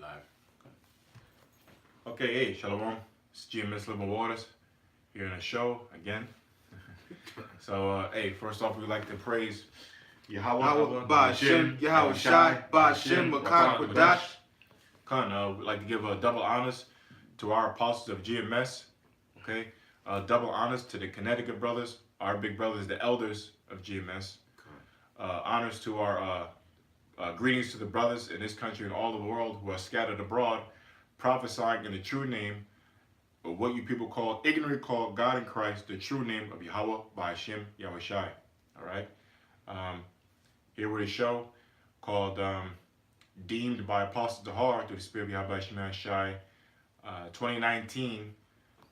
Live. Okay, hey, Shalom. It's GMS Living Waters here in the show again. So, hey, first off, we'd like to praise Yahweh, Ba'Shem, Yahweh Shai, Ba'Shem, Makar Kodash. We'd like to give double honors to our apostles of GMS. Okay, double honors to the Connecticut brothers, our big brothers, the elders of GMS. Honors to our greetings to the brothers in this country and all the world who are scattered abroad, prophesying in the true name of what you people ignorantly call God in Christ, the true name of Yahweh, Ba'Shem, Yahweh Shai. All right. Here with a show called Deemed by Apostle Tahar through the Spirit of Yahweh, Ba'Shem, Shai, 2019,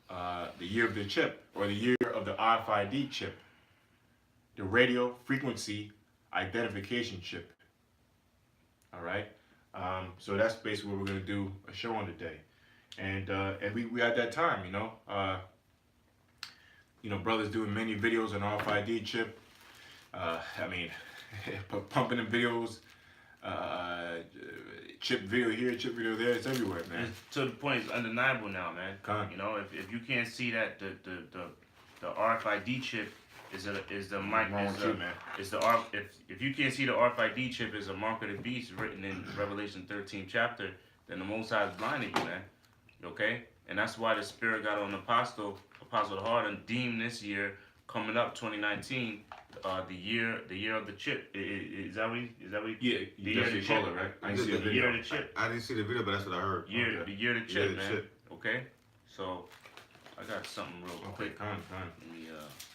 the year of the chip, or the year of the RFID chip, the radio frequency identification chip. All right. So that's basically what we're going to do a show on today. And we had that time, brothers doing many videos on RFID chip. Pumping in videos, chip video here, chip video there. It's everywhere, man. And to the point, it's undeniable now, man. If you can't see that the RFID chip if you can't see the RFID chip is a mark of the beast written in Revelation 13th chapter, then the Most High is blinding you, man. Okay? And that's why the Spirit got on Apostle Hard and deemed this year coming up 2019 the year of the chip. Is that what yeah, the year of the chip, right? I didn't see the video. Year of the chip. I didn't see the video, but that's what I heard. The year of the chip, man. Okay? So I got something real quick.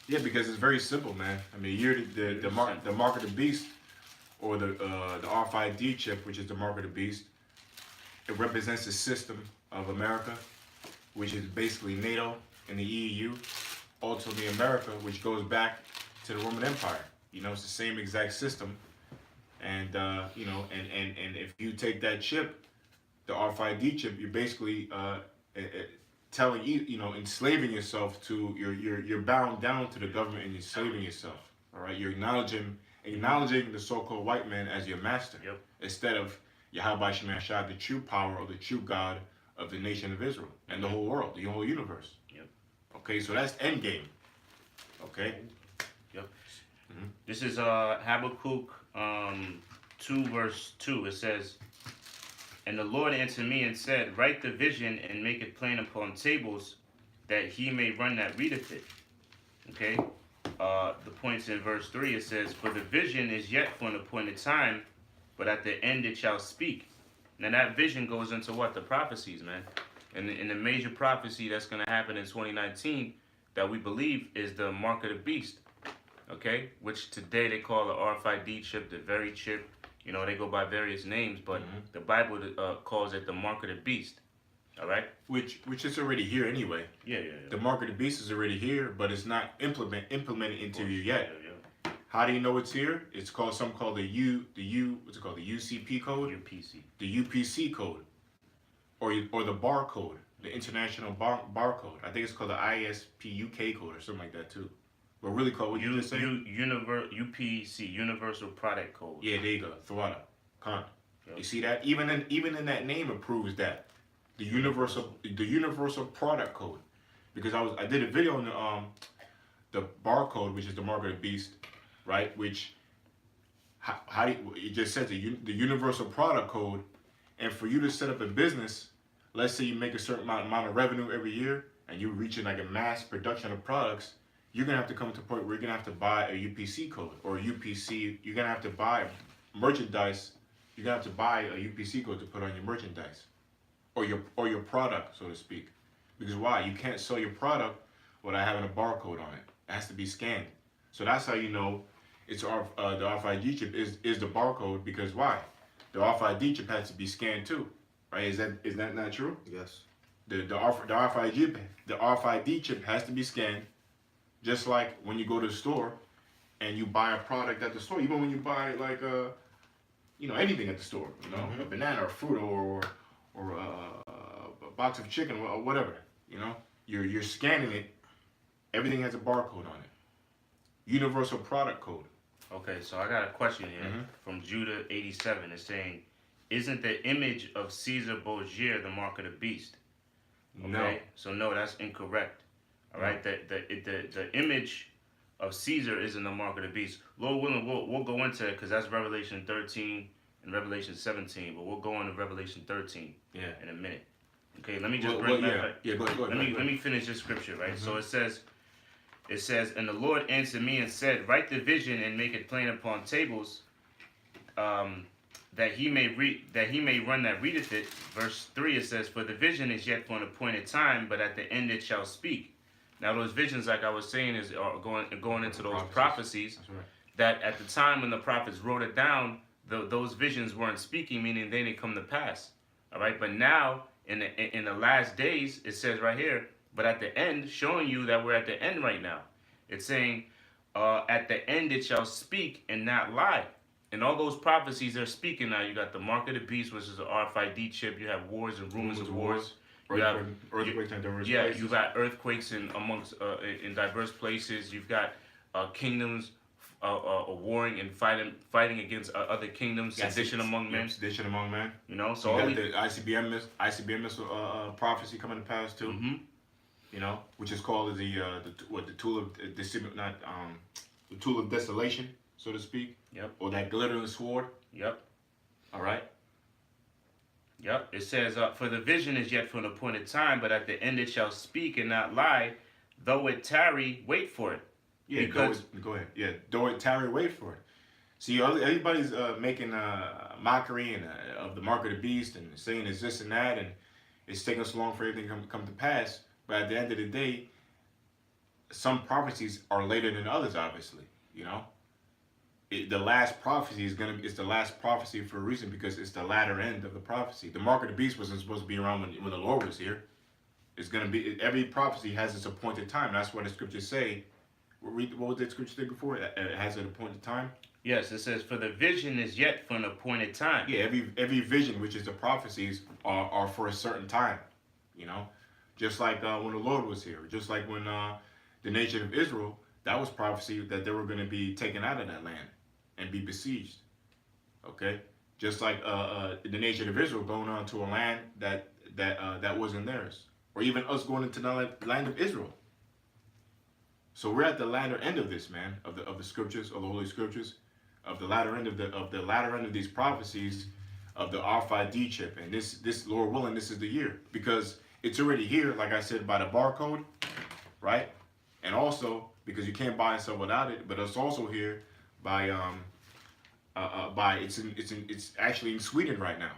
Yeah, because it's very simple, man. The mark of the beast, or the RFID chip, which is the mark of the beast, it represents the system of America, which is basically NATO and the EU, ultimately America, which goes back to the Roman Empire. It's the same exact system, and and if you take that chip, the RFID chip, you're basically telling enslaving yourself to you're bound down to the government and you're enslaving yourself. All right, you're acknowledging the so-called white man as your master, instead of Yahweh Shai, the true power or the true God of the nation of Israel and the whole world, the whole universe. Okay, so that's end game. Okay. This is Habakkuk 2 verse 2. It says, "And the Lord answered me and said, Write the vision and make it plain upon tables, that he may run that readeth it." Okay? The points in verse 3, it says, "For the vision is yet for an appointed time, but at the end it shall speak." Now that vision goes into what? The prophecies, man. And the major prophecy that's going to happen in 2019 that we believe is the mark of the beast. Okay? Which today they call the RFID chip, the very chip. They go by various names, but the Bible calls it the mark of the beast. All right? Which is already here anyway. Yeah. The mark of the beast is already here, but it's not implemented into you yet. Yeah. How do you know it's here? It's called something called the UCP code? UPC. The UPC code. Or the barcode, the international barcode. I think it's called the ISPUK code or something like that too. But really called, what you just say? UPC, Universal Product Code. Yeah, there you go. Thwada. You see that? Even in that name it proves that. The universal product code. Because I did a video on the barcode, which is the mark of the beast, right? Which it just says the universal product code, and for you to set up a business, let's say you make a certain amount of revenue every year and you're reaching like a mass production of products, you're going to have to come to a point where you're going to have to buy a UPC code or a UPC. You're going to have to buy merchandise. You're going to have to buy a UPC code to put on your merchandise or your product, so to speak. Because why? You can't sell your product without having a barcode on it. It has to be scanned. So that's how you know it's the RFID chip is the barcode, because why? The RFID chip has to be scanned too, right? Is that not true? Yes. The RFID chip has to be scanned, just like when you go to the store and you buy a product at the store. Even when you buy like anything at the store, a banana or fruit or a box of chicken or whatever, you're scanning it. Everything has a barcode on it. Universal product code. Okay, so I got a question here from Judah 87. It's saying, isn't the image of Caesar Borgia the mark of the beast? Okay? No. So no, that's incorrect. All right, the image of Caesar isn't the mark of the beast. Lord willing, we'll go into it because that's Revelation 13 and Revelation 17, but we'll go into Revelation 13 in a minute. Okay, let me just bring that. Go ahead. Let me finish this scripture, right? So it says, and the Lord answered me and said, write the vision and make it plain upon tables, that he may run that readeth it. Verse 3 it says, for the vision is yet for an appointed time, but at the end it shall speak. Now those visions, like I was saying, are going into those prophecies. That's right. That at the time when the prophets wrote it down, those visions weren't speaking, meaning they didn't come to pass. All right, but now in the last days, it says right here, but at the end, showing you that we're at the end right now. It's saying, at the end it shall speak and not lie. And all those prophecies are speaking now. You got the mark of the beast, which is the RFID chip. You have wars and rumors of wars. You have earthquakes in diverse yeah, places. you got earthquakes in diverse places. You've got kingdoms warring and fighting against other kingdoms, sedition among men. Sedition among men. You know, so you got the ICBM missile prophecy coming to pass too. Mm-hmm. You know, which is called the tool of the tool of desolation, so to speak. Yep. Or that glittering sword. Yep. All right. Yep. It says, for the vision is yet for an appointed time, but at the end it shall speak and not lie. Though it tarry, wait for it. Yeah, because go ahead. Yeah, though it tarry, wait for it. See, everybody's making mockery and of the mark of the beast and saying it's this and that, and it's taking so long for everything to come to pass. But at the end of the day, some prophecies are later than others. Obviously, you know. The last prophecy is the last prophecy for a reason, because it's the latter end of the prophecy. The mark of the beast wasn't supposed to be around when the Lord was here. It's going to be, every prophecy has its appointed time. That's what the scriptures say. What was the scripture say before? It has an appointed time. Yes, it says, for the vision is yet for an appointed time. Yeah, every vision, which is the prophecies, are for a certain time. You know, just like when the Lord was here, just like when the nation of Israel, that was prophecy that they were going to be taken out of that land and be besieged. Okay, just like the nation of Israel going on to a land that wasn't theirs, or even us going into the land of Israel. So we're at the latter end of this, man, of the scriptures, of the Holy Scriptures, of the latter end of the latter end of these prophecies, of the RFID chip. And this, Lord willing, this is the year, because it's already here, like I said, by the barcode, right? And also because you can't buy and sell without it, but it's also here by it's actually in Sweden right now.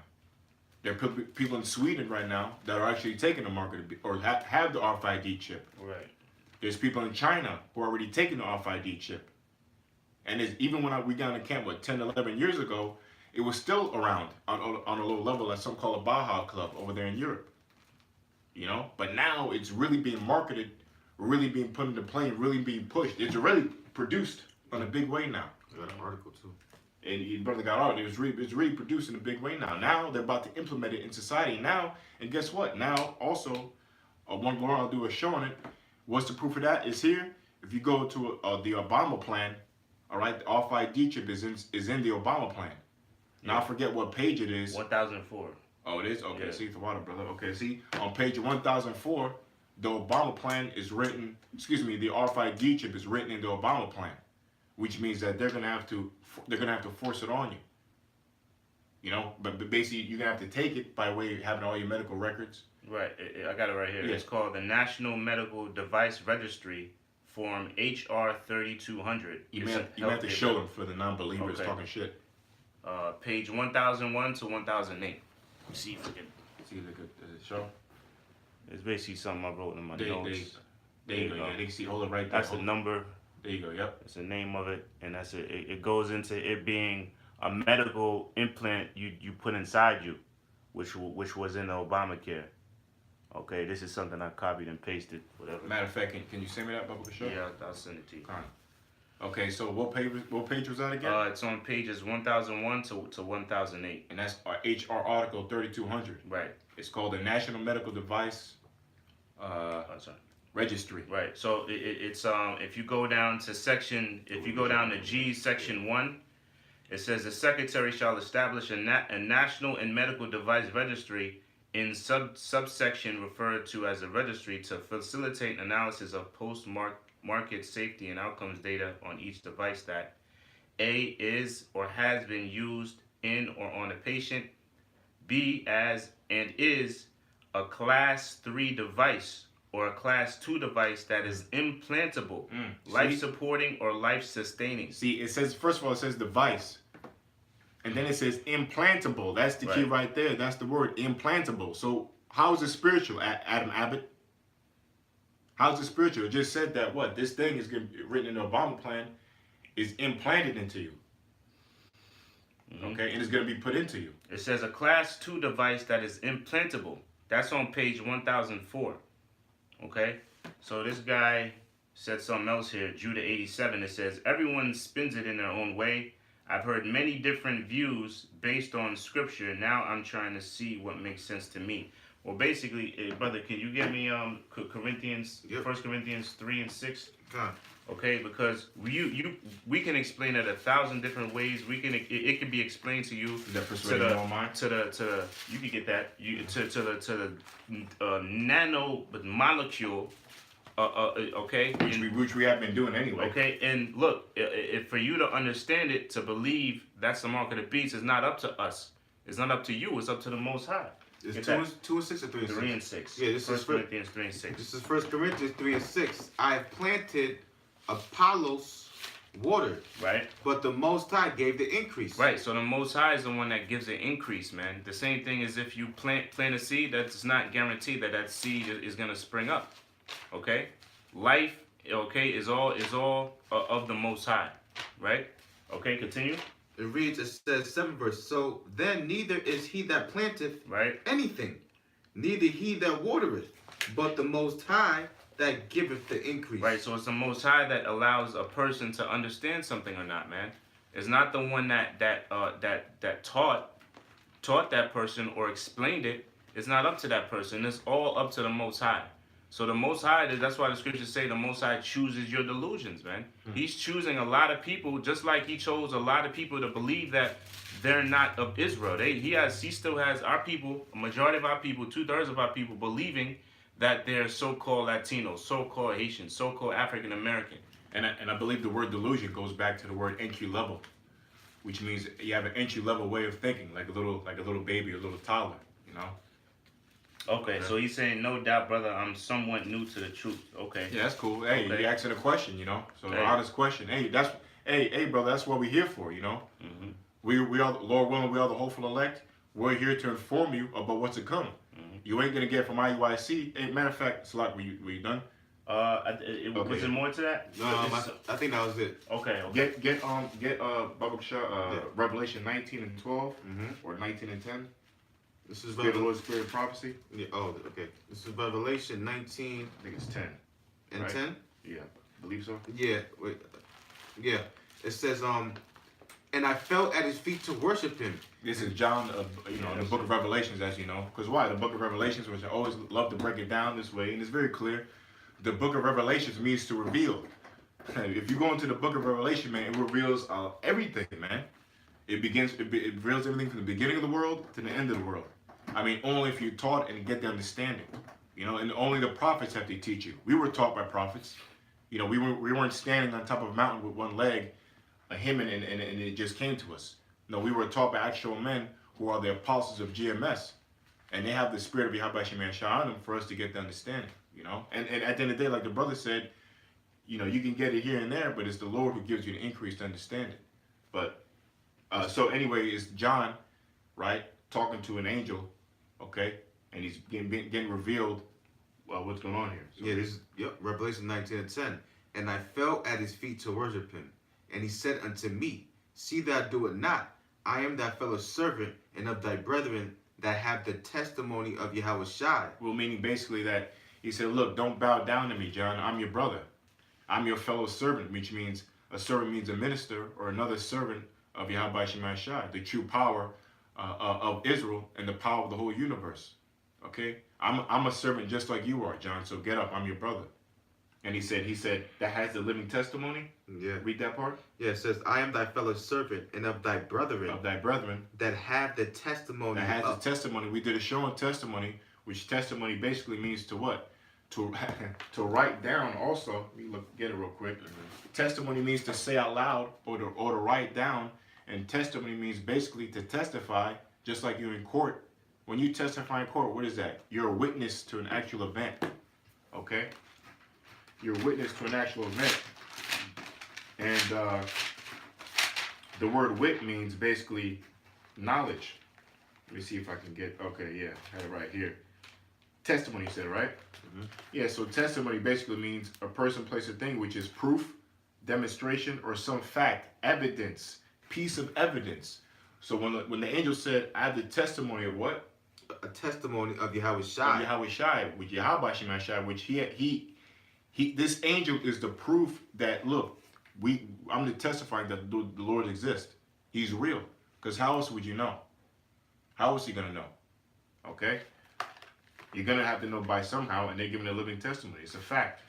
There are people in Sweden right now that are actually taking the market or have the RFID chip. Right. There's people in China who are already taking the RFID chip. And even when we got in camp, 10, 11 years ago, it was still around on a low level at some called a Baja Club over there in Europe. You know? But now it's really being marketed, really being put into play, really being pushed. It's already produced in a big way now. I got an article too. And your brother got out. It's really produced in a big way now. Now they're about to implement it in society now. And guess what? Now also, one more I'll do a show on it. What's the proof of that? Is here. If you go to the Obama plan, all right, the RFID chip is in the Obama plan. Now I forget what page it is. 1004. Oh, it is? Okay, Yeah. see, the water, brother. Okay, see, on page 1004, the Obama plan is written, the RFID chip is written in the Obama plan, which means that they're gonna have to force it on you. You know, but basically you're gonna have to take it by way of having all your medical records. Right, I got it right here. Yeah. It's called the National Medical Device Registry, Form HR 3200. You may have to show them for the non-believers talking shit. Page 1001 to 1008. Let's see if we can. See, look at the show. It's basically something I wrote in my notes. There you go. Yeah, they can see. Hold it right there. That's the number. There you go. Yep. That's the name of it, and that's it. It goes into it being a medical implant you put inside you, which was in the Obamacare. Okay, this is something I copied and pasted. Whatever. Matter of fact, can you send me that, Bubba, for sure? Yeah, I'll send it to you. Okay, so what page was that again? It's on pages 1001 to 1008. And that's our HR article 3200. Right. It's called the National Medical Device Registry. Right. So it's if you go down to G section 1, It says the secretary shall establish a national and medical device registry in subsection referred to as a registry to facilitate analysis of post-market safety and outcomes data on each device that A, is or has been used in or on a patient, B, as and is a class 3 device or a class 2 device that is implantable, life supporting or life sustaining. See, it says, first of all, it says device. And then it says implantable. That's the key right there. That's the word, implantable. So how is it spiritual, Adam Abbott? How's it spiritual? It just said that what? This thing is written in the Obama plan is implanted into you. Okay, and it's going to be put into you. It says a class 2 device that is implantable. That's on page 1004. Okay, so this guy said something else here, Judah 87. It says, everyone spins it in their own way. I've heard many different views based on scripture. Now I'm trying to see what makes sense to me. Well, basically, brother, can you give me Corinthians, 1 Corinthians 3 and 6? Okay, because we can explain it 1,000 different ways. We can it can be explained to you That to the you can get that to the nano molecule. Okay, Which we have been doing anyway. Okay, and look, if for you to understand it, to believe that's the mark of the beast, is not up to us. It's not up to you. It's up to the Most High. It's 2 and 6 or 3 and 6? 3 and 6. Yeah, this 1 is Corinthians 3 and 6. This is 1 Corinthians 3 and 6. I have planted, Apollos watered, Right. but the Most High gave the increase. Right. So the Most High is the one that gives the increase, man. The same thing as if you plant a seed, that's not guaranteed that seed is gonna spring up. Okay. Life, okay, is all of the Most High. Right. Okay. Continue. It reads, it says 7th verse. So then neither is he that planteth anything, neither he that watereth, but the Most High that giveth the increase. Right, so it's the Most High that allows a person to understand something or not, man. It's not the one that taught that person or explained it. It's not up to that person. It's all up to the Most High. So the Most High, that's why the scriptures say the Most High chooses your delusions, man. He's choosing a lot of people, just like he chose a lot of people to believe that they're not of Israel. He still has our people, a majority of our people, 2/3 of our people believing that they're so-called Latinos, so-called Haitians, so-called African American. And I believe the word delusion goes back to the word entry level, which means you have an entry level way of thinking, like a little baby, a little toddler, you know. Okay, so he's saying, no doubt, brother, I'm somewhat new to the truth. Okay. Yeah, that's cool. Hey, Okay. you asking a question, you know. So Hey. the honest question. Hey, hey, brother, that's what we're here for, you know. Mm-hmm. We are, Lord willing, we are the hopeful elect. We're here to inform you about what's to come. Mm-hmm. You ain't gonna get from IUIC. Hey, matter of fact, Slot, were you done? Was there more to that? No, I think that was it. Okay. Get Baba Shah, Revelation 19 and 12 or 19 and 10. This is Spirit of the Lord, Spirit of prophecy. Yeah, okay. This is Revelation 19 I think it's 10. and Right. 10. Yeah, I believe so. Yeah, wait. Yeah, it says and I fell at his feet to worship him. This is John, the book of Revelations, as you know. Because why? The book of Revelations, which I always love to break it down this way, and it's very clear. The book of Revelations means to reveal. If you go into the book of Revelation, man, it reveals everything, man. It reveals everything from the beginning of the world to the end of the world. I mean, only if you're taught and get the understanding. You know, and only the prophets have to teach you. We were taught by prophets. You know, we weren't standing on top of a mountain with one leg, a hymn, and it just came to us. No, we were taught by actual men who are the apostles of GMS. And they have the spirit of Yahweh Shemai Shah on them for us to get the understanding, you know. And at the end of the day, like the brother said, you know, you can get it here and there, but it's the Lord who gives you the increase to understand it. But, so anyway, it's John, right, talking to an angel, okay, and he's getting revealed what's going on here. So, Yeah, this is Revelation 19 and 10. And I fell at his feet to worship him. And he said unto me, see that I do it not. I am thy fellow servant and of thy brethren that have the testimony of Yahweh Shai. Well, meaning basically that he said, look, don't bow down to me, John. I'm your brother. I'm your fellow servant, which means a servant means a minister or another servant of Yahweh Shemai Shai, the true power of Israel and the power of the whole universe. Okay? I'm a servant just like you are, John, so get up. I'm your brother. And he said that has the living testimony. Yeah. Read that part. Yeah, it says, I am thy fellow servant and of thy brethren that have the testimony. That has the testimony. We did a show on testimony, which testimony basically means to what? To to write down also. Let me get it real quick. Testimony means to say out loud or to write down. And testimony means basically to testify, just like you're in court. When you testify in court, what is that? You're a witness to an actual event. Okay? You're a witness to an actual event. And the word wit means basically knowledge. Let me see if I can get, okay, yeah, I had it right here. Testimony, you said, right? Mm-hmm. Yeah, so testimony basically means a person, place, or thing, which is proof, demonstration, or some fact, evidence, piece of evidence. So when the angel said, I have the testimony of what? A testimony of Yahweh Shai. Of Yahweh Shai, which Yahweh Shai, which he this angel is the proof that, look, I'm the testifying that the Lord exists. He's real. Because how else would you know? How else are you going to know? Okay? You're going to have to know by somehow, and they're giving a living testimony. It's a fact.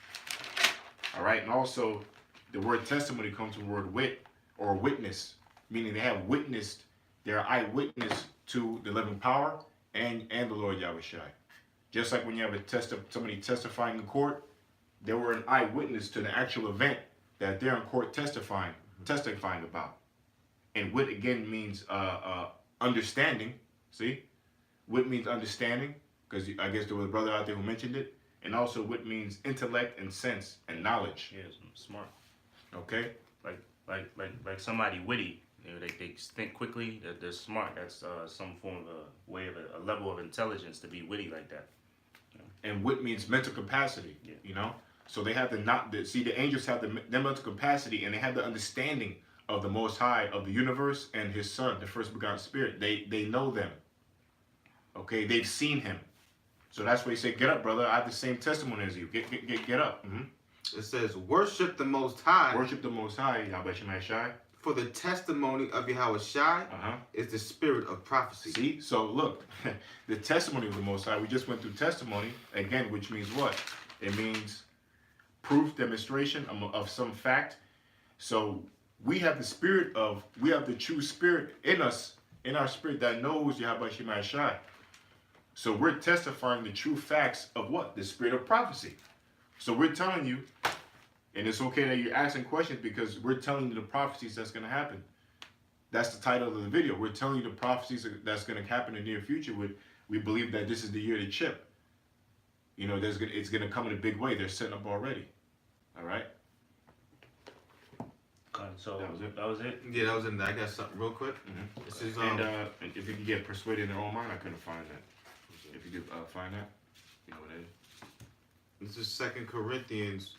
All right? And also, the word testimony comes from the word wit or witness, meaning they have witnessed, they're eyewitness to the living power and the Lord Yahweh Shai. Just like when you have somebody testifying in court, they were an eyewitness to the actual event that they're in court testifying about. And wit again means understanding. See, wit means understanding, because I guess there was a brother out there who mentioned it. And also wit means intellect and sense and knowledge. Yeah, smart. Okay. Like somebody witty. You know, they think quickly. They're smart. That's some form of a way of a level of intelligence to be witty like that. You know? And wit means mental capacity. Yeah. You know. So they have the angels have the mental capacity, and they have the understanding of the Most High, of the universe, and His Son, the first begotten Spirit. They know them. Okay, they've seen Him. So that's why He said, "Get up, brother. I have the same testimony as you. Get up." Mm-hmm. It says, "Worship the Most High." Worship the Most High. Yahweh Shai. For the testimony of Yahweh Shai is the spirit of prophecy. See, so look, the testimony of the Most High. We just went through testimony again, which means what? It means proof, demonstration of some fact. So we have the true spirit in us, in our spirit that knows Yahweh Shai. So we're testifying the true facts of what? The spirit of prophecy. So we're telling you, and it's okay that you're asking questions because we're telling you the prophecies that's going to happen. That's the title of the video. We're telling you the prophecies that's going to happen in the near future. We believe that this is the year to chip. You know, it's going to come in a big way. They're setting up already. All right. So that was it. Yeah, that was it. I got something real quick. Mm-hmm. This is and if you could get persuaded in their own mind, I couldn't find that. If you could find that, you know what it is. This is 2 Corinthians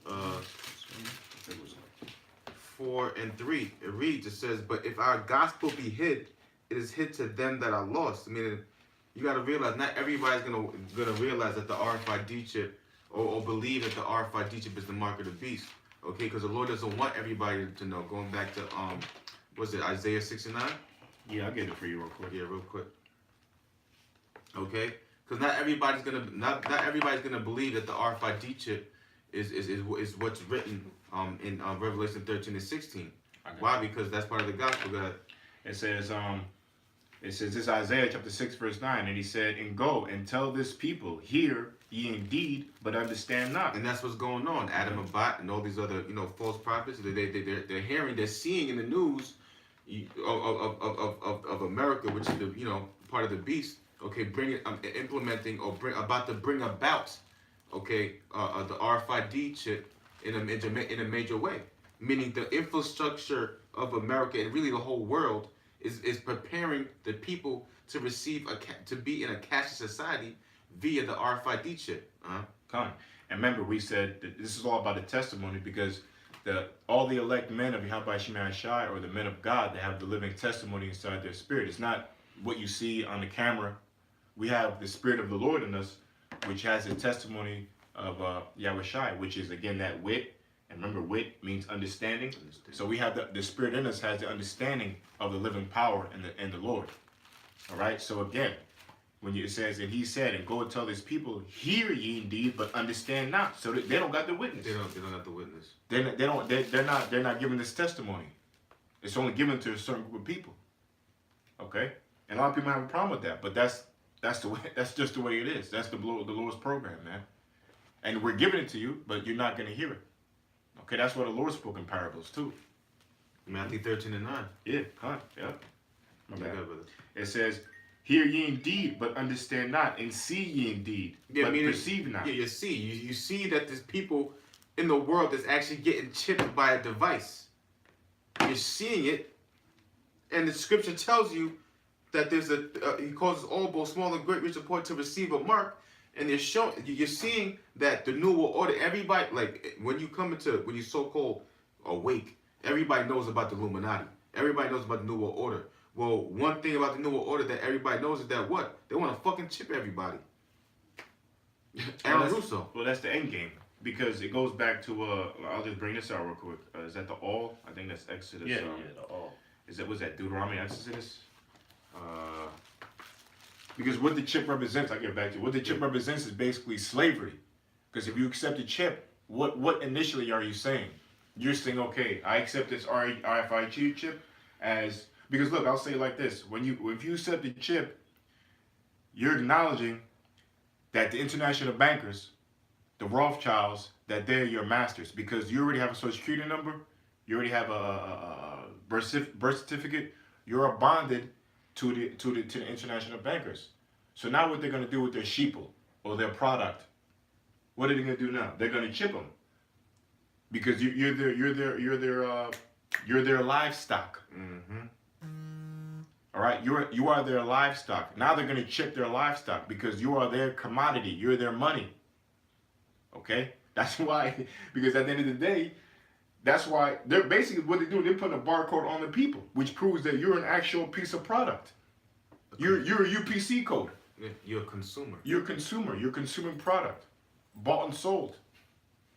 4:3. It reads. It says, "But if our gospel be hid, it is hid to them that are lost." I mean, you got to realize not everybody's gonna realize that the RFID chip or believe that the RFID chip is the mark of the beast. Okay, because the Lord doesn't want everybody to know. Going back to was it Isaiah 69? Yeah, I'll get it for you real quick. Yeah, real quick. Okay, because not everybody's gonna believe that the RFID chip is what's written in Revelation 13 and 16. Why? Because that's part of the gospel. God. It says this is Isaiah chapter 6 verse 9, and he said, "And go and tell this people, hear ye indeed, but understand not." And that's what's going on. Adam and Bat and all these other false prophets. They're hearing, they're seeing in the news of America, which is the part of the beast. Okay, implementing or about to bring about. Okay, the RFID chip in a major way, meaning the infrastructure of America and really the whole world is preparing the people to receive to be in a cashless society via the RFID chip. And remember, we said that this is all about the testimony because all the elect men of Yahweh Shai, or the men of God, that have the living testimony inside their spirit. It's not what you see on the camera. We have the Spirit of the Lord in us, which has the testimony of Yahweh Shai, which is again that wit. And remember, wit means understanding. So we have the Spirit in us has the understanding of the living power and the Lord. All right. So again, When it says, and he said, and go and tell his people, hear ye indeed, but understand not. So they don't got the witness. They don't have the witness. They're not giving this testimony. It's only given to a certain group of people. Okay? And a lot of people have a problem with that, but that's the way, that's just the way it is. That's the Lord's program, man. And we're giving it to you, but you're not going to hear it. Okay, that's what the Lord spoke in parables too. Matthew 13:9. Yeah, huh? Yeah. My bad, brother. It says, hear ye indeed, but understand not, and see ye indeed, but perceive not. Yeah, you see that there's people in the world that's actually getting chipped by a device. You're seeing it, and the scripture tells you that there's he causes all both small and great, rich and poor to receive a mark, and you're seeing that the new world order, everybody, like when you so-called awake, everybody knows about the Illuminati. Everybody knows about the new world order. Well, one thing about the new world order that everybody knows is that what? They want to fucking chip everybody. Aaron Russo. Well, that's the end game. Because it goes back to, I'll just bring this out real quick. Is that the all? I think that's Exodus. Yeah, the all. Was that Deuteronomy, Exodus? Because what the chip represents, I get back to what the chip represents is basically slavery. Because if you accept the chip, what initially are you saying? You're saying, okay, I accept this RFID chip as, because look, I'll say it like this: if you accept the chip, you're acknowledging that the international bankers, the Rothschilds, that they're your masters, because you already have a social security number, you already have a birth certificate, you're bonded to the international bankers. So now what they're going to do with their sheeple or their product? What are they going to do now? They're going to chip them, because you're their livestock. Mm-hmm. All right, you are their livestock. Now they're going to chip their livestock because you are their commodity. You're their money. Okay, that's why. Because at the end of the day, that's why they're basically what they're doing. They're putting a barcode on the people, which proves that you're an actual piece of product. You're a UPC code. You're a consumer. You're a consumer. You're consuming product, bought and sold.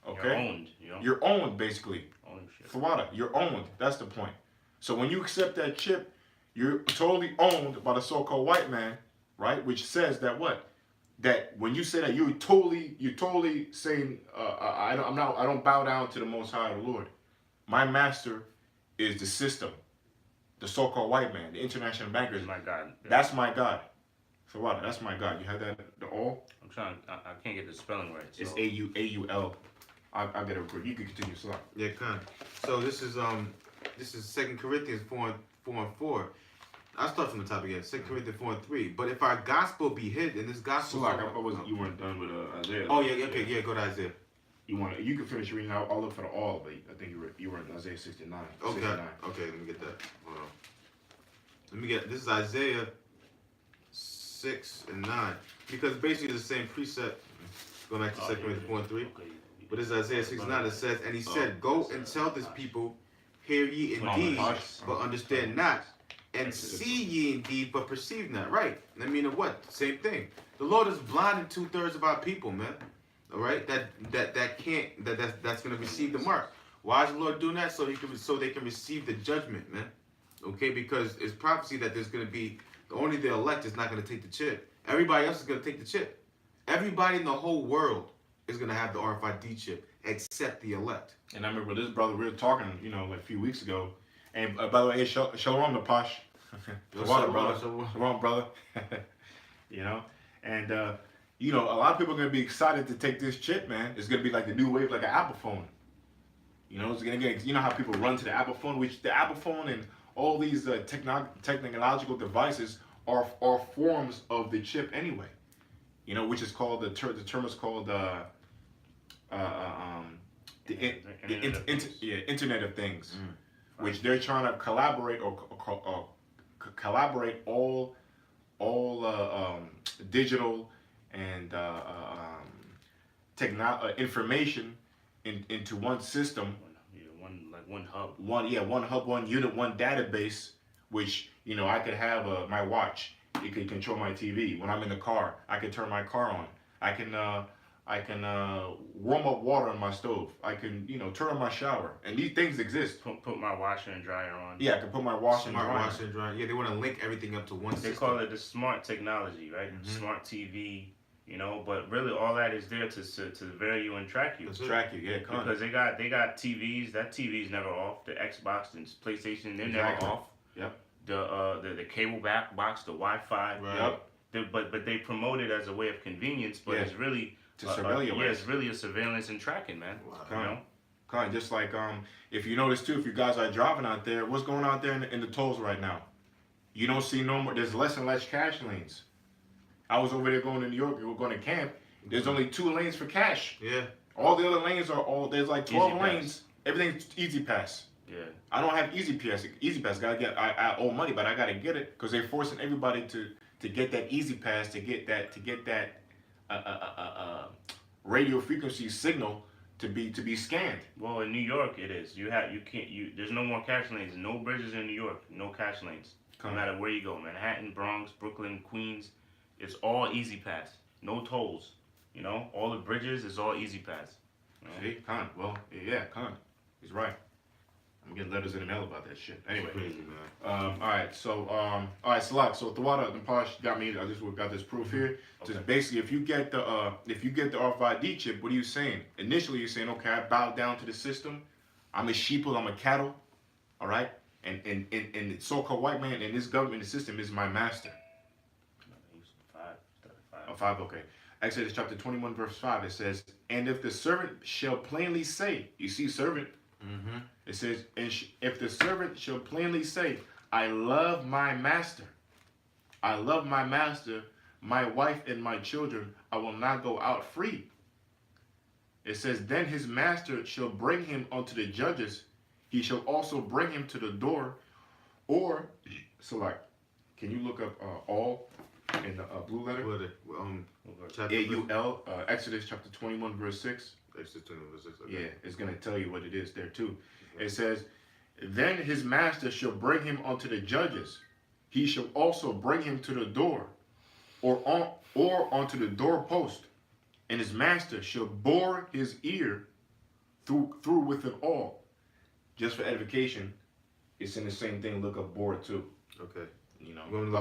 Okay, You're owned. You're owned basically. Ownership. Thwada, you're owned. That's the point. So when you accept that chip, you're totally owned by the so-called white man, right? Which says that what? That when you say that, you're totally saying, I don't bow down to the Most High, the Lord. My master is the system, the so-called white man, the international bankers. My God. That's my God. So what? That's my God. You had that, the all? I'm trying. I can't get the spelling right. So. It's A-U-L. I'll get it quick. You can continue, Salah. Yeah, kind. So this is 2 Corinthians 4:4. I'll start from the top again. 2 Corinthians 4:3. But if our gospel be hid, and this gospel. Salah, you weren't done with Isaiah. Oh yeah, okay, yeah. Go to Isaiah. You can finish reading. I'll look for the all, but I think you were in Isaiah 69. Okay. 69. Okay. Let me get that. Hold on. Let me get. This is Isaiah 6 and 9, because basically the same precept. Going back to 2 Corinthians 4:3. But this is Isaiah 6:9. It says, and he said, go and tell this people, hear ye indeed, but understand not, and see ye indeed, but perceive not. Right. I mean, what? Same thing. The Lord is blinding 2/3 of our people, man. All right. That's going to receive the mark. Why is the Lord doing that? So they can receive the judgment, man. Okay. Because it's prophecy that there's going to be only the elect is not going to take the chip. Everybody else is going to take the chip. Everybody in the whole world is going to have the RFID chip except the elect. And I remember this brother, we were talking, like a few weeks ago. And by the way, hey, shalom to Posh. Shalom, brother. Shalom, brother. And a lot of people are going to be excited to take this chip, man. It's going to be like the new wave, like an Apple phone. It's going to get, how people run to the Apple phone, which the Apple phone and all these technological devices are forms of the chip anyway. Which is called, the term is called Internet of Things, which they're trying to collaborate or collaborate all digital and information into one system. One hub. One hub, one unit, one database. Which I could have my watch. It could control my TV. When I'm in the car, I can turn my car on. I can I can warm up water on my stove. I can, turn on my shower. And these things exist. Put my washer and dryer on. Yeah, I can put my washer and Smart dryer. washer and dryer. Yeah, they want to link everything up to one They system. call it the smart technology, right? Smart TV, but really all that is there to vary you and track you. Track you, yeah, Because they got TVs. That TV's never off. The Xbox and PlayStation, they're never off. Yep. The cable back box, the Wi-Fi. Right. Yep. But they promote it as a way of convenience, but it's really to surveil your it's really a surveillance and tracking, man. Wow. Kind of just like if you notice too, if you guys are driving out there, what's going on out there in the tolls right now? You don't see no more. There's less and less cash lanes. I was over there going to New York. We were going to camp. There's only 2 lanes for cash. Yeah. All the other lanes are there's like 12 Easy lanes. pass. Everything's easy pass. Yeah. I don't have easy pass. Easy pass. I owe money, but I gotta get it because they're forcing everybody to get that easy pass to get that radio frequency signal to be scanned. Well, in New York, it is. There's no more cash lanes. No bridges in New York. No cash lanes. No matter where you go, Manhattan, Bronx, Brooklyn, Queens, it's all easy pass. No tolls. All the bridges is all easy pass. See, Well, yeah, he's right. I'm getting letters in the mail about that shit. Anyway, Crazy, man. all right, so Salak. So Thawada and Posh got me. I just got this proof here. So Okay. basically, if you get the RFID chip, what are you saying? Initially, you're saying, okay, I bow down to the system. I'm a sheeple. I'm a cattle. All right, and the so-called white man in this government system is my master. 5. Okay. Exodus chapter 21 verse 5. It says, and if the servant shall plainly say, you see servant. Mm-hmm. It says, if the servant shall plainly say, I love my master, my wife and my children, I will not go out free. It says, then his master shall bring him unto the judges. He shall also bring him to the door. Or, can you look up all in the blue letter? Chapter AUL, Exodus chapter 21 verse 6. Exodus 21 verse 6. Okay. Yeah, it's going to tell you what it is there too. It says, then his master shall bring him unto the judges. He shall also bring him to the door, or onto the doorpost. And his master shall bore his ear through with an awl. Just for edification, it's in the same thing. Look up bore too. Okay. You want me to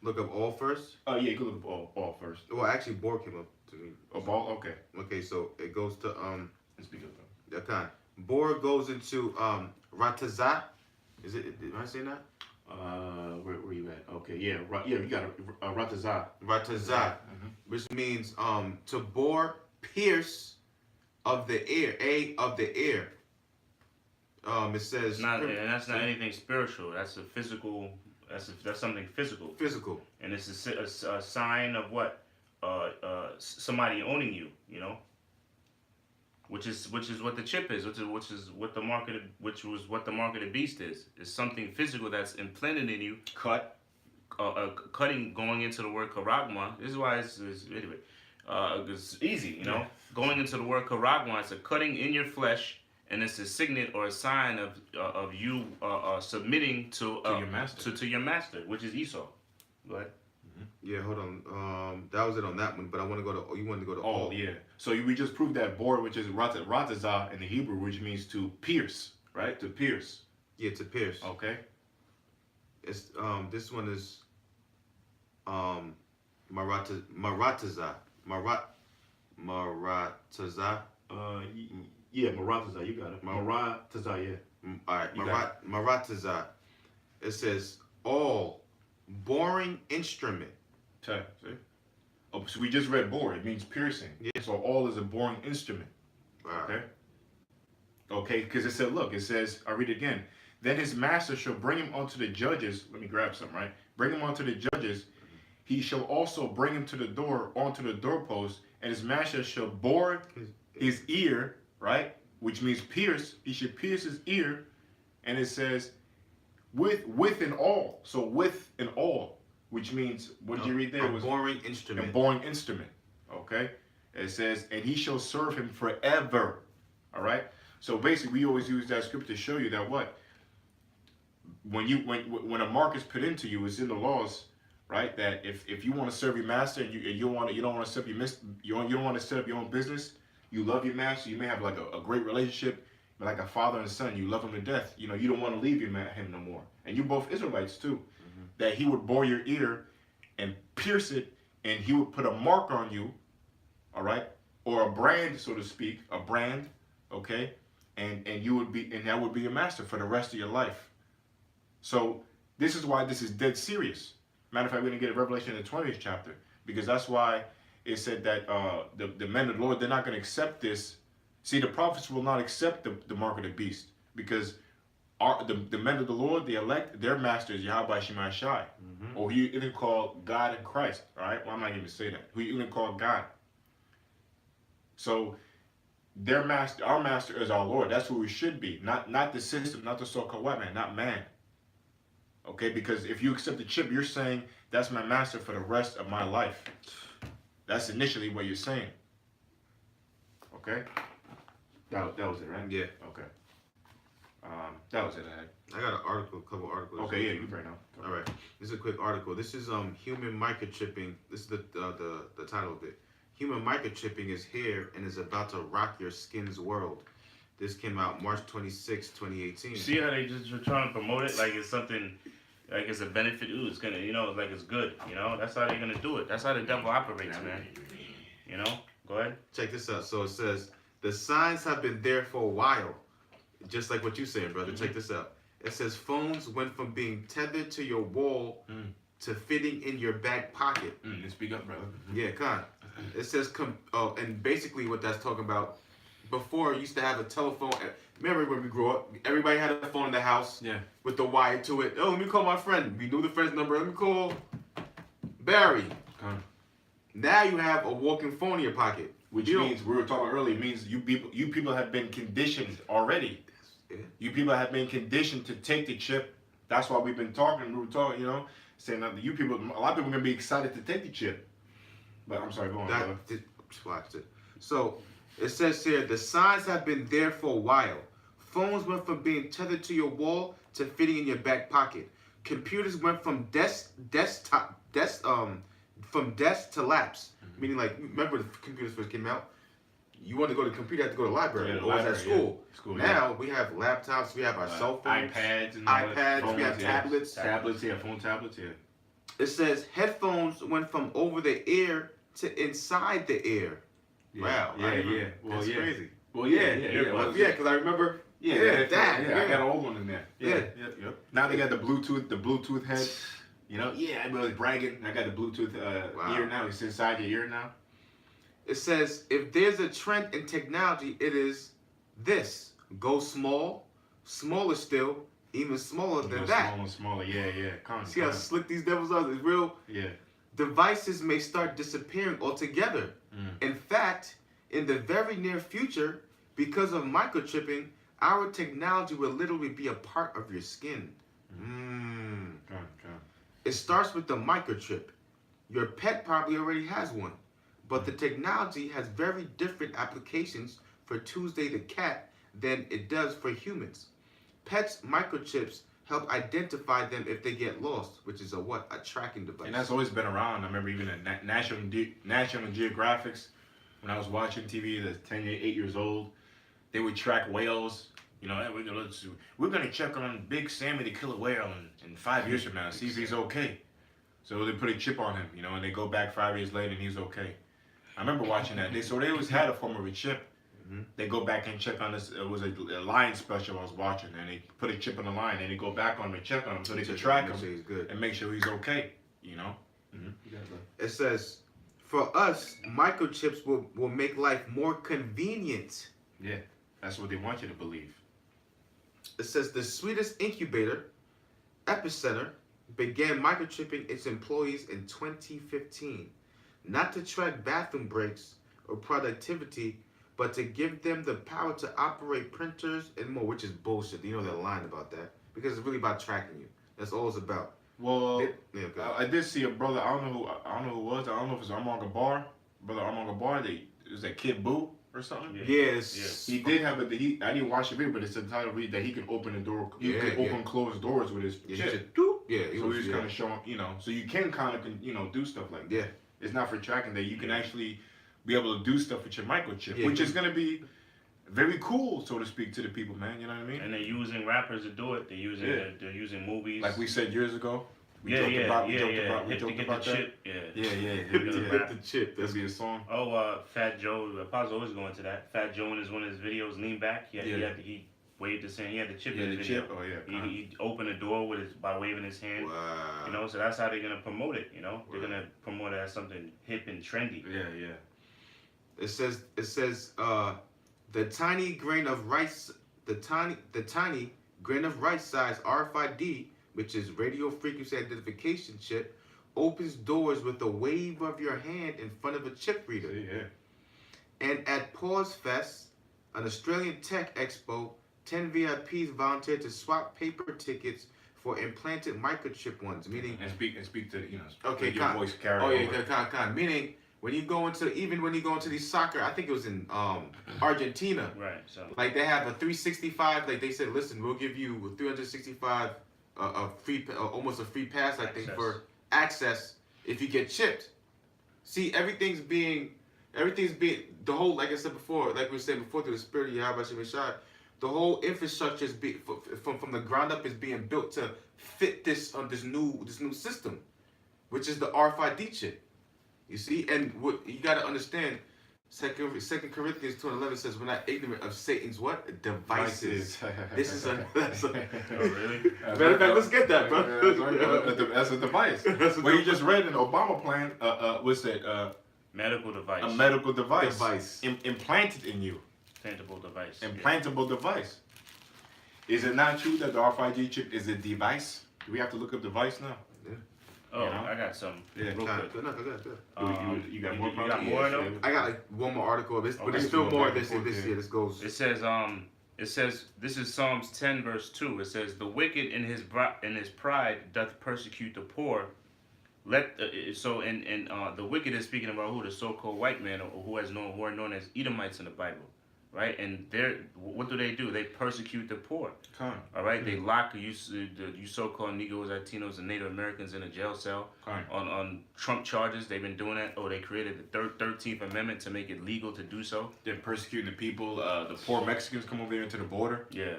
look up all first? Oh yeah, you can look up all first. Well, actually, Bor came up to me. Ball, okay. Okay, so it goes to Let's speak up. Okay. Bor goes into Ratazah. Is it? Am I saying that? Where you at? Okay, yeah, you got a Ratazah. Ratazah, which means to bore, pierce of the ear, of the ear. It says that's not anything spiritual. That's a physical. That's something physical. Physical. And it's a sign of what? Somebody owning you. Which is what the chip is. Which was what the mark of the beast is. It's something physical that's implanted in you. Cutting, going into the word karagma. This is why it's anyway. It's easy, Going into the word karagma, it's a cutting in your flesh. And it's a signet or a sign of you submitting to your master. To your master, which is Esau. Go ahead. Yeah, hold on. That was it on that one, but I want to go to. You wanted to go to all. Oh yeah. So we just proved that bor, which is ratazah in the Hebrew, which means to pierce, right? To pierce. Yeah, to pierce. Okay. It's this one is maratazah. Maratazah. Yeah, Maratazah, you got it. Maratazah, yeah. All right, Maratazah. It says all boring instrument. See? Oh, so we just read bore. It means piercing. Yeah. So all is a boring instrument. Okay. Okay, because it said, look, it says, I'll read it again. Then his master shall bring him unto the judges. Let me grab some, right? Bring him unto the judges. He shall also bring him to the door, onto the doorpost, and his master shall bore his ear, right? Which means pierce. He should pierce his ear. And it says, with an awl. So with an awl, which means, what did you read there? A boring instrument. A boring instrument. Okay? It says, and he shall serve him forever. All right? So basically, we always use that scripture to show you that what? When a mark is put into you, it's in the laws. right? That if you want to serve your master and you don't want to set up you don't want to set up your own business, you love your master, you may have like a great relationship, like a father and son, you love him to death. You know, you don't want to leave him no more. And you both Israelites too. That he would bore your ear and pierce it, and he would put a mark on you, all right, or a brand, so to speak, a brand, okay, and you would be, and that would be your master for the rest of your life. So this is why this is dead serious. Matter of fact, we're gonna get a Revelation in the 20th chapter, because that's why it said that the men of the Lord, they're not gonna accept this. See, the prophets will not accept the mark of the beast, because the men of the Lord, the elect, their master is Yahweh Shemai Shai, or who you even call God in Christ. All right, well, I'm not even say that. Who you even call God. So their master, our master is our Lord. That's who we should be, not the system, not the so-called white man, not man. Okay, because if you accept the chip, you're saying that's my master for the rest of my life. That's initially what you're saying. Okay, that was it, right? Yeah. Okay. That was it. I got an article, a couple articles. Okay, yeah, you right now. All right, this is a quick article. This is human microchipping. This is the title of it. Human microchipping is here and is about to rock your skin's world. This came out March 26, 2018. See how they just were trying to promote it like it's something, like it's a benefit. Ooh, it's gonna, like it's good. That's how they're gonna do it. That's how the devil operates, man. Go ahead. Check this out. So it says the signs have been there for a while, just like what you're saying, brother. Check this out. It says phones went from being tethered to your wall to fitting in your back pocket. Speak up, brother. Yeah, con. It says and basically what that's talking about. Before, you used to have a telephone. Remember when we grew up, everybody had a phone in the house with the wire to it. Oh, let me call my friend. We knew the friend's number. Let me call Barry. Now you have a walking phone in your pocket. Which means, we were talking earlier, means you people have been conditioned already. Yeah. You people have been conditioned to take the chip. That's why we were talking, saying that you people, a lot of people are going to be excited to take the chip. But I'm sorry, go on, brother. Watch it. So, it says here, the signs have been there for a while. Phones went from being tethered to your wall to fitting in your back pocket. Computers went from desk to laps. Meaning, like, remember when computers first came out? You want to go to the computer, you have to go to the library. Or at school. Now, we have laptops, we have our cell phones. iPads, we have tablets. Phone tablets, It says headphones went from over the ear to inside the ear. Yeah. Wow. Yeah. That's crazy. Well, yeah, because I remember. I got an old one in there. Yep. Now they got the Bluetooth head. I was bragging. I got the Bluetooth ear now. It's inside your ear now. It says, if there's a trend in technology, it is this. Go small, smaller still, even smaller than that. Smaller, yeah. See how slick these devils are? It's real. Yeah. Devices may start disappearing altogether. In fact, in the very near future, because of microchipping, our technology will literally be a part of your skin. It starts with the microchip. Your pet probably already has one, but the technology has very different applications for Tuesday the cat than it does for humans. Pets' microchips help identify them if they get lost, which is a tracking device. And that's always been around. I remember even at National Geographics, when I was watching TV as 8 years old, they would track whales. We're going to check on Big Sammy the killer whale in 5 years from now, see if he's okay. So they put a chip on him, and they go back 5 years later and he's okay. I remember watching that. They always had a form of a chip. They go back and check on this. It was a lion special I was watching, and they put a chip on the lion, and they go back on him and check on him so they can track him and make sure he's okay. It says, for us, microchips will make life more convenient. Yeah, that's what they want you to believe. It says the Swedish incubator, Epicenter, began microchipping its employees in 2015, not to track bathroom breaks or productivity, but to give them the power to operate printers and more, which is bullshit. They're lying about that because it's really about tracking you. That's all it's about. Well, I did see a brother. I don't know who it was. I don't know if it's Armand Gabar. Brother Armand Gabar. It was that Kid Boo or something. Yes. He did have I didn't watch the video, but it's entitled that he can open the door. He can open closed doors with his chip. Yeah, So we're just kind of showing, so you can kind of, do stuff like that. Yeah. It's not for tracking that. You can actually be able to do stuff with your microchip, Yeah, which is going to be very cool, so to speak, to the people, man. You know what I mean? And they're using rappers to do it. They're using they're using movies. Like we said years ago. We Hit joked about the that. chip. Yeah. Hit the chip. That'd be a song. Fat Joe. Pa's always going to that. Fat Joe in one of his videos, Lean Back. He waved his hand. He had the chip in his video. Oh yeah. He opened the door by waving his hand. Wow. So that's how they're gonna promote it. They're Wow. gonna promote it as something hip and trendy. Yeah. It says the tiny grain of rice size RFID, which is radio frequency identification chip, opens doors with a wave of your hand in front of a chip reader. Yeah. And at Pause Fest, an Australian tech expo, 10 VIPs volunteered to swap paper tickets for implanted microchip ones, meaning And speak to okay, your voice carry over. meaning when you go into these soccer, I think it was in Argentina. Right. So Like they have a 365. Like they said, listen, we'll give you a 365, almost a free pass. I think for access if you get chipped. See, everything's being the whole, like I said before, like we said before, through the spirit of Yahweh Shemeshai, the whole infrastructure is from the ground up is being built to fit this new system, which is the RFID chip. You see, and what you got to understand, Second Corinthians 2:11 says, "We're not ignorant of Satan's what devices." This is that's oh really? matter of fact, let's get that, bro. That's a device. Well, you just read an Obama plan. What's that? Medical device. A medical device. Implanted in you. Implantable device. Implantable device. Is it not true that the RFID chip is a device? Do we have to look up device now? Oh, I got some. Yeah, real quick. Good. You got more? You got more of them? I got like one more article of this, but Okay. there's still more of Back this. and forth, This year, this goes. It says this is Psalms 10 verse 2. It says the wicked in his pride doth persecute the poor. The wicked is speaking about who? The so-called white man, or who are known as Edomites in the Bible, right? And what do? They persecute the poor. All right, they lock you so-called Negroes, Latinos, and Native Americans in a jail cell on Trump charges. They've been doing that. They created the 13th Amendment to make it legal to do so. They're persecuting the people. The poor Mexicans come over here into the border. Yeah.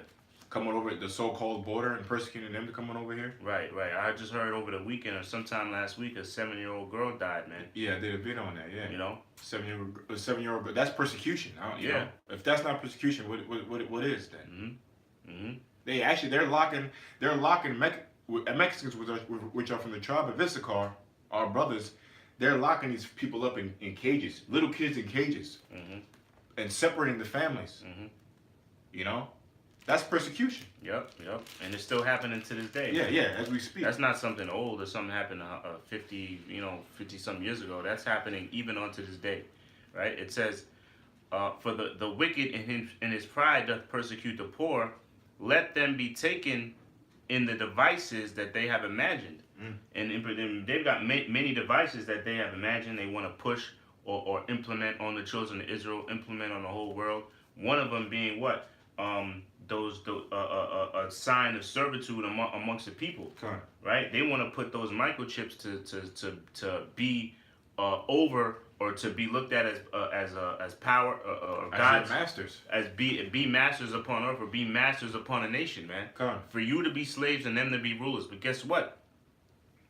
Coming over the so-called border and persecuting them to come on over here. Right. I just heard over the weekend or sometime last week a 7-year-old girl died, man. Yeah, I did a video on that. Yeah. 7-year-old girl. That's persecution. You know? If that's not persecution, what is then? Mm-hmm. They're locking Mexicans, which are from the tribe of Issachar, our brothers. They're locking these people up in cages, little kids in cages, and separating the families. That's persecution. Yep. And it's still happening to this day. Yeah, as we speak. That's not something old or something happened 50 some years ago. That's happening even unto this day, right? It says, for the wicked in his pride doth persecute the poor, let them be taken in the devices that they have imagined. And they've got many devices that they have imagined they want to push or implement on the children of Israel, implement on the whole world. One of them being what? A sign of servitude amongst the people, right? They want to put those microchips to be over, or to be looked at as power or God's masters, as be masters upon earth, or be masters upon a nation, man. For you to be slaves and them to be rulers. But guess what?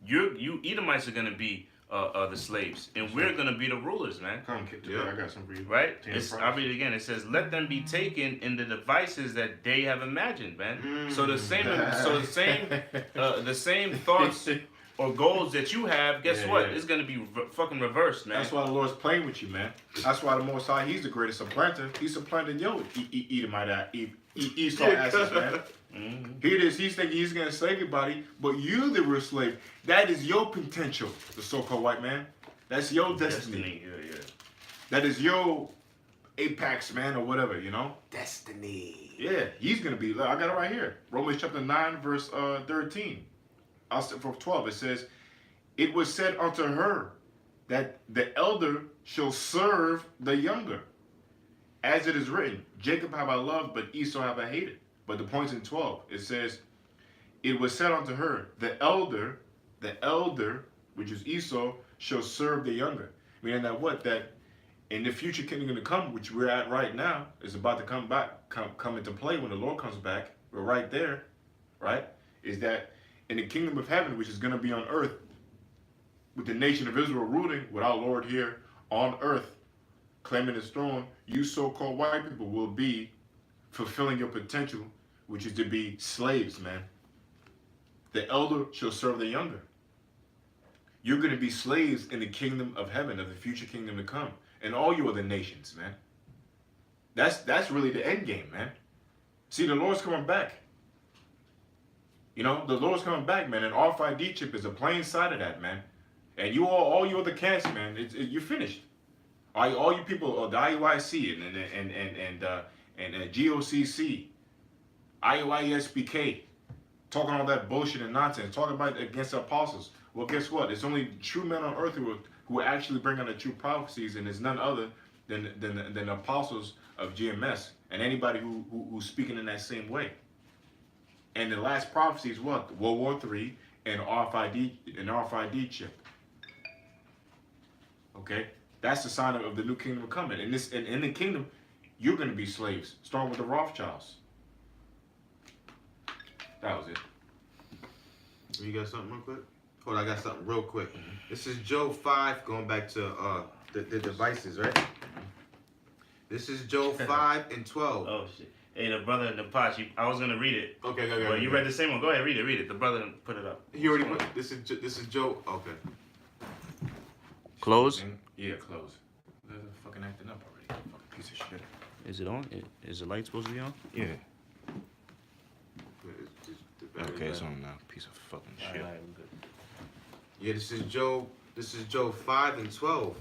You Edomites are gonna be the slaves, and we're gonna be the rulers, man. I got some for you. Right? I'll read it again. It says, "Let them be taken in the devices that they have imagined, man." So the same thoughts or goals that you have, guess what? It's gonna be fucking reversed, man. That's why the Lord's playing with you, man. That's why the Most High, He's the greatest supplanter. He's supplanting your Esau asses, man. Here it is. He's thinking he's gonna slave everybody, but you the real slave. That is your potential, the so-called white man. That's your destiny. Yeah. That is your apex, man, or whatever, Destiny. Yeah, he's gonna be. I got it right here. Romans chapter 9, verse 13. I'll start from 12. It says, "It was said unto her that the elder shall serve the younger. As it is written, Jacob have I loved, but Esau have I hated." But the point's in 12. It says, it was said unto her, the elder, which is Esau, shall serve the younger. Meaning that what? That in the future kingdom to come, which we're at right now, is about to come into play when the Lord comes back. We're right there, right? Is that in the kingdom of heaven, which is going to be on earth, with the nation of Israel ruling, with our Lord here on earth, claiming his throne, you so-called white people will be fulfilling your potential, which is to be slaves, man. The elder shall serve the younger. You're going to be slaves in the kingdom of heaven, of the future kingdom to come, and all you other nations, man. That's really the end game, man. See, the Lord's coming back. You know, the Lord's coming back, man. An RFID chip is a plain side of that, man. And you all you other cats, man, you're finished. All you people, the IUIC and GOCC, IUISBK, talking all that bullshit and nonsense, talking about against the apostles. Well, guess what? It's only true men on earth who actually bring on the true prophecies, and it's none other than the apostles of GMS and anybody who's speaking in that same way. And the last prophecy is what? World War III and RFID chip. Okay, that's the sign of the new kingdom coming. And in the kingdom, you're going to be slaves, starting with the Rothschilds. That was it. You got something real quick? Hold on, I got something real quick. This is Job 5, going back to the devices, right? This is Job 5 and 12. Oh shit! Hey, the brother in the pot. I was gonna read it. Okay, Well, you read the same one. Go ahead, read it. The brother put it up. He already put. This is Job. Okay. Close. Yeah, close. They're fucking acting up already. Fucking piece of shit. Is it on? Is the light supposed to be on? Yeah. Okay, It's on now. Piece of fucking shit. Alright, we're good. Yeah, this is Job 5 and 12.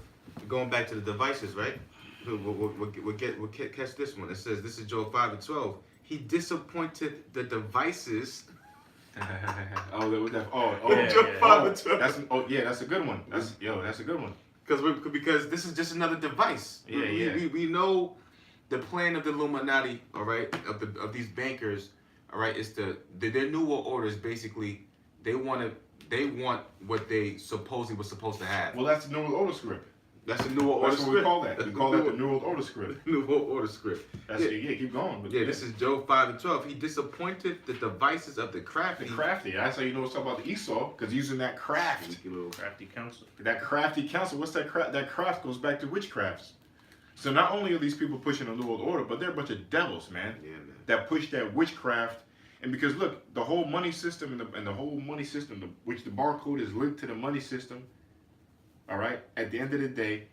Going back to the devices, right? We'll catch this one. It says, this is Job 5 and 12. He disappointed the devices. Job 5 and 12. That's a good one. That's a good one. Because this is just another device. We know the plan of the Illuminati, all right, of these bankers, all right, is their new world order is basically they want what they supposedly was supposed to have. Well, that's the New World Order script. That's the New World Order That's what script. we call that. We call that the New World Order script. New World Order script. Keep going. Yeah, this is Job 5 and 12. He disappointed the devices of the crafty. The crafty. That's how you know it's talking about the Esau, because using that craft. Crafty counsel. That crafty counsel. What's that craft? That craft goes back to witchcrafts. So not only are these people pushing the New World Order, but they're a bunch of devils, man. Yeah, man. That push that witchcraft. And because look, the whole money system and the whole money system, which the barcode is linked to the money system. All right. At the end of the day,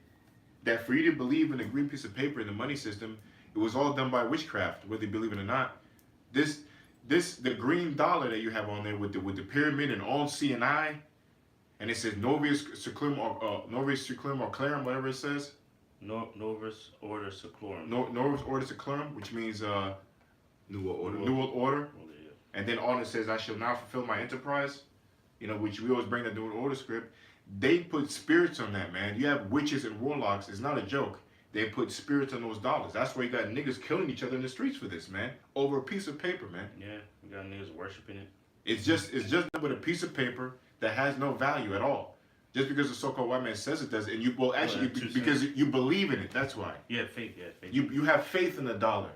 that for you to believe in a green piece of paper in the money system, it was all done by witchcraft, whether you believe it or not. The green dollar that you have on there with the pyramid and all CNI, and it says Novus Seclorum or Clarum, whatever it says. Novus Order Seclorum. Novus Order Seclorum, which means New World Order. New World Order. Oh, yeah. And then on it says, I shall now fulfill my enterprise, which we always bring the New World Order script. They put spirits on that, man. You have witches and warlocks. It's not a joke. They put spirits on those dollars. That's why you got niggas killing each other in the streets for this, man. Over a piece of paper, man. Yeah, we got niggas worshiping it. It's just but a piece of paper that has no value at all. Just because the so-called white man says it does, and because you believe in it. That's why. Yeah, faith. Yeah, faith. You have faith in the dollar.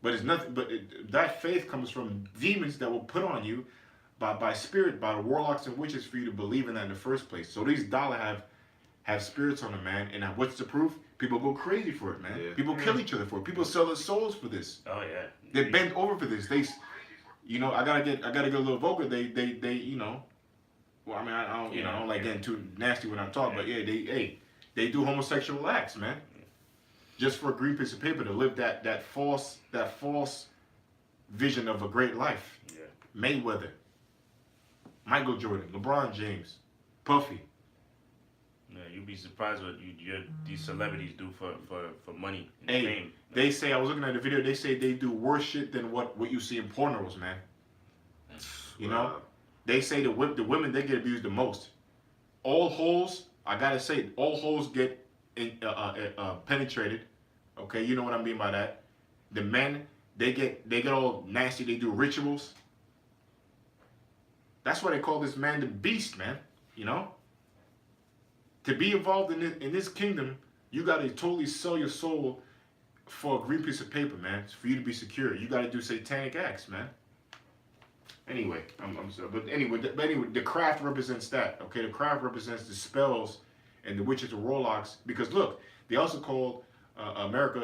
But it's nothing. But that faith comes from demons that will put on you by spirit, by the warlocks and witches for you to believe in that in the first place. So these dollar have spirits on them, man. And what's the proof? People go crazy for it, man. Yeah. People kill each other for it. People sell their souls for this. Oh yeah. They bend over for this. They, I gotta get a little vulgar. They, well, I mean, I don't like getting too nasty when I'm talking, but yeah, they do homosexual acts, man. Just for a green piece of paper to live that false vision of a great life. Yeah. Mayweather, Michael Jordan, LeBron James, Puffy. Yeah, you'd be surprised what these celebrities do for money and Hey, fame. they say, I was looking at the video, they say they do worse shit than what you see in pornos, man. You know? They say the women, they get abused the most. All holes, I gotta say, all holes get penetrated. Okay, you know what I mean by that. The men, they get all nasty, they do rituals. That's why they call this man the beast, man. You know? To be involved in this kingdom, you got to totally sell your soul for a green piece of paper, man. For you to be secure. You got to do satanic acts, man. Anyway, I'm sorry. But anyway, the craft represents that. Okay, the craft represents the spells and the witches and warlocks. Because look, they also called America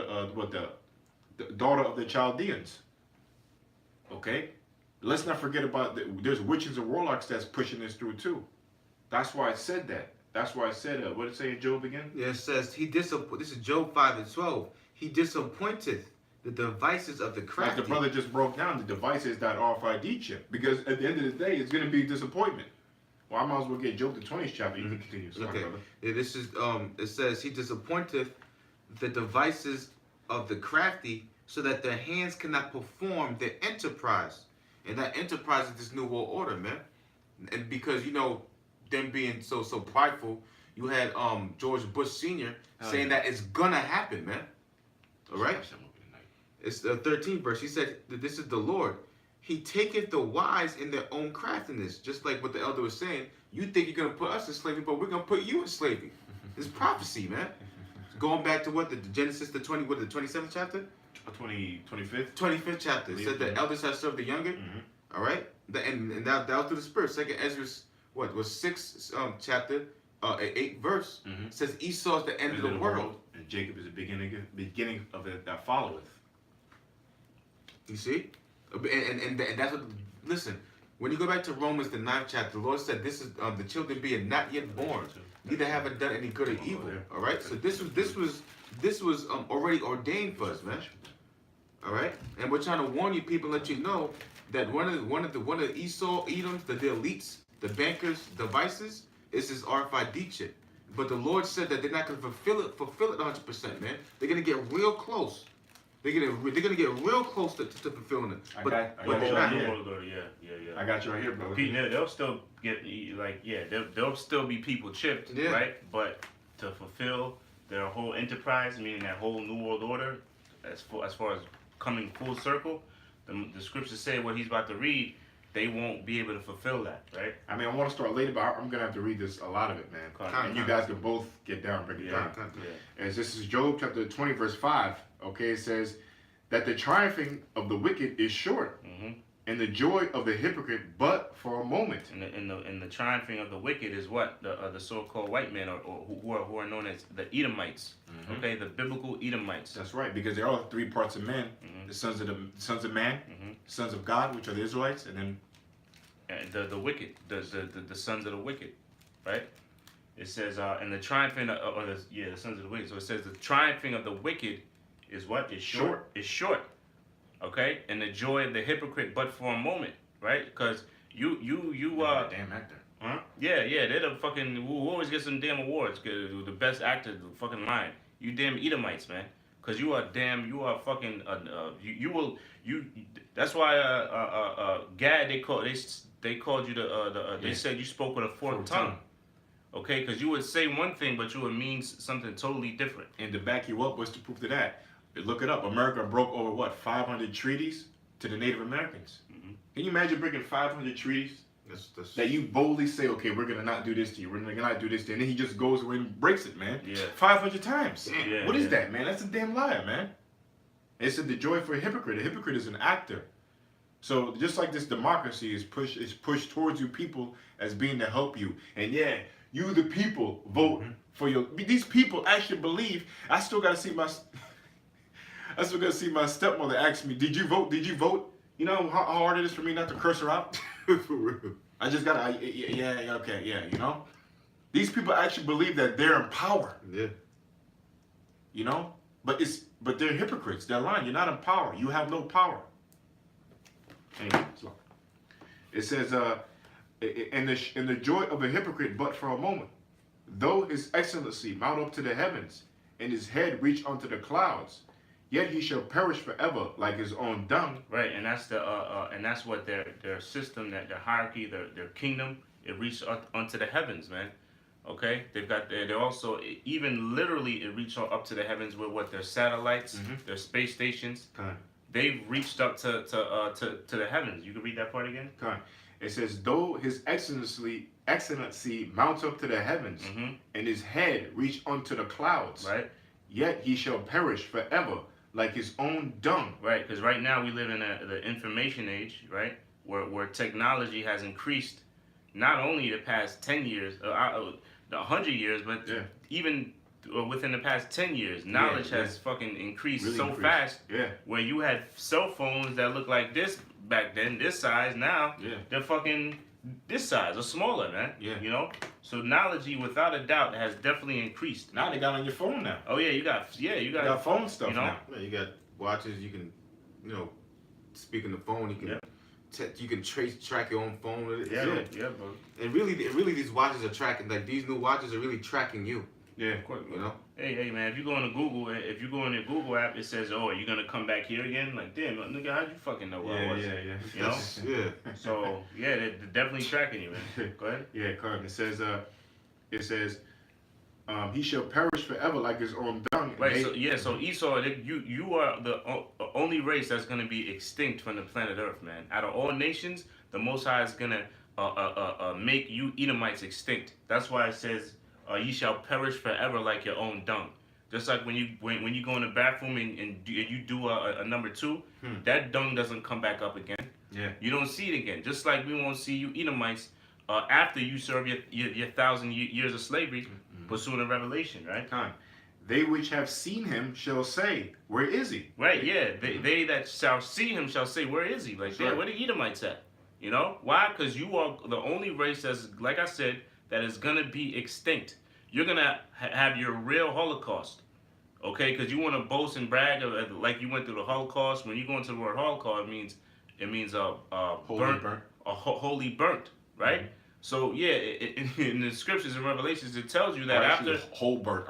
the daughter of the Chaldeans. Okay? Let's not forget about there's witches and warlocks that's pushing this through too. That's why I said that. That's why I said what did it say in Job again? Yeah, it says this is Job 5:12. He disappointeth the devices of the crafty. Like the brother just broke down, the device is that RFID chip. Because at the end of the day, it's going to be disappointment. Well, I might as well get Job the 20th chapter. You can continue. Sorry, okay. brother. Yeah, this is it says he disappointeth the devices of the crafty, so that their hands cannot perform their enterprise. And that enterprise is this new world order, man. And because them being so prideful, you had George Bush Sr. saying that it's gonna happen, man. All right. It's the 13th verse. He said that this is the Lord. He taketh the wise in their own craftiness, just like what the elder was saying. You think you're gonna put us in slavery, but we're gonna put you in slavery. It's prophecy, man. Going back to what the Genesis the 27th chapter, 25th. 25th chapter. It said the elders have served the younger. Mm-hmm. All right, and that was through the Spirit. Second Ezra, what was 6th chapter, 8th verse, says Esau is the end of the world, and Jacob is the beginning of it that followeth. You see, and that's what. Listen, when you go back to Romans the 9th chapter, the Lord said, "This is the children being not yet born, neither haven't done any good or evil." All right, so this was already ordained for us, man. All right, and we're trying to warn you people, let you know that one of the Esau Edoms, the elites, the bankers' devices is this RFID chip. But the Lord said that they're not going to fulfill it 100%, man. They're going to get real close. They're gonna get real close to fulfilling it. But they're not here. Yeah. I got you right here, brother. They'll still get there'll still be people chipped, right? But to fulfill their whole enterprise, meaning that whole new world order, as far as coming full circle, the scriptures say what he's about to read, they won't be able to fulfill that, right? I mean, I want to start later, but I'm gonna have to read this a lot of it, man. And you guys can both get down, break it down. As this is Job chapter 20, verse 5. Okay, it says that the triumphing of the wicked is short, and the joy of the hypocrite but for a moment. And the triumphing of the wicked is what the so-called white men or who are known as the Edomites. Okay, the biblical Edomites. That's right, because there are three parts of man: the sons of man, the sons of God, which are the Israelites, and then the wicked, the sons of the wicked, right? It says, and the triumphing the sons of the wicked. So it says the triumphing of the wicked is what? Is short. It's short. Okay? And the joy of the hypocrite but for a moment, right? Because you damn actor. Huh? Yeah, they're the fucking who always get some damn awards. The best actor, the fucking line. You damn Edomites, man. Cause you are fucking that's why Gad they called you they said you spoke with a forked tongue. Okay, because you would say one thing, but you would mean something totally different. And to back you up, what's the proof to that? Look it up. America broke over 500 treaties to the Native Americans. Can you imagine breaking 500 treaties that you boldly say, okay, we're gonna not do this to you, we're gonna not do this to you, and then he just goes away and breaks it, man. 500 times. What is that, man? That's a damn liar, man. It said the joy for a hypocrite. A hypocrite is an actor. So just like this democracy is pushed towards you people as being to help you, and you the people vote for your. These people actually believe. I still gotta see my stepmother ask me, "Did you vote? Did you vote?" You know how hard it is for me not to curse her out. For real. I just gotta. Okay. You know, these people actually believe that they're in power. Yeah. You know, but they're hypocrites. They're lying. You're not in power. You have no power. Anyway, it says, "And the joy of a hypocrite, but for a moment, though his excellency mount up to the heavens, and his head reach unto the clouds, yet he shall perish forever, like his own dung." Right, and that's and that's what their system, their hierarchy, their kingdom, it reached unto the heavens, man. Okay, they're also even literally it reached up to the heavens with what their satellites, their space stations. They've reached up to the heavens. You can read that part again. It says, though his excellency mounts up to the heavens, and his head reach unto the clouds, Right. yet he shall perish forever, like his own dung. Right, because right now we live in the information age, right, where technology has increased, not only the past 10 years, 100 years, but even within the past 10 years, knowledge has fucking increased really fast. Yeah. Where you had cell phones that looked like this back then, this size. Now they're fucking this size or smaller, man. Yeah. You know, so knowledge, without a doubt, has definitely increased. Now they got on your phone now. Oh yeah, you got phone stuff, you know? now. Yeah, you got watches. You can, speak on the phone. You can. You can track your own phone with it. Yeah, bro. And really, these watches are tracking. Like these new watches are really tracking you. Yeah, of course. You know. Hey, man! If you go on Google, if you go on the Google app, it says, "Oh, are you gonna come back here again?" Like, damn, nigga, how'd you fucking know where I was? Yeah. You know. Yeah. So yeah, they're definitely tracking you, man. Go ahead. Yeah, correct. It says, he shall perish forever like his own dung. Right. So Esau, you are the only race that's gonna be extinct from the planet Earth, man. Out of all nations, the Most High is gonna make you Edomites extinct. That's why it says, "Ye shall perish forever like your own dung." Just like when you go in the bathroom and you do a number 2, that dung doesn't come back up again. Yeah. You don't see it again. Just like we won't see you Edomites after you serve your 1,000 years of slavery, pursuing a revelation, right? Time. They which have seen him shall say, "Where is he?" Right, yeah. They that shall see him shall say, "Where is he?" Like, Sure. where the Edomites at? You know? Why? Because you are the only race that's, like I said, that is going to be extinct. You're going to have your real Holocaust. Okay? Because you want to boast and brag of, like you went through the Holocaust. When you go into the word Holocaust, it means holy burnt, right? So yeah, in the scriptures and Revelations, it tells you that after whole burnt,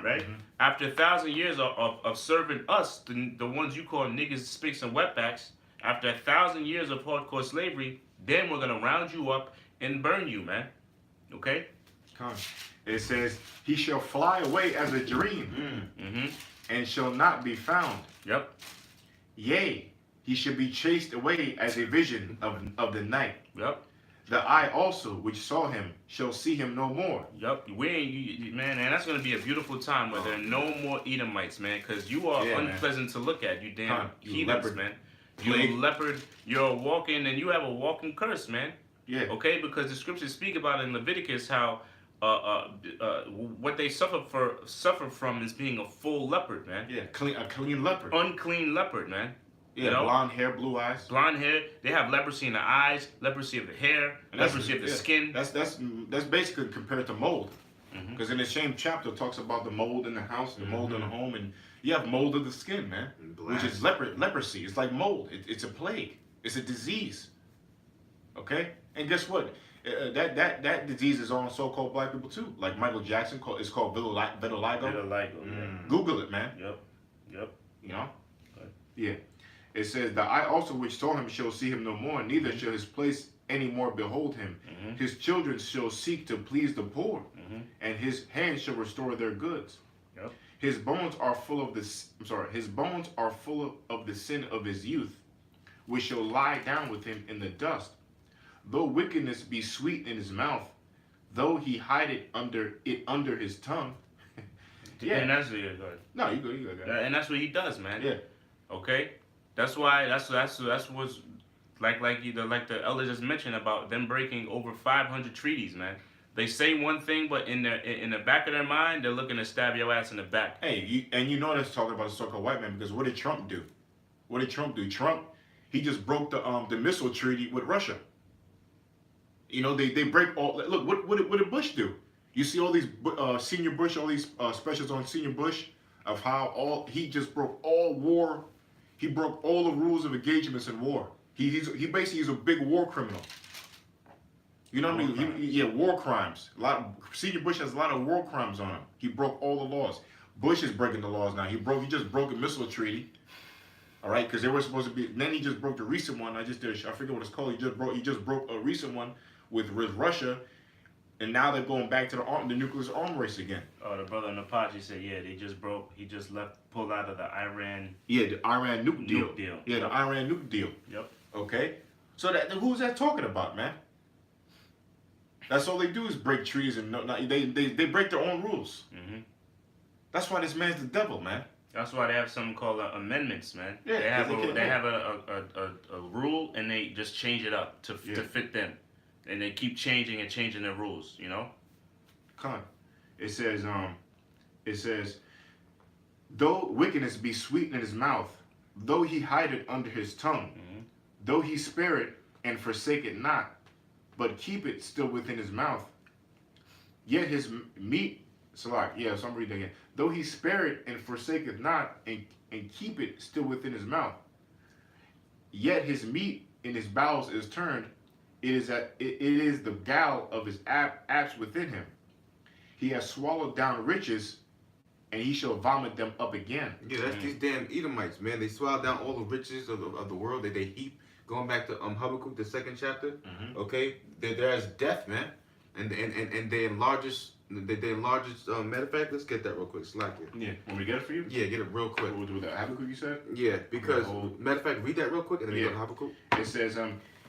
right? After 1,000 years of serving us, the ones you call niggas, spicks, and wetbacks, after 1,000 years of hardcore slavery, then we're gonna round you up and burn you, man. Okay? It says, he shall fly away as a dream, and shall not be found. Yep. Yea, he shall be chased away as a vision of the night. Yep. The eye also, which saw him, shall see him no more. Yup, man, and that's gonna be a beautiful time where there are no more Edomites, man, because you are unpleasant to look at, you damn heathens, man. You're a leopard. You're a walking, and you have a walking curse, man. Yeah. Okay, because the scriptures speak about in Leviticus how what they suffer from is being a full leopard, man. Yeah, a clean leopard. Unclean leopard, man. Yeah, you know? Blonde hair, blue eyes. Blonde hair. They have leprosy in the eyes, leprosy of the hair, leprosy of the skin. That's basically compared to mold. Because in the same chapter it talks about the mold in the house, the mold in the home, and you have mold of the skin, man, which is leprosy. It's like mold. It's a plague. It's a disease. Okay, and guess what? That disease is on so-called black people too. Like Michael Jackson is called vitiligo. Vitiligo. Google it, man. Yep. You know. Yeah. It says, the eye also which saw him shall see him no more, neither shall his place any more behold him. His children shall seek to please the poor, and his hands shall restore their goods. Yep. His bones are full of his bones are full of the sin of his youth, which shall lie down with him in the dust. Though wickedness be sweet in his mouth, though he hide it under his tongue. Yeah. And that's what you're good. No, you go. And that's what he does, man. Yeah. Okay. That's why. That's what's like the elder just mentioned about them breaking over 500 treaties, man. They say one thing, but in the back of their mind, they're looking to stab your ass in the back. Hey, you know that's talking about a so-called white man, because what did Trump do? Trump, he just broke the missile treaty with Russia. You know, they break all. Look, what did Bush do? You see all these senior Bush, all these specials on senior Bush of how he just broke all war. He broke all the rules of engagements in war. He basically is a big war criminal. You know what I mean? War crimes. Senior Bush has a lot of war crimes on him. He broke all the laws. Bush is breaking the laws now. He just broke a missile treaty. All right, because they were supposed to be. Then he just broke the recent one. I forget what it's called. He just broke a recent one with Russia, and now they're going back to the nuclear arm race again. Oh, the brother in Apache said, yeah, he just pulled out of the Iran. Yeah, the Iran nuke deal. Nuke deal. Yeah, the Iran nuke deal. Yep. Okay, So who's that talking about, man? That's all they do is break trees and they break their own rules. Mm-hmm. That's why this man's the devil, man. That's why they have something called amendments, man. Yeah, they have a rule and they just change it up to fit them, and they keep changing and changing their rules. You know. Come on. It says, though wickedness be sweet in his mouth, though he hide it under his tongue, though he spare it and forsake it not, but keep it still within his mouth, yet his meat, so I'm reading again. Though he spare it and forsake it not, and keep it still within his mouth, yet his meat in his bowels is turned. It is the gall of his apps within him. He has swallowed down riches, and he shall vomit them up again. Yeah, that's these damn Edomites, man. They swallow down all the riches of the world that they heap. Going back to Habakkuk, the 2nd chapter, okay, there is death, man, and they enlarges. They enlarges. Matter of fact, let's get that real quick. Slack it. Yeah, want me to get it for you? Yeah, get it real quick. We'll do that. Habakkuk, you said? Yeah, because matter of fact, read that real quick, and then we go to Habakkuk. It says,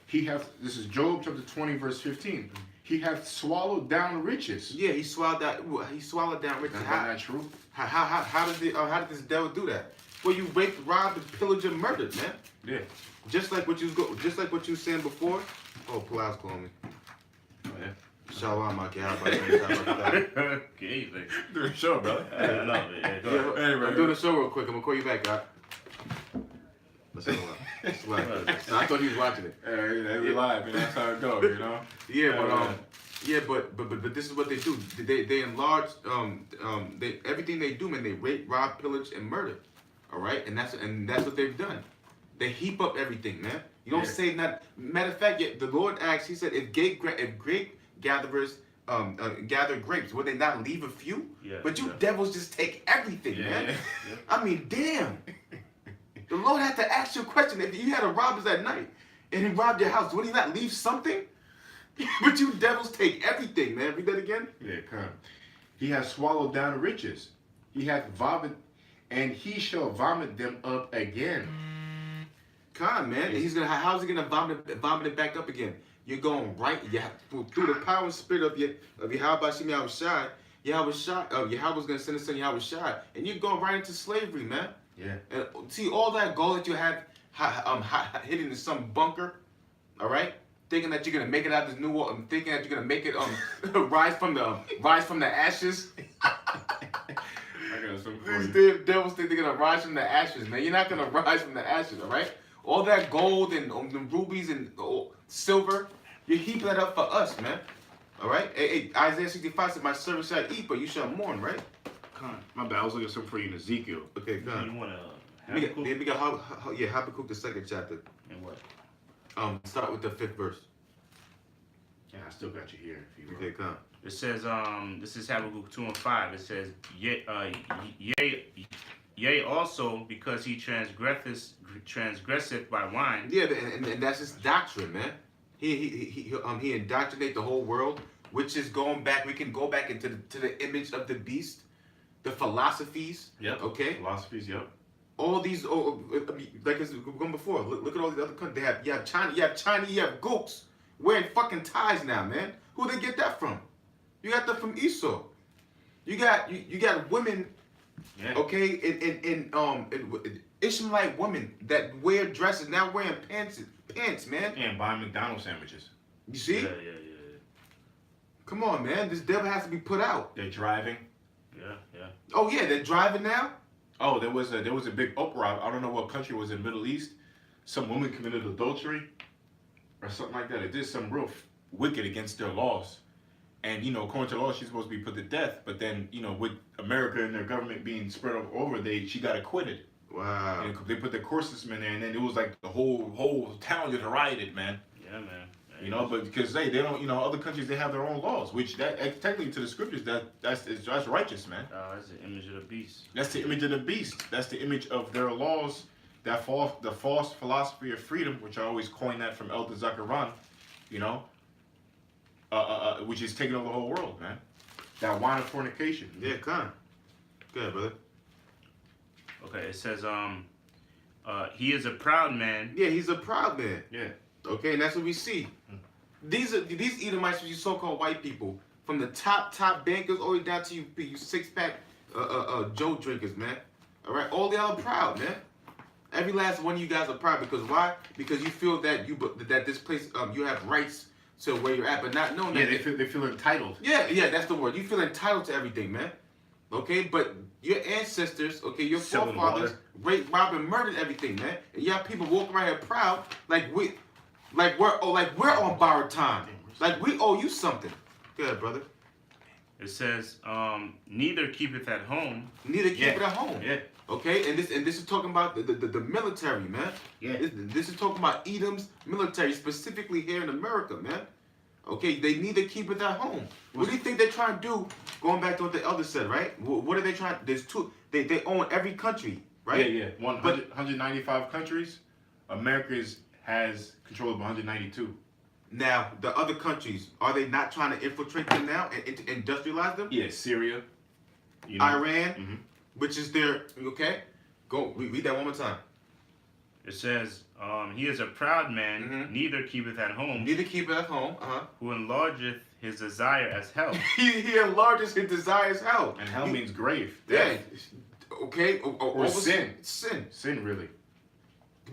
he hath. This is Job chapter 20, verse 15. He hath swallowed down riches. Yeah, he swallowed down riches. That's not true. How did this devil do that? Well, you raped, robbed, and pillaged, and murdered, man. Yeah. Just like what you was saying before. Oh, Palau's calling me. Oh, yeah. Shalom, my kid. Okay, like, Doing a show, brother. I don't know, man. Go ahead. Anyway, I'm doing a show real quick. I'm gonna call you back, God. Let's go. I thought he was watching it. we live, and that's how it goes, you know. But this is what they do. They enlarge everything they do, man. They rape, rob, pillage, and murder. All right, and that's what they've done. They heap up everything, man. You don't say nothing. Matter of fact, the Lord asked. He said, if grape gatherers gather grapes, would they not leave a few? Yeah, but you devils just take everything, man. Yeah. I mean, damn. The Lord had to ask you a question. If you had a robbers at night and he robbed your house, would he not leave something? But you devils take everything, man. Read that again. Yeah, come. He has swallowed down riches. He hath vomit, and he shall vomit them up again. Come, man. How's he gonna vomit it back up again? You're going right. Through the power and spirit of Yahweh Shemi Yahushai, Yahweh's gonna send his son Yahushai, and you're going right into slavery, man. Yeah. And see all that gold that you have hidden in some bunker, all right? Thinking that you're gonna make it out of this new world, thinking that you're gonna make it rise from the ashes. I got something for These you. damn devils think they're gonna rise from the ashes, man. You're not gonna rise from the ashes, all right? All that gold and the rubies and silver, you're heaping that up for us, man. All right? Hey, Isaiah 65 said, "My servant shall eat, but you shall mourn," right? My bad. I was looking at something for you in Ezekiel. Okay, You come. want We to got Habakkuk, the 2nd chapter. and what? Start with the 5th verse. Yeah, I still got you here. If you Okay, come. It says, this is Habakkuk 2 and 5. It says, yea, also because he transgresseth by wine. Yeah, and that's his doctrine, man. He indoctrinate the whole world, which is going back. We can go back into the image of the beast, the philosophies. Yep. Okay. Philosophies. Yep. All these, like as we've gone before. Look at all these other countries. You have China. You have gooks wearing fucking ties now, man. Who they get that from? You got that from Esau. You got women. Yeah. Okay, in Ishmaelite women that wear dresses now wearing pants, man. And buying McDonald's sandwiches. You see? Yeah. Come on, man. This devil has to be put out. They're driving. Yeah. Oh yeah, they're driving now. Oh, there was a big uproar. I don't know what country it was in the Middle East. Some woman committed adultery or something like that. They did some real wicked against their laws. And, according to law, she's supposed to be put to death. But then, with America and their government being spread over, she got acquitted. Wow. And they put the court system in there, and then it was like the whole town just rioted, man. Yeah, man. But because they don't, other countries, they have their own laws, which technically to the scriptures, that's righteous, man. That's the image of the beast. That's the image of the beast. That's the image of their laws, the false philosophy of freedom, which I always coin that from Elder Zakaran, which is taking over the whole world, man. That wine of fornication. Yeah, come. Good, brother. Okay, it says, he is a proud man. Yeah, he's a proud man. Yeah. Okay, and that's what we see. These Edomites, you so-called white people, from the top bankers all the way down to you six-pack Joe drinkers, man. All right, all y'all are proud, man. Every last one of you guys are proud because why? Because you feel that that this place you have rights to where you're at, but not knowing Yeah, that they feel entitled. yeah, that's the word. You feel entitled to everything, man. Okay, but your ancestors, okay, your Selling forefathers water. raped, robbed, and murdered everything, man. And y'all people walking around here proud, like we're on borrowed time, like we owe you something. Go ahead, brother. It says, neither keepeth at home. Neither keep it at home. Yeah. Okay, and this is talking about the military, man. Yeah. This is talking about Edom's military, specifically here in America, man. Okay, they need to keep it at home. What do you think they're trying to do? Going back to what the elder said, right? What are they trying? There's two. They own every country, right? Yeah. 195 countries. America has control of 192. Now the other countries, are they not trying to infiltrate them now and industrialize them? Yeah, Syria. Iran, which is their okay. Go read that one more time. It says, he is a proud man, neither keepeth at home, Neither keep it at home. who enlargeth his desire as hell. He enlarges his desires hell. And hell means grave. Yeah. Death. Okay. Or sin. Sin. Sin, really.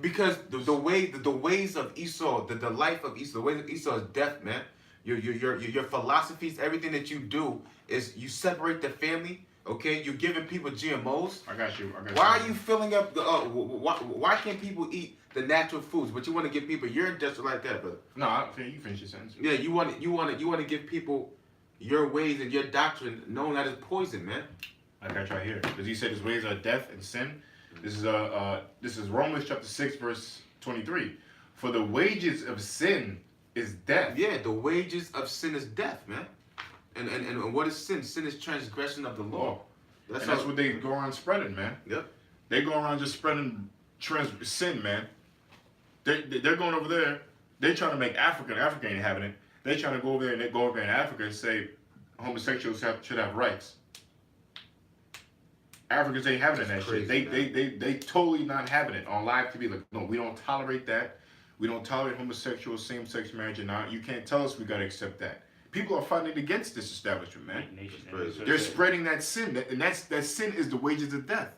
Because the ways of Esau, the life of Esau, the ways of Esau is death, man. Your philosophies, everything that you do is you separate the family. Okay, you're giving people GMOs. I got you. Why are you filling up the? Why can't people eat the natural foods? But you want to give people urine just like that, brother. No, you finish your sentence. Yeah, you want to give people your ways and your doctrine, knowing that it's poison, man. Like I try here, because he said his ways are death and sin. This is Romans chapter 6 verse 23. For the wages of sin is death. Yeah, the wages of sin is death, man. And what is sin? Sin is transgression of the law. That's what they go around spreading, man. Yep. They go around just spreading sin, man. They're going over there. They're trying to make Africa ain't having it. They're trying to go over there and they go over in Africa and say homosexuals should have rights. Africans ain't having it in that Crazy, shit. They totally not having it on live TV. Like, no, we don't tolerate that. We don't tolerate homosexual, same-sex marriage, and now you can't tell us we gotta accept that. People are fighting against this establishment, man. They're spreading that sin, and that sin is the wages of death.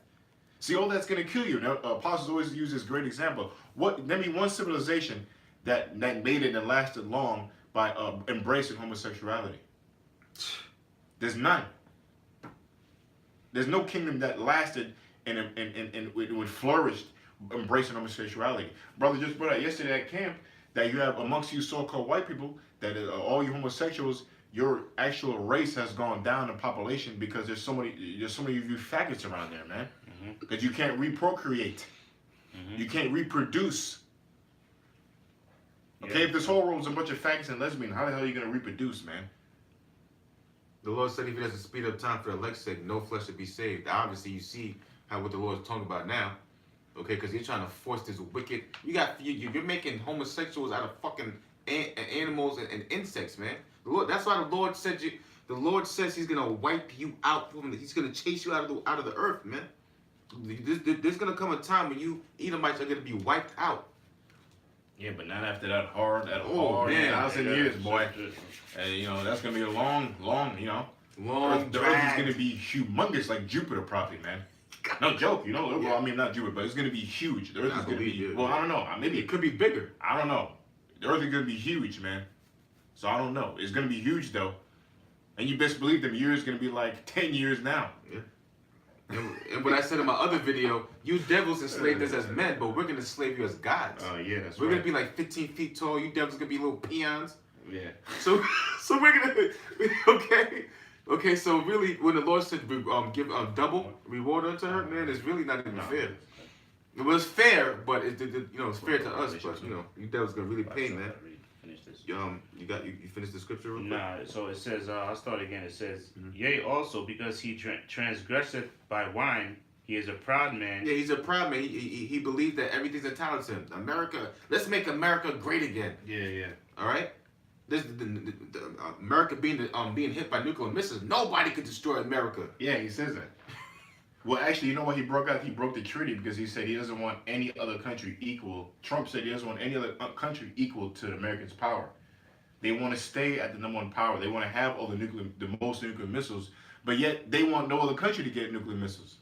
See, all that's gonna kill you. Now, apostles always use this great example. Name one civilization that made it and lasted long by embracing homosexuality. There's none. There's no kingdom that lasted and it flourished embracing homosexuality. Brother just brought out yesterday at camp that you have amongst you so-called white people that all you homosexuals, your actual race has gone down in population because there's so many of you faggots around there, man. Because you can't reprocreate. You can't reproduce. Okay, if this whole world was a bunch of faggots and lesbians, how the hell are you gonna reproduce, man? The Lord said if he doesn't speed up time for the elect's sake, no flesh should be saved. Obviously, you see what the Lord is talking about now. Okay, because he's trying to force this wicked. You're making homosexuals out of fucking animals and insects, man. The Lord, that's why the Lord said the Lord says he's gonna wipe you out he's gonna chase you out of the earth, man. There's gonna come a time when you Edomites are gonna be wiped out. Yeah, but not after that hard, man, 1,000 years, boy. And that's gonna be a long, long the Earth is gonna be humongous, like Jupiter, probably, man. No joke, Well, I mean, not Jupiter, but it's gonna be huge. The Earth is gonna be. Well, I don't know. Maybe it could be bigger. I don't know. The Earth is gonna be huge, man. So I don't know. It's gonna be huge though, and you best believe them years gonna be like 10 years now. Yeah. And what I said in my other video, you devils enslaved us as men, but we're gonna slave you as gods. Oh yeah, that's we're right. gonna be like 15 feet tall. You devils gonna be little peons. Yeah. So we're gonna okay. So really, when the Lord said give double reward unto her, man, it's really not even fair. It was fair, but it's fair to us. But you devils gonna really pay, man. You finished the scripture real quick? Nah, so it says, I'll start again. It says, yea, also, because he transgresseth by wine, he is a proud man. Yeah, he's a proud man. He believed that everything's entitled to him. America, let's make America great again. Yeah. All right? America being hit by nuclear missiles, nobody could destroy America. Yeah, he says that. Well, actually, you know what he broke out? He broke the treaty because he said he doesn't want any other country equal. Trump said he doesn't want any other country equal to the Americans' power. They want to stay at the number one power. They want to have all the most nuclear missiles, but yet they want no other country to get nuclear missiles.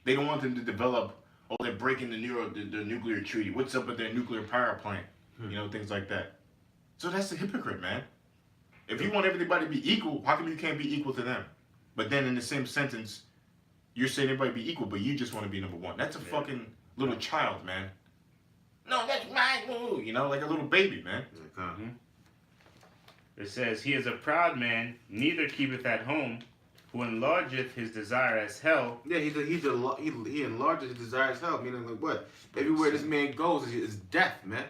They don't want them to develop. Oh, they're breaking the nuclear treaty. What's up with their nuclear power plant? You know, things like that. So that's a hypocrite, man. If you want everybody to be equal, how come you can't be equal to them? But then in the same sentence, you're saying everybody be equal, but you just want to be number one. That's a fucking little child, man. No, that's mine. You know, like a little baby, man. Mm-hmm. It says, he is a proud man, neither keepeth at home, who enlargeth his desire as hell. Yeah, he enlarges his desire as hell. Meaning like what? Everywhere this man goes is death, man.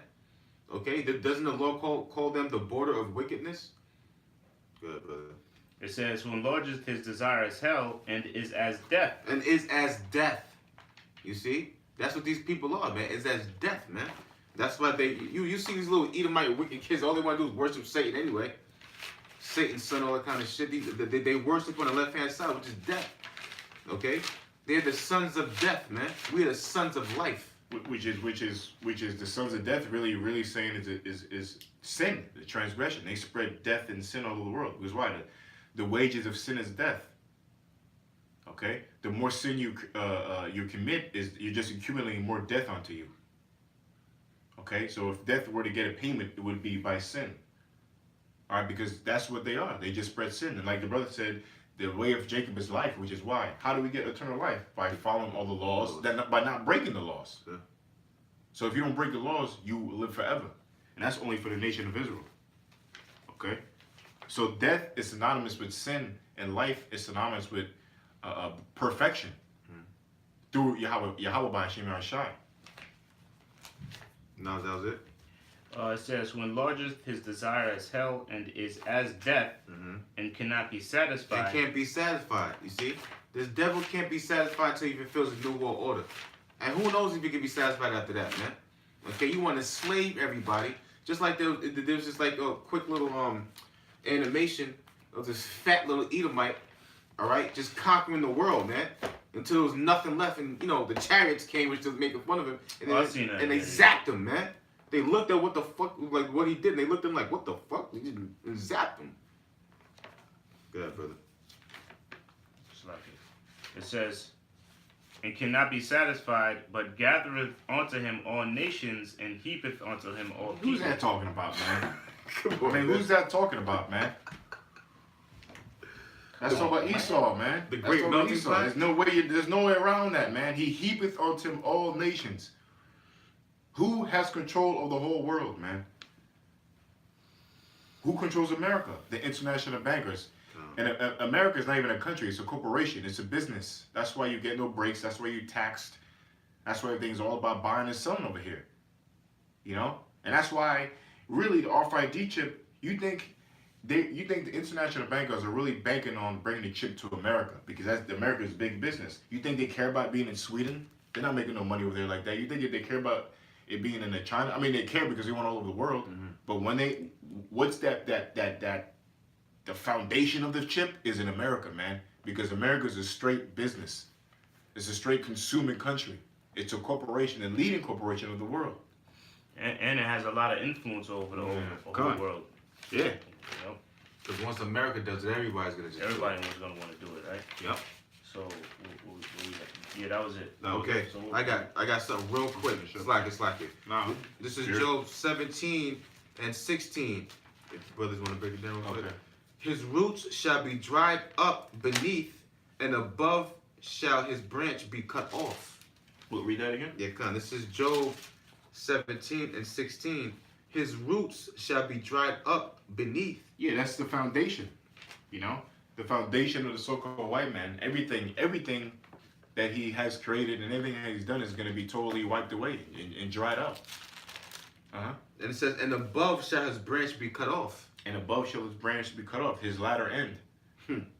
Okay, doesn't the Lord call them the border of wickedness? Good, brother. It says, who enlargeth his desire as hell, and is as death. And is as death. You see? That's what these people are, man. Is as death, man. That's why you see these little Edomite wicked kids, all they want to do is worship Satan anyway. Satan's son, all that kind of shit. They worship on the left-hand side, which is death. Okay? They're the sons of death, man. We are the sons of life. Which is the sons of death really saying is sin, the transgression. They spread death and sin all over the world. Because why? The wages of sin is death. Okay? The more sin you commit, you're just accumulating more death onto you. Okay? So if death were to get a payment, it would be by sin. All right? Because that's what they are. They just spread sin. And like the brother said, the way of Jacob is life, which is why. How do we get eternal life? By following all the laws, by not breaking the laws. Yeah. So if you don't break the laws, you will live forever. And that's only for the nation of Israel. Okay? So death is synonymous with sin, and life is synonymous with perfection. Through Yahweh by Hashem Yarashai. No, that was it? It says, who enlargeth his desire as hell, and is as death, and cannot be satisfied. And can't be satisfied, you see? This devil can't be satisfied until he fulfills the New World Order. And who knows if he can be satisfied after that, man? Okay, you want to enslave everybody. Just like there was just like a quick little animation of this fat little Edomite, all right, just conquering the world, man. Until there was nothing left, and you know the chariots came, which was making fun of him, and they zapped him, man. They looked at what the fuck, like what he did, and they looked at him like, what the fuck? He just zapped him. Go ahead, brother. It says, and cannot be satisfied, but gathereth unto him all nations, and heapeth unto him all people. Who's that talking about, man? Come on, man, who's that talking about, man? That's talking about Esau, man. The That's great talking about melting Esau. pot? There's no way around that, man. He heapeth unto him all nations. Who has control of the whole world, man? Who controls America? The international bankers. And America is not even a country. It's a corporation. It's a business. That's why you get no breaks. That's why you're taxed. That's why everything's all about buying and selling over here. You know? And that's why, really, the RFID chip, you think the international bankers are really banking on bringing the chip to America because that's America's big business. You think they care about being in Sweden? They're not making no money over there like that. You think if they care about it being in China? I mean, they care because they want all over the world. But when what's the foundation of the chip is in America, man. Because America is a straight business. It's a straight consuming country. It's a corporation, a leading corporation of the world. And it has a lot of influence over the whole world. Yeah. You know? Because once America does it, everybody's going to just Everybody was going to want to do it, right? Yep. So, yeah, that was it. Okay, So I got something real quick. Slack it. Nah, This is Job 17 and 16. If brothers want to break it down real quick. okay. His roots shall be dried up beneath, and above shall his branch be cut off. We'll read that again. Yeah, come on. This is Job 17 and 16. His roots shall be dried up beneath. Yeah, that's the foundation. You know, the foundation of the so-called white man. Everything that he has created and everything that he's done is going to be totally wiped away and dried up. And it says, and above shall his branch be cut off. And above shall his branch be cut off, his latter end.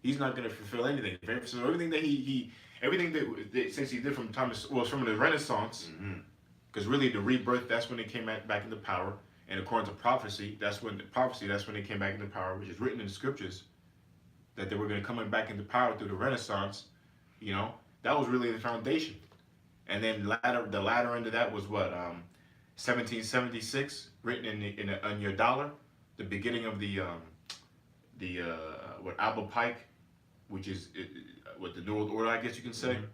He's not going to fulfill anything. So everything that everything that since he did from the Renaissance, because really the rebirth, that's when they came back into power. And according to prophecy, that's when they came back into power, which is written in the scriptures, that they were going to come back into power through the Renaissance. You know, That was really the foundation. And then the latter end of that was what 1776, written on your dollar, the beginning of the what Albert Pike, which is what the New World Order, I guess you can say. Mm-hmm.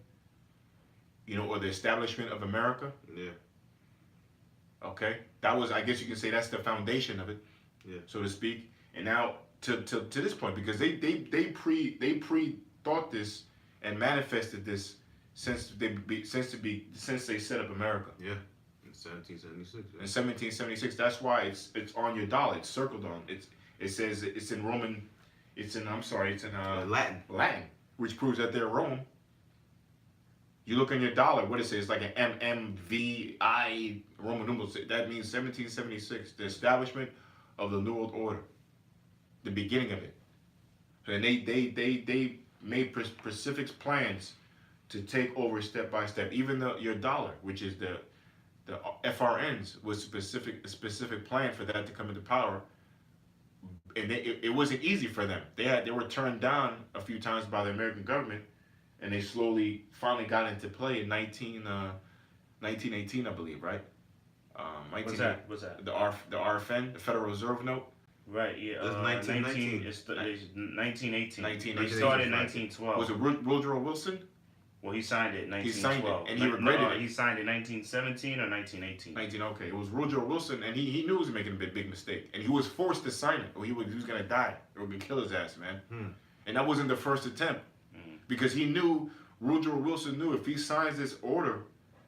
You know, or the establishment of America. Yeah. Okay, that was, I guess you can say, that's the foundation of it, Yeah. so to speak. And now to this point, because they pre thought this and manifested this since they set up America. Yeah. In 1776. In 1776. That's why it's on your dollar. It's circled on. It says it's in Roman. It's in Latin. Latin, which proves that they're Rome. You look on your dollar, what it says, like an MMVI Roman numerals. That means 1776, the establishment of the New World Order, the beginning of it. And they made specific plans to take over step by step. Even your dollar, which is the FRNs, was a specific plan for that to come into power. And it wasn't easy for them. They were turned down a few times by the American government. And they finally got into play in 1918, I believe, right? What's that? The RFN, the Federal Reserve Note. Right, yeah. That's 1919. It's 1918. 1918. They started in 1912. Was it Woodrow Wilson? Well, he signed it in 1912. He signed it, and he regretted it. He signed it in 1917 or 1918. Okay. It was Woodrow Wilson, and he knew he was making a big mistake. And he was forced to sign it, or he was going to die. It would kill his ass, man. And that wasn't the first attempt. Because Woodrow Wilson knew if he signs this order,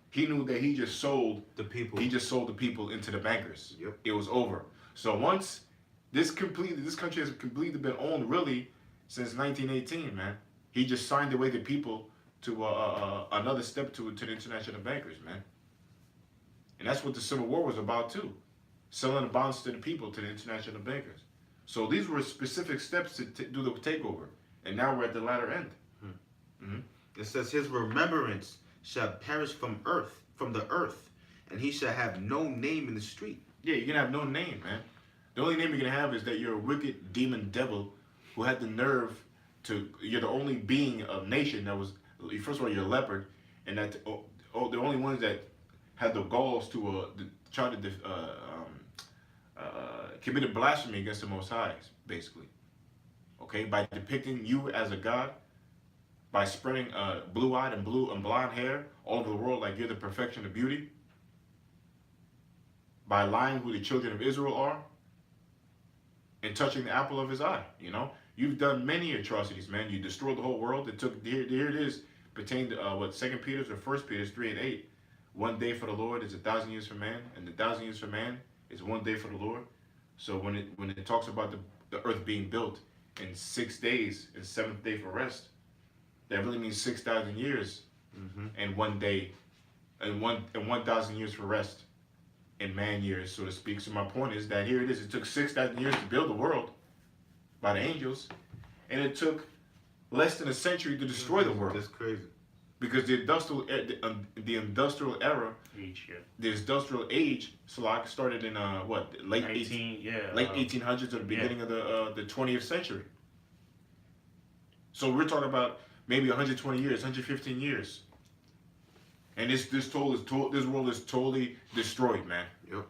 he knew that he just sold the people. He just sold the people into the bankers. Yep. It was over. So once this country has completely been owned really since 1918, man. He just signed away the people to another step to the international bankers, man. And that's what the Civil War was about too, selling the bonds to the people, to the international bankers. So these were specific steps to do the takeover, and now we're at the latter end. Mm-hmm. It says his remembrance shall perish from the earth, and he shall have no name in the street. Yeah, you're gonna have no name, man. The only name you're gonna have is that you're a wicked demon devil who had the nerve you're the only being of nation that was, first of all, you're a leopard, and that the only ones that had the galls to try to commit a blasphemy against the Most High, basically. Okay, by depicting you as a god, by spreading blue-eyed and blonde hair all over the world like you're the perfection of beauty, by lying who the children of Israel are, and touching the apple of his eye. You know, you've done many atrocities, man. You destroyed the whole world. It took here it is, pertained to 2 Peter's or 1 Peter's 3:8. 1 day for the Lord is 1,000 years for man, and 1,000 years for man is 1 day for the Lord. So when it talks about the earth being built in 6 days and 7th day for rest, that really means 6,000 years and 1 day, and 1,000 years for rest in man years, so to speak. So my point is that here it is. It took 6,000 years to build the world by the angels, and it took less than a century to destroy the world. That's crazy. Because the industrial era, the industrial age, started in late 1800s or the beginning of the 20th century. So we're talking about maybe 120 years, 115 years, and this world is totally destroyed, man. Yep.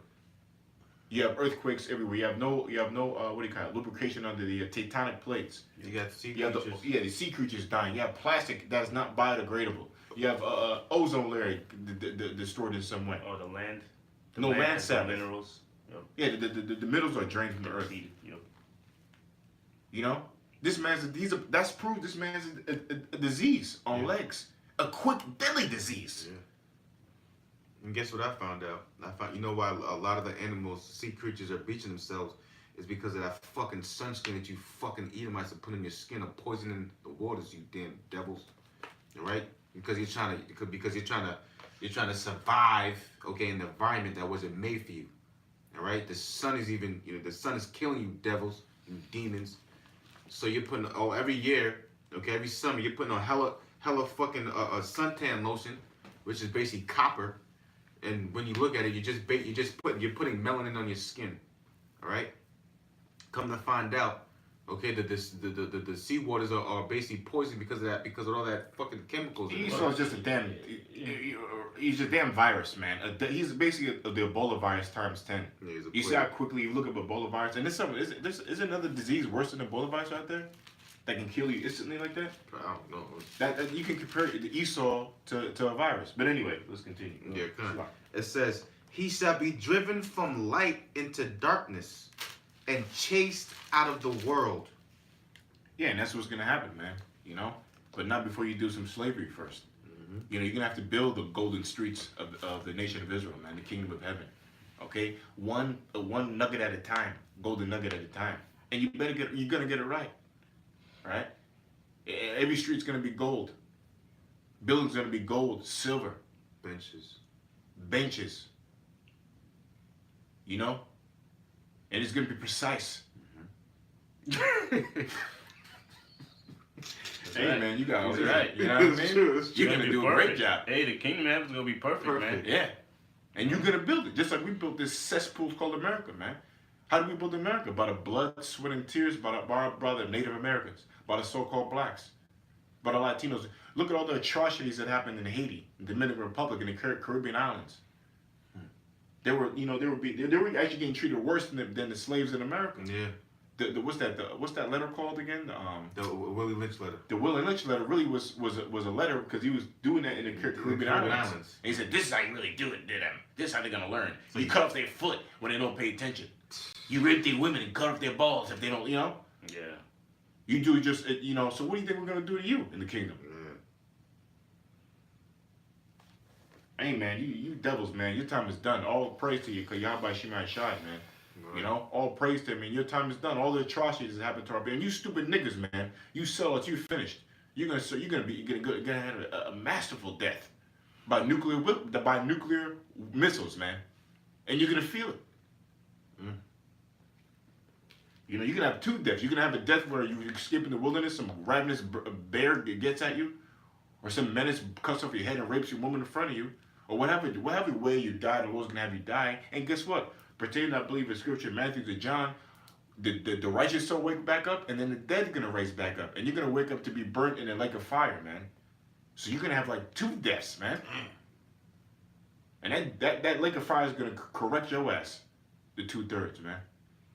You have earthquakes everywhere. You have no what do you call it? Lubrication under the tectonic plates. You got sea creatures. The sea creatures dying. You have plastic that's not biodegradable. You have ozone layer destroyed in some way. Oh, the land. Land salvage. Minerals. Yep. Yeah, the minerals are drained from the earth. Yep. You know, that's proof this man's a disease on legs, a quick deadly disease. Yeah. And guess what I found out? You know why a lot of the animals, sea creatures, are bleaching themselves is because of that fucking sunscreen that you fucking Edomites are putting in your skin or poisoning the waters, you damn devils. All right? Because you're trying to survive, okay, in the environment that wasn't made for you. All right? The sun is killing you, devils, you demons. So you're putting every year, okay, every summer you're putting on hella fucking suntan lotion, which is basically copper. And when you look at it, you're putting melanin on your skin. All right? Come to find out, Okay, the sea waters are basically poisoned because of that, because of all that fucking chemicals. in the water. Esau's just a damn. He's a damn virus, man. He's basically the Ebola virus times 10. Yeah, he's a You see plague. how quickly you look up Ebola virus, and there's another disease worse than Ebola virus out there that can kill you instantly like that. I don't know. That you can compare the Esau to a virus. But anyway, let's continue. Yeah, kind of. It says, "He shall be driven from light into darkness, and chased out of the world." Yeah, and that's what's gonna happen, man. You know, but not before you do some slavery 1st. You know, you're gonna have to build the golden streets of the nation of Israel, man, the kingdom of heaven. Okay, one nugget at a time, golden nugget at a time, and you're gonna get it right, right? Every street's gonna be gold. Buildings gonna be gold, silver, benches. You know, and it's gonna be precise. Hey right. man, you got That's it right. You know what I It's mean? true, it's You're It's gonna be do a great perfect. job. Hey, the kingdom of heaven's gonna be perfect, man. Yeah. And you're gonna build it, just like we built this cesspool called America, man. How did we build America? By the blood, sweat, and tears by the Native Americans, by the so-called blacks, by the Latinos. Look at all the atrocities that happened in Haiti, the Dominican Republic, and the Caribbean islands. They were actually getting treated worse than the slaves in America. Yeah. What's that letter called again? The Willie Lynch letter. The Willie Lynch letter really was a letter because he was doing that in the Caribbean islands. And he said, "This is how you really do it to them. This is how they're gonna learn. You cut off their foot when they don't pay attention. You rape their women and cut off their balls if they don't, you know. Yeah. You do just, you know. So what do you think we're gonna do to you in the kingdom? Yeah. Hey man, you devils, man. Your time is done. All praise to you, cause Yahweh Shemai Shai, man. You know, all praise to him, and your time is done. All the atrocities that happened to our baby. And you stupid niggas, man. You sell it, you finished. You're gonna have a masterful death by nuclear missiles, man. And you're gonna feel it. You know, you're gonna have two deaths. You're gonna have a death where you escape in the wilderness, some ravenous bear gets at you, or some menace cuts off your head and rapes your woman in front of you, or whatever way you die, the Lord's gonna have you die. And guess what? Pretend I believe in scripture, Matthew to John, the righteous soul wake back up, and then the dead gonna raise back up, and you're gonna wake up to be burnt in a lake of fire, man. So you're gonna have like two deaths, man. And that lake of fire is gonna correct your ass, the 2/3, man.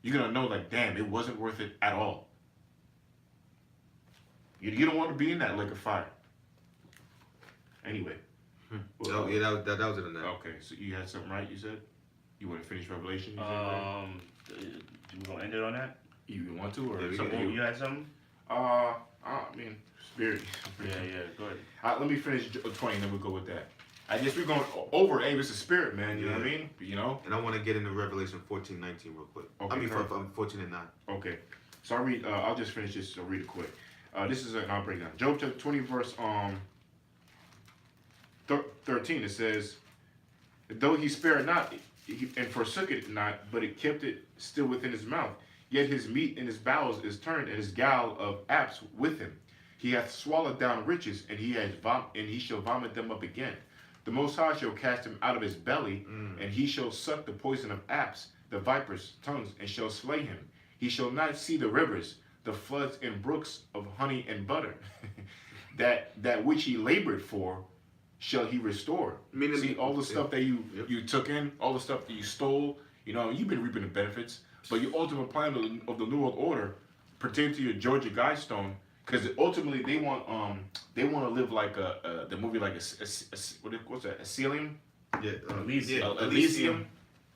You're gonna know like, damn, it wasn't worth it at all. You don't want to be in that lake of fire. Anyway. Well, yeah, that was it on that. Okay, so you had something right, you said? You want to finish Revelation? We gonna end it on that? You want to, or Yeah, Something, you had something? I mean, spirit. Yeah, go ahead. Let me finish 20, and then we'll go with that. I guess we're going over. Hey, it's a spirit, man. You know what I mean? You know. And I want to get into Revelation 14:19 real quick. Okay, I mean, perfect. 14 and 9. Okay. So I read. I'll just finish this. So read it quick. This is an outbreak now. Job chapter 20, verse 13. It says, "Though he spared not, and forsook it not, but it kept it still within his mouth. Yet his meat in his bowels is turned, and his gall of apes with him. He hath swallowed down riches, and he shall vomit them up again. The Most High shall cast him out of his belly, and he shall suck the poison of apes, the viper's tongues, and shall slay him. He shall not see the rivers, the floods and brooks of honey and butter. that which he labored for shall he restore." Meaning, see, all the stuff that you took in, all the stuff that you stole, you know, you've been reaping the benefits. But your ultimate plan of the New World Order pertain to your Georgia Guidestone, because ultimately they want to live like the movie, like what's that, Elysium? Yeah, Elysium.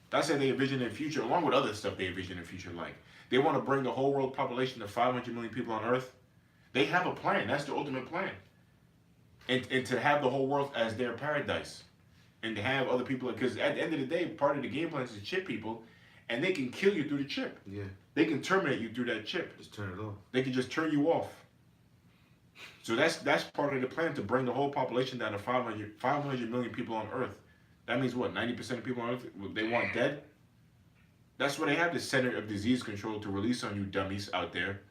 That's how they envision their future, along with other stuff they envision their future like. They want to bring the whole world population to 500 million people on Earth. They have a plan. That's the ultimate plan. And to have the whole world as their paradise. And to have other people, because at the end of the day, part of the game plan is to chip people, and they can kill you through the chip. Yeah. They can terminate you through that chip. Just turn it off. They can just turn you off. So that's part of the plan, to bring the whole population down to 500 million people on Earth. That means what, 90% of people on Earth they want dead? That's why they have the Center of Disease Control to release on you dummies out there.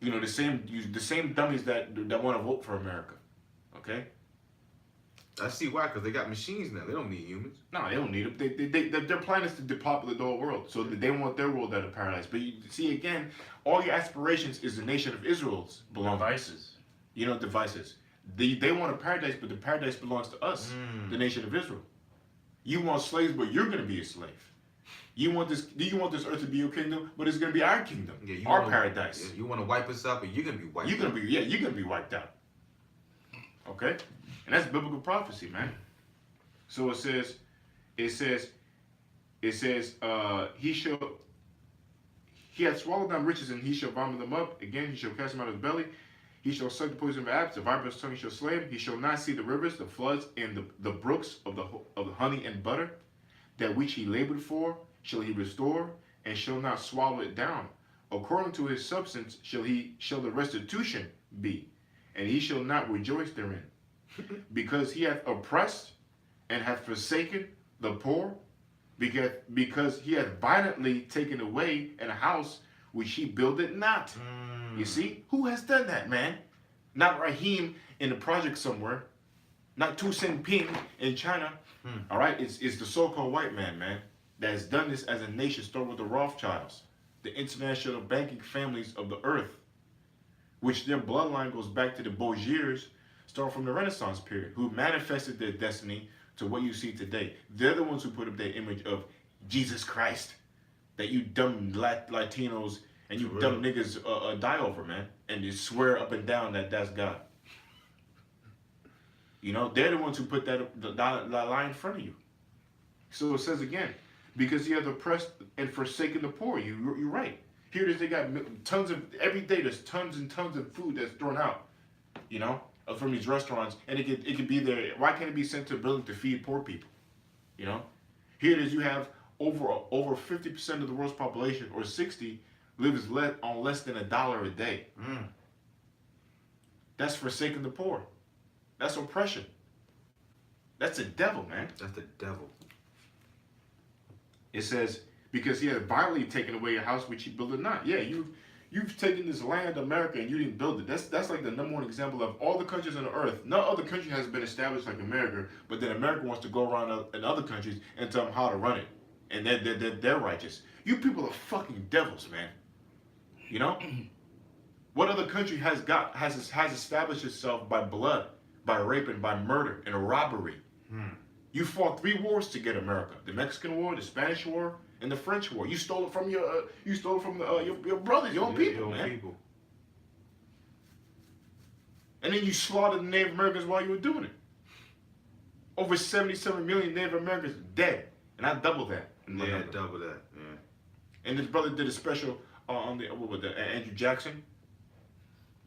You know, the same dummies that want to vote for America. Okay? I see why, because they got machines now. They don't need humans. No, they don't need them. Their plan is to depopulate the whole world. So they want their world out of paradise. But you see, again, all your aspirations is the nation of Israel's belonging. Devices. You know, devices. They want a paradise, but the paradise belongs to us, the nation of Israel. You want slaves, but you're going to be a slave. You want this earth to be your kingdom, but it's going to be our kingdom, our paradise. Yeah, you want to wipe us out, but you're going to be wiped You're out. going to be wiped out. Okay? And that's biblical prophecy, man. So it says, he hath swallowed down riches, and he shall vomit them up. Again, he shall cast them out of his belly. He shall suck the poison of apes. The viper's tongue shall slay him. He shall not see the rivers, the floods, and the brooks of the honey and butter. That which he labored for shall he restore, and shall not swallow it down. According to his substance shall the restitution be, and he shall not rejoice therein. Because he hath oppressed and hath forsaken the poor, because he hath violently taken away an house which he builded not. You see? Who has done that, man? Not Raheem in the project somewhere. Not Tu Ping in China. All right? It's the so-called white man, that has done this as a nation, started with the Rothschilds, the international banking families of the earth, which their bloodline goes back to the Bourgeois, start from the Renaissance period, who manifested their destiny to what you see today. They're the ones who put up their image of Jesus Christ, that you dumb Latinos and you dumb niggas die over, man, and you swear up and down that that's God. You know, they're the ones who put that lie in front of you. So it says again, because he hath oppressed and forsaken the poor. You're right. Here it is, they got tons of, every day there's tons and tons of food that's thrown out, you know, from these restaurants, and it could be there. Why can't it be sent to a building to feed poor people? You know, here it is. You have over 50% of the world's population, or 60, lives on less than $1 a day. That's forsaking the poor. That's oppression. That's the devil, man. That's the devil. It says, because he had violently taken away a house which he built not. Yeah, you've taken this land, America, and you didn't build it. That's like the number one example of all the countries on the earth. No other country has been established like America, but then America wants to go around in other countries and tell them how to run it. And they're righteous. You people are fucking devils, man. You know? What other country has established itself by blood, by rape, and by murder and robbery? You fought 3 wars to get America: the Mexican War, the Spanish War, and the French War. You stole it from your brothers, your own people, man. People. And then you slaughtered the Native Americans while you were doing it. Over 77 million Native Americans dead, and I doubled that. Yeah, double that. Yeah. And this brother did a special on the Andrew Jackson.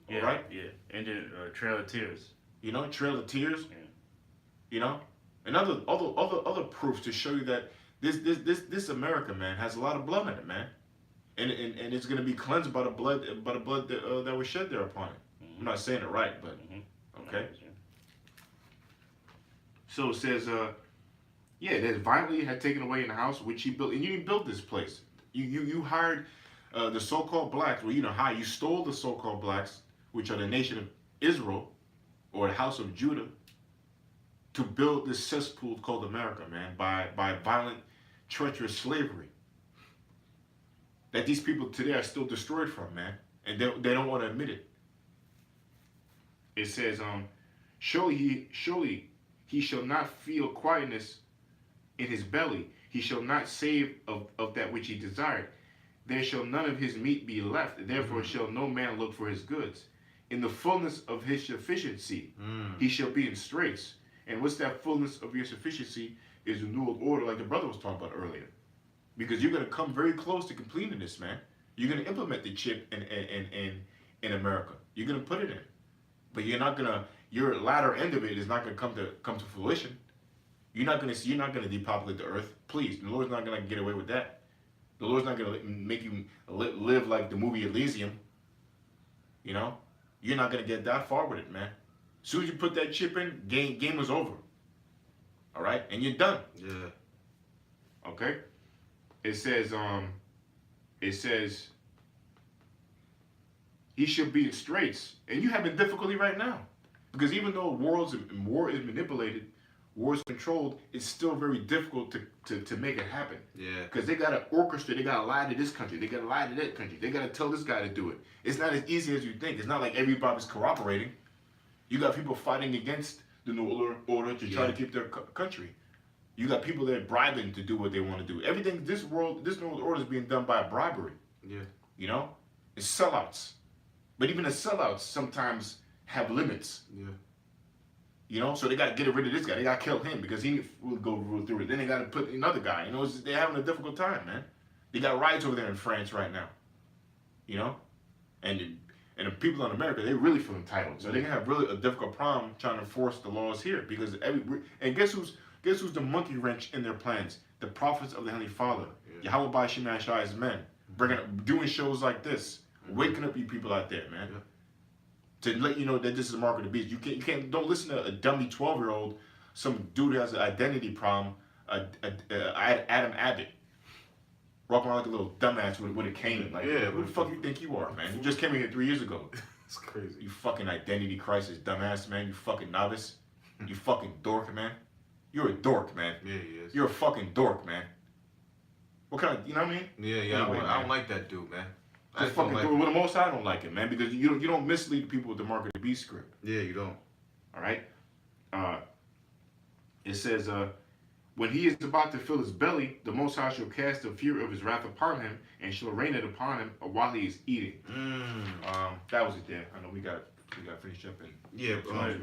Yeah, right? Yeah, and then Trail of Tears. You know, Trail of Tears. Yeah. You know, and other proofs to show you that this America, man, has a lot of blood in it, man, and it's gonna be cleansed by the blood that was shed there upon it. I'm not saying it right, but okay. So it says, that violently had taken away in the house which he built, and you didn't build this place. You hired the so-called blacks. Well, you know how you stole the so-called blacks, which are the nation of Israel, or the house of Judah, to build this cesspool called America, man, by violent, treacherous slavery that these people today are still destroyed from, man, and they don't want to admit it. It says, surely he shall not feel quietness in his belly. He shall not save of that which he desired. There shall none of his meat be left. Therefore shall no man look for his goods. In the fullness of his sufficiency, he shall be in straits. And what's that fullness of your sufficiency is the new order, like the brother was talking about earlier. Because you're going to come very close to completing this, man. You're going to implement the chip in America. You're going to put it in. But you're not going to, your latter end of it is not going to come to fruition. You're not going to depopulate the earth. Please, the Lord's not going to get away with that. The Lord's not going to make you live like the movie Elysium. You know? You're not going to get that far with it, man. As soon as you put that chip in, game was over. All right? And you're done. Yeah. Okay? It says, he shall be in straits. And you having difficulty right now. Because even though war is manipulated war is controlled, it's still very difficult to make it happen. Yeah. Because they got to orchestrate, they got to lie to this country, they got to lie to that country, they got to tell this guy to do it. It's not as easy as you think. It's not like everybody's cooperating. You got people fighting against the New Order to try to keep their country. You got people that are bribing to do what they want to do. Everything, this New Order is being done by bribery. Yeah. You know? It's sellouts. But even the sellouts sometimes have limits. Yeah. You know? So they got to get rid of this guy. They got to kill him because he will go through it. Then they got to put another guy. You know, they're having a difficult time, man. They got riots over there in France right now. You know? And the people in America, they really feel entitled. So they're going to have really a difficult problem trying to enforce the laws here. Because and guess who's the monkey wrench in their plans? The prophets of the Heavenly Father. Yeah. Yahweh by Shema Shai's men. Doing shows like this. Waking up you people out there, man. Yeah. To let you know that this is the mark of the beast. Don't listen to a dummy 12-year-old, some dude who has an identity problem, Adam Abbott. Walking around like a little dumbass with a cane. Like, who the fuck you think you are, man? You just came in here 3 years ago. It's crazy. You fucking identity crisis, dumbass, man. You fucking novice. You fucking dork, man. You're a dork, man. Yeah, he is. You're a fucking dork, man. What kind of, you know what I mean? Yeah. Anyway, I don't like that dude, man. Just fucking do it. With the most, I don't like it, man, because you don't mislead people with the mark of the beast script. Yeah, you don't. All right. It says, when he is about to fill his belly, the Most High shall cast the fear of his wrath upon him, and shall rain it upon him while he is eating. That was it there. I know we got finished up in. Yeah.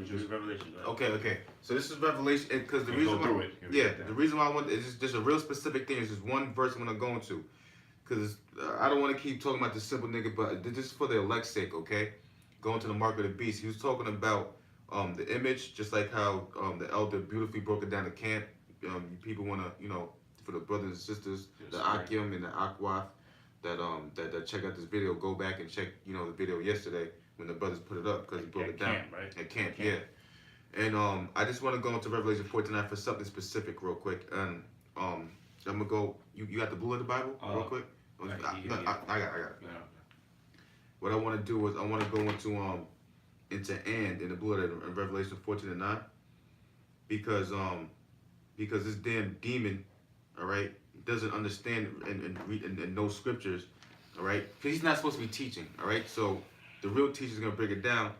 Just Revelation. Right? Okay. So this is Revelation, because the reason go through why, it. the reason why I want is just a real specific thing. It's just one verse I'm gonna go into, because I don't want to keep talking about this simple nigga, but this is for the elect's sake, okay? Going to the mark of the beast. He was talking about the image, just like how the elder beautifully broke it down to camp. People want to, for the brothers and sisters, the Akim and the Akwath that check out this video, go back and check, the video yesterday when the brothers put it up, because he broke it down. Right? At camp, yeah. And I just want to go into Revelation 49 for something specific real quick. And I'm going to go, you got the blue of the Bible real quick? I got it. Yeah. What I want to do is I want to go into in the blue in Revelation 14 and 9, because this damn demon, all right, doesn't understand and know scriptures, all right, because he's not supposed to be teaching, all right. So the real teacher is gonna break it down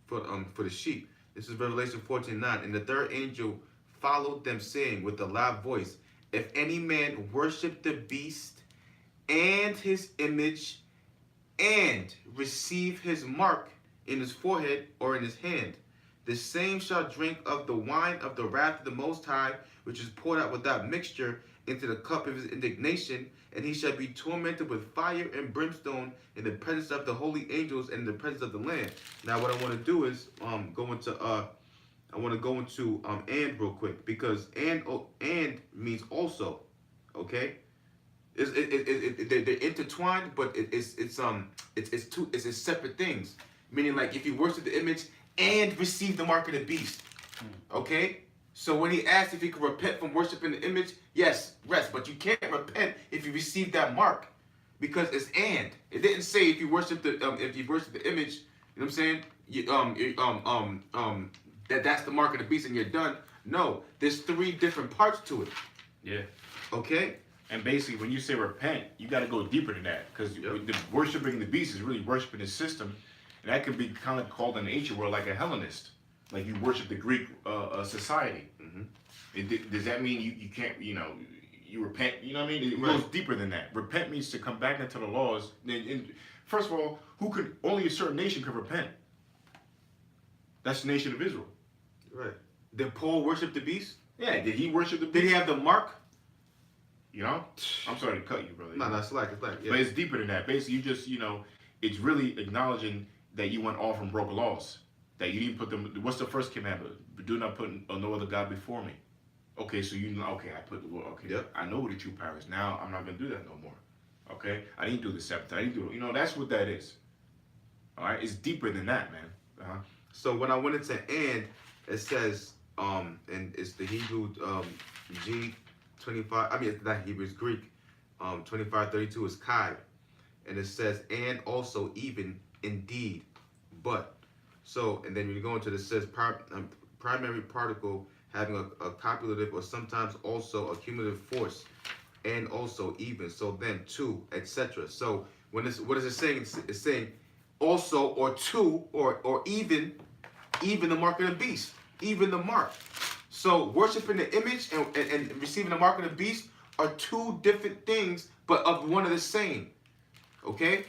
for the sheep. This is Revelation 14:9, and the third angel followed them, saying with a loud voice, "If any man worship the beast and his image, and receive his mark in his forehead or in his hand, the same shall drink of the wine of the wrath of the Most High, which is poured out without mixture into the cup of his indignation, and he shall be tormented with fire and brimstone in the presence of the holy angels and in the presence of the Lamb." Now, what I want to do is go into and real quick, because and means also, okay. They're intertwined, but it's separate things. Meaning, like, if you worship the image and receive the mark of the beast, okay. So when he asked if he could repent from worshiping the image, yes, rest. But you can't repent if you receive that mark, because it's and. It didn't say if you worship the image. You know what I'm saying? That's the mark of the beast and you're done. No, there's 3 different parts to it. Yeah. Okay. And basically, when you say repent, you got to go deeper than that, because the worshiping the beast is really worshiping his system, and that could be kind of called in the ancient world like a Hellenist, like you worship the Greek society. Does that mean you can't, you repent? You know what I mean? It goes deeper than that. Repent means to come back into the laws. And first of all, only a certain nation can repent. That's the nation of Israel. Right. Did Paul worship the beast? Yeah. Did he worship the beast? Did he have the mark? I'm sorry to cut you, brother. No, it's like, yeah. But it's deeper than that. Basically, you just, it's really acknowledging that you went off and broke laws. That you didn't put them. What's the first commandment? Do not put no other God before me. Okay, so I put the Lord. Okay, yep. I know what the true power is. Now I'm not gonna do that no more. Okay, I didn't do the Sabbath. I didn't do it. That's what that is. All right, it's deeper than that, man. So when I went into and, it says and it's the Hebrew G25. I mean, it's not Hebrew, it's Greek. 2532 is Kai, and it says and also even indeed, but. So, and then when you go into this, it says primary particle having a copulative or sometimes also a cumulative force, and also even. So then to, etc. So when it's what is it saying? It's saying also or to or even the mark of the beast, even the mark. So worshiping the image and receiving the mark of the beast are two different things, but of one of the same. Okay.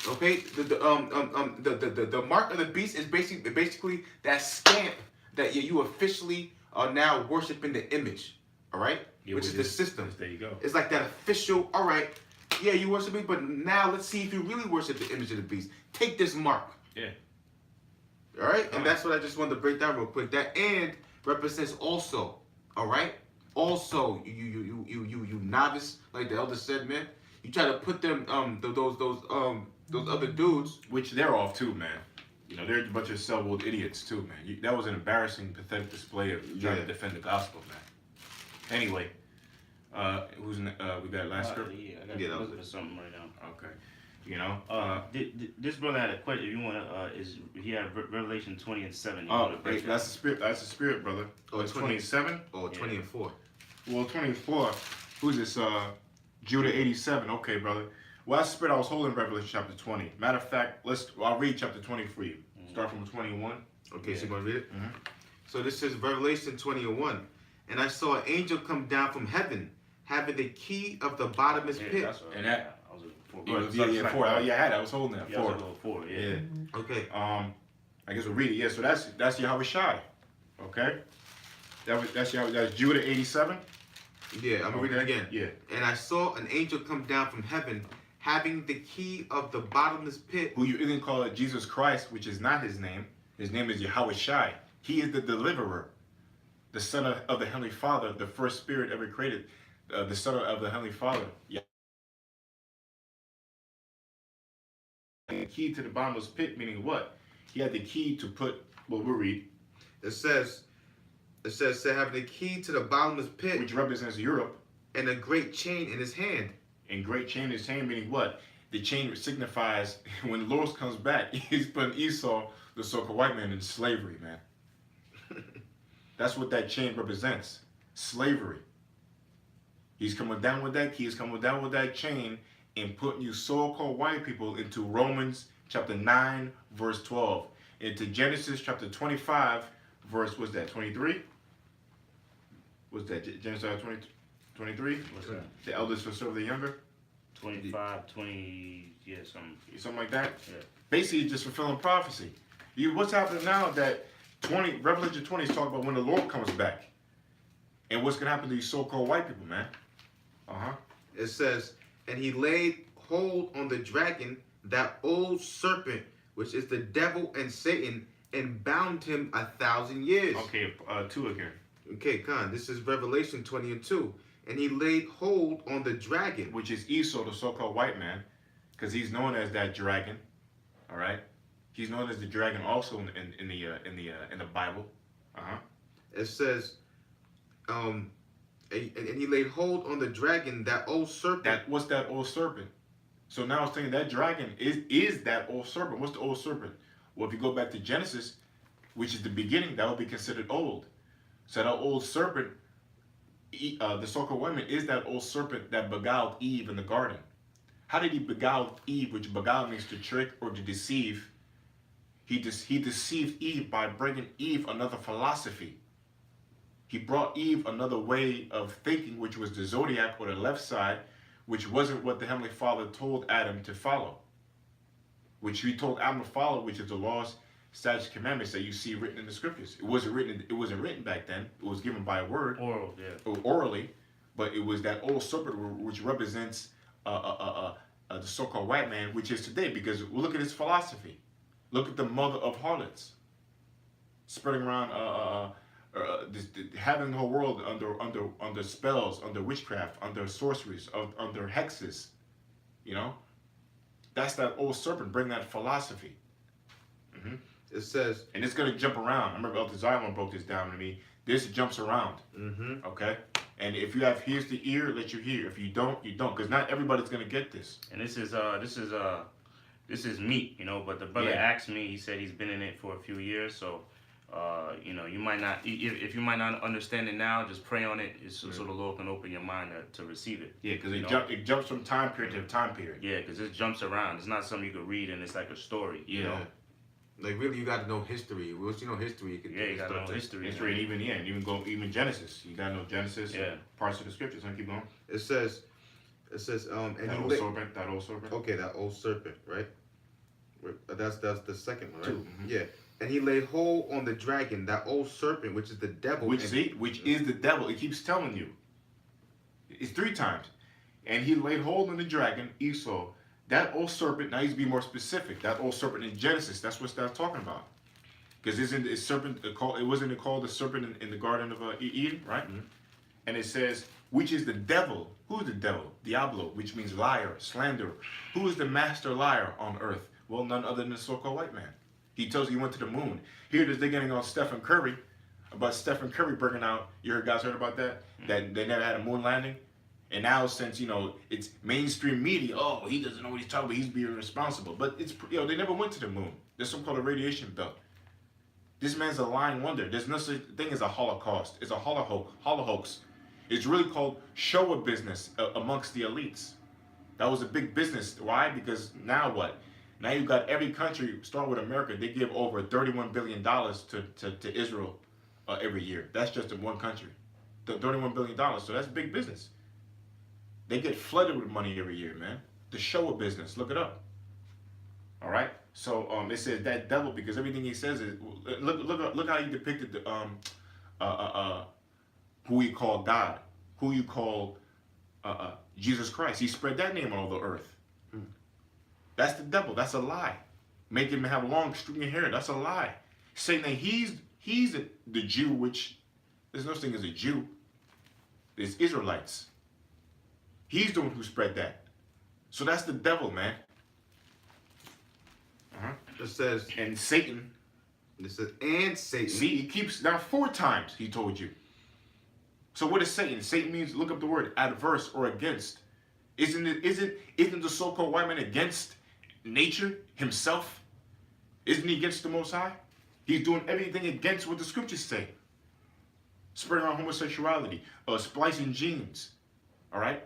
Okay. The mark of the beast is basically that stamp that you officially are now worshiping the image. All right. Yeah, which is the system. There you go. It's like that official. All right. Yeah, you worship me, but now let's see if you really worship the image of the beast. Take this mark. Yeah. All right, and that's what I just wanted to break down real quick. That and represents also. All right, also you novice, like the elder said, man. You try to put them those other dudes. Which they're off too, man. You know, they're a bunch of self-willed idiots too, man. That was an embarrassing, pathetic display of trying to defend the gospel, man. Anyway, we got last script. Yeah, I got to look at something right now. Okay. You know, this brother had a question. If you want to, he had Revelation 20:7. That's the spirit. That's the spirit, brother. Oh, it's 27. Oh, 20 and 4. Well, 24. Who's this? Judah 87. Okay, brother. Well, that's the spirit I was holding in Revelation chapter 20. Matter of fact, I'll read chapter 20 for you. Start from 21. Okay, so you want to read it? Mm-hmm. So this is Revelation 20:1. And I saw an angel come down from heaven, having the key of the bottomless pit. And that. Four. Yeah, 4. I had it. I was holding that. 4. 4. Yeah. Okay. I guess we'll read it. Yeah. So that's Yahweh Shai. Okay. That's Judah 87. Yeah, I'm gonna read it again. Yeah. And I saw an angel come down from heaven, having the key of the bottomless pit. Who you even call it Jesus Christ, which is not his name. His name is Yahweh Shai. He is the deliverer, the Son of the Heavenly Father, the first Spirit ever created, the Son of the Heavenly Father. Yeah. The key to the bottomless pit, meaning what? He had the key to put. Well, we'll read. It says having the key to the bottomless pit, Which represents Europe. and a great chain in his hand. And great chain in his hand, meaning what? The chain signifies when the Lord comes back, he's putting Esau, the so-called white man, in slavery, man. That's what that chain represents. Slavery. He's coming down with that key, he's coming down with that chain, and putting you so-called white people into Romans chapter 9, verse 12. Into Genesis chapter 25, verse, what's that, 23? What's that, Genesis 23? What's that? The eldest will serve the younger? 25, 20, yeah, something like that. Yeah. Basically, just fulfilling prophecy. What's happening now that Revelation 20 is talking about when the Lord comes back, and what's gonna happen to these so-called white people, man? It says, and he laid hold on the dragon, that old serpent, which is the devil and Satan, and bound him 1,000 years. Okay, 2 again. Okay, Khan. This is Revelation 20 and 2. And he laid hold on the dragon, Which is Esau, the so-called white man, because he's known as that dragon. All right, he's known as the dragon also in the Bible. It says, and he laid hold on the dragon, that old serpent. What's that old serpent? So now it's saying that dragon is that old serpent. What's the old serpent? Well, if you go back to Genesis, which is the beginning, that would be considered old. So that old serpent, the so-called woman, is that old serpent that beguiled Eve in the garden. How did he beguile Eve, which beguile means to trick or to deceive? He deceived Eve by bringing Eve another philosophy. He brought Eve another way of thinking, which was the zodiac or the left side, which wasn't what the Heavenly Father told Adam to follow. Which he told Adam to follow, which is the laws, statutes, commandments that you see written in the scriptures. It wasn't written back then. It was given by a word, orally, but it was that old serpent which represents the so-called white man, which is today. Because look at his philosophy. Look at the mother of harlots, spreading around, having the whole world under spells, under witchcraft, under sorceries, under hexes. You know, that's that old serpent. Bring that philosophy. Mm-hmm. It says, and it's gonna jump around. I remember Elder Zion broke this down to me. This jumps around. Mm-hmm. Okay, and if you have hears the ear, let you hear. If you don't, you don't, because not everybody's gonna get this. And this is meat, you know. But the brother asked me. He said he's been in it for a few years, so You know, you might not, if you might not understand it now, just pray on it, so the Lord can open your mind to receive it. Yeah, because You it jumps from time period to time period. Yeah, because it jumps around. It's not something you could read and it's like a story. You Yeah. know? Like really, you got to know history. Once you know history, you can. Yeah, you got to know start history. History, and even Genesis. You gotta know Genesis. Yeah. Parts of the scriptures. So keep going. It says, and That he old lit- serpent. That old serpent. Okay, that old serpent, right? That's the second one, right? 2. Mhm. Yeah. And he laid hold on the dragon, that old serpent, which is the devil. Which is the devil. It keeps telling you. It's 3 times. And he laid hold on the dragon, Esau. That old serpent, now he's to be more specific. That old serpent in Genesis, that's what that's talking about. Because isn't it serpent called, it wasn't called the serpent in the Garden of Eden, right? Mhm. And it says, which is the devil. Who is the devil? Diablo, which means liar, slanderer. Who is the master liar on earth? Well, none other than the so-called white man. He tells you he went to the moon. Here it is, they're getting on Stephen Curry, about Stephen Curry bringing out, guys heard about that? That they never had a moon landing? And now since, it's mainstream media, oh, he doesn't know what he's talking about, he's being irresponsible. But it's, they never went to the moon. There's something called a radiation belt. This man's a lying wonder. There's no such thing as a Holocaust. It's a hoax. It's really called show business amongst the elites. That was a big business. Why? Because now what? Now you've got every country, starting with America, they give over $31 billion to Israel every year. That's just in one country. $31 billion. So that's big business. They get flooded with money every year, man. The show of business. Look it up. All right. So it says that devil, because everything he says is look how he depicted the who he called God, who you call Jesus Christ. He spread that name on all the earth. That's the devil. That's a lie. Make him have long stringy hair. That's a lie. Saying that he's the Jew, which there's no such thing as a Jew. There's Israelites. He's the one who spread that. So that's the devil, man. It says, And Satan. it says, and Satan. See, he keeps now 4 times he told you. So what is Satan? Satan means, look up the word, adverse or against. Isn't the so-called white man against nature himself? Isn't he against the Most High? He's doing everything against what the scriptures say. Spreading around homosexuality, splicing genes. All right?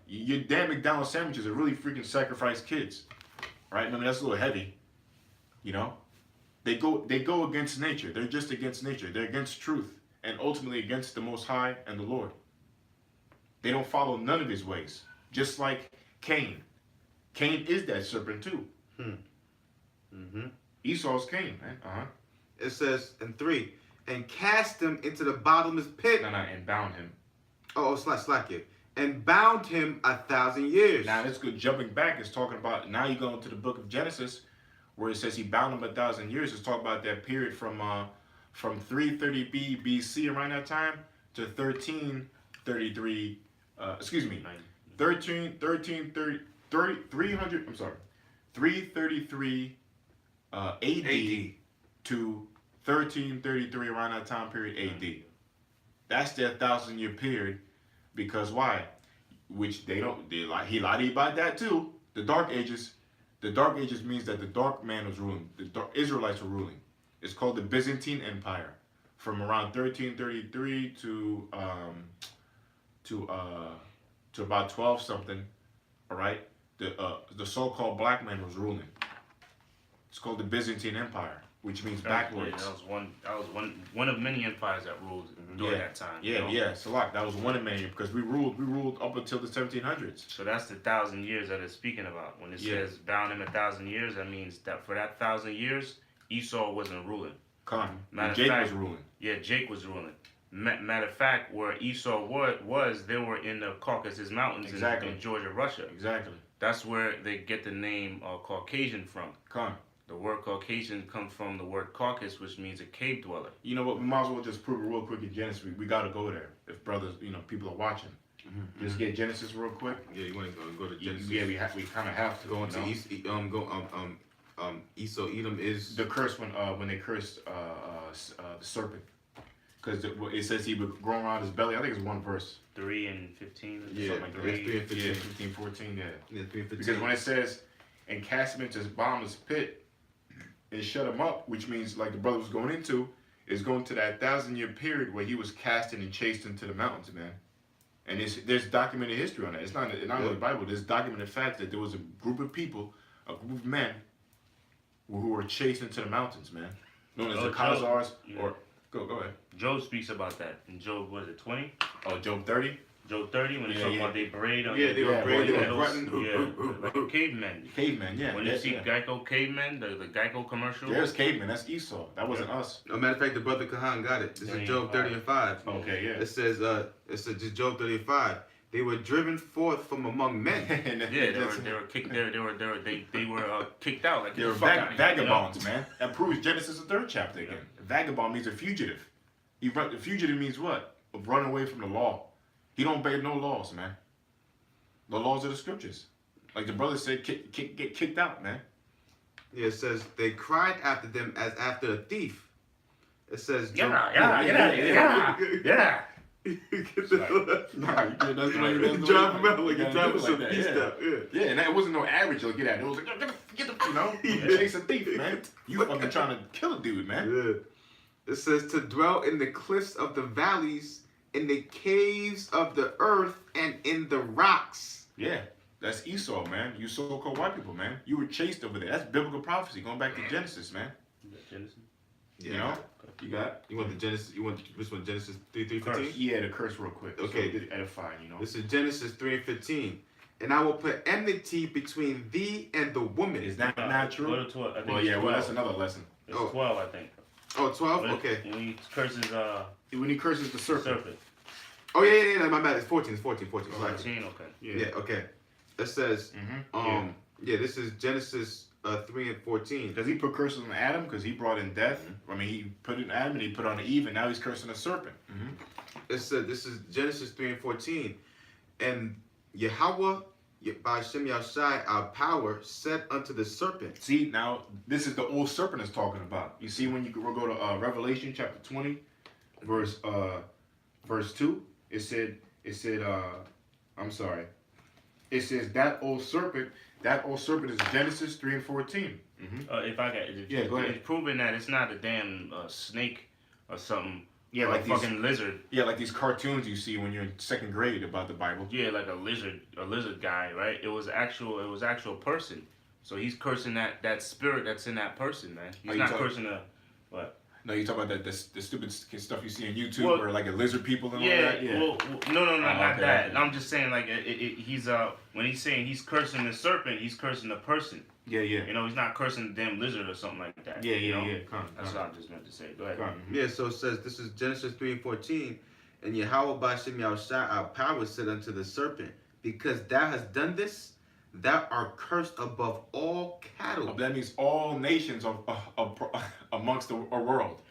Your damn McDonald's sandwiches are really freaking sacrifice kids. Right? I mean, that's a little heavy. They go against nature. They're just against nature. They're against truth. And ultimately against the Most High and the Lord. They don't follow none of his ways. Just like Cain. Cain is that serpent too. Esau's Cain, man. It says in 3, and cast him into the bottomless pit. No, and bound him. Oh, slack it. And bound him 1,000 years. Now that's good. Jumping back is talking about, now you go into the book of Genesis, where it says he bound him 1,000 years. It's talking about that period from 330 BC around that time to 1333. 333 AD to 1333 around that time period AD. That's their 1,000-year period, because why? Which he lied about that too. The Dark Ages. The Dark Ages means that the dark man was ruling. The Israelites were ruling. It's called the Byzantine Empire, from around 1333 to about 12 something. All right, the so-called black man was ruling. It's called the Byzantine Empire, which means backwards. Yeah, that was one of many empires that ruled during that time. Yeah, Salak. That was one of many, because we ruled up until the 1700s. So that's the 1,000 years that it's speaking about. When it says bound him 1,000 years, that means that for that 1,000 years, Esau wasn't ruling. Jake was ruling. Yeah, Jake was ruling. Matter of fact, where Esau was, they were in the Caucasus Mountains in Georgia, Russia. Exactly. That's where they get the name Caucasian from. The word Caucasian comes from the word Caucasus, which means a cave dweller. You know what? We might as well just prove it real quick in Genesis. We got to go there. If brothers, people are watching. Just get Genesis real quick. Yeah, you want to go to Genesis? Yeah, we kind of have to go into Esau, Edom is the curse when they cursed the serpent, because it says he would grow around his belly. I think it's one verse. 3 and 15. Yeah, something like that. 3 and 15. Yeah, 15, 14. Yeah. 3 and 15. Because when it says and cast him into his bottomless pit, and shut him up, which means like the brother was going into, is going to that 1,000-year period where he was casted and chased into the mountains, man. And there's documented history on that. It's not in the Bible. There's documented fact that there was a group of people, a group of men, who were chased into the mountains, man. Known as the Khazars. Or go ahead. Job speaks about that in Job. What is it? 20? Oh, Job 30. Job 30 when they talk about they parade on Yeah, they were parade, they yeah, were grunting. yeah, like cavemen. Cavemen, yeah. When you see Geico cavemen, the Geico commercial. There's cavemen. That's Esau. That wasn't us. No matter of fact, the brother Kahan got it. This is Job 30 and 5. Okay, yeah. It says just Job 30 and 5. They were driven forth from among men. Yeah, they were kicked. They were kicked out. Like They were vagabonds, man. That proves Genesis the 3rd chapter again. Vagabond means a fugitive. The fugitive means what? Run away from the law. He don't obey no laws, man. The laws of the scriptures. Like the brother said, get kicked out, man. Yeah, it says they cried after them as after a thief. It says Yeah. Nah, you can't. That's the way You drive him out like you you're driving some that, beast yeah. out. Yeah. Yeah, and that wasn't no average look at it. It was like, get the, you know, chase a thief, man. You fucking trying to kill a dude, man. Yeah. It says to dwell in the cliffs of the valleys, in the caves of the earth, and in the rocks. Yeah, that's Esau, man. You so-called white people, man. You were chased over there. That's biblical prophecy, going back to Genesis, man. Genesis. Yeah. You know, you got. You want the Genesis? You want this one? Genesis 3:15. Yeah, the curse real quick. Okay, so edifying, you know. This is Genesis 3:15. And I will put enmity between thee and the woman. Is that not true? Go to 12. I think Well, it's yeah. 12. Well, that's another lesson. It's 12, I think. Oh, 12? When Okay. When he curses When he curses the serpent. Oh, yeah, my bad. It's 14. It's 14. Sorry. 14, okay. Yeah, okay. It says, this is Genesis 3 and 14. Does he put curses on Adam because he brought in death? I mean, he put in Adam and he put on Eve, and now he's cursing the serpent. It said, this is Genesis 3 and 14. And Yahweh, by Shem Yahshai, our power, said unto the serpent. See, now, this is the old serpent is talking about. You see, when you go to Revelation chapter 20, verse 2, it said, I'm sorry. It says that old serpent is Genesis 3 and 14. If I got Yeah, go ahead. It's proven that it's not a damn snake or something. Yeah, or like a fucking lizard. Yeah, like these cartoons you see when you're in 2nd grade about the Bible. Yeah, like a lizard guy, right? It was actual person. So he's cursing that spirit that's in that person, man. He's not cursing what? No, you talk about the stupid stuff you see on YouTube where like a lizard people and all that. Yeah. Well, no, not okay, that. okay. I'm just saying like he's when he's saying he's cursing the serpent, he's cursing the person. Yeah. You know, he's not cursing the damn lizard or something like that. Yeah. That's what I just meant to say. Go ahead. Yeah, so it says, this is Genesis 3 and 14. And Yahweh by Shem Yahushua, our power, said unto the serpent, because thou hast done this, thou art cursed above all cattle. That means all nations amongst the world.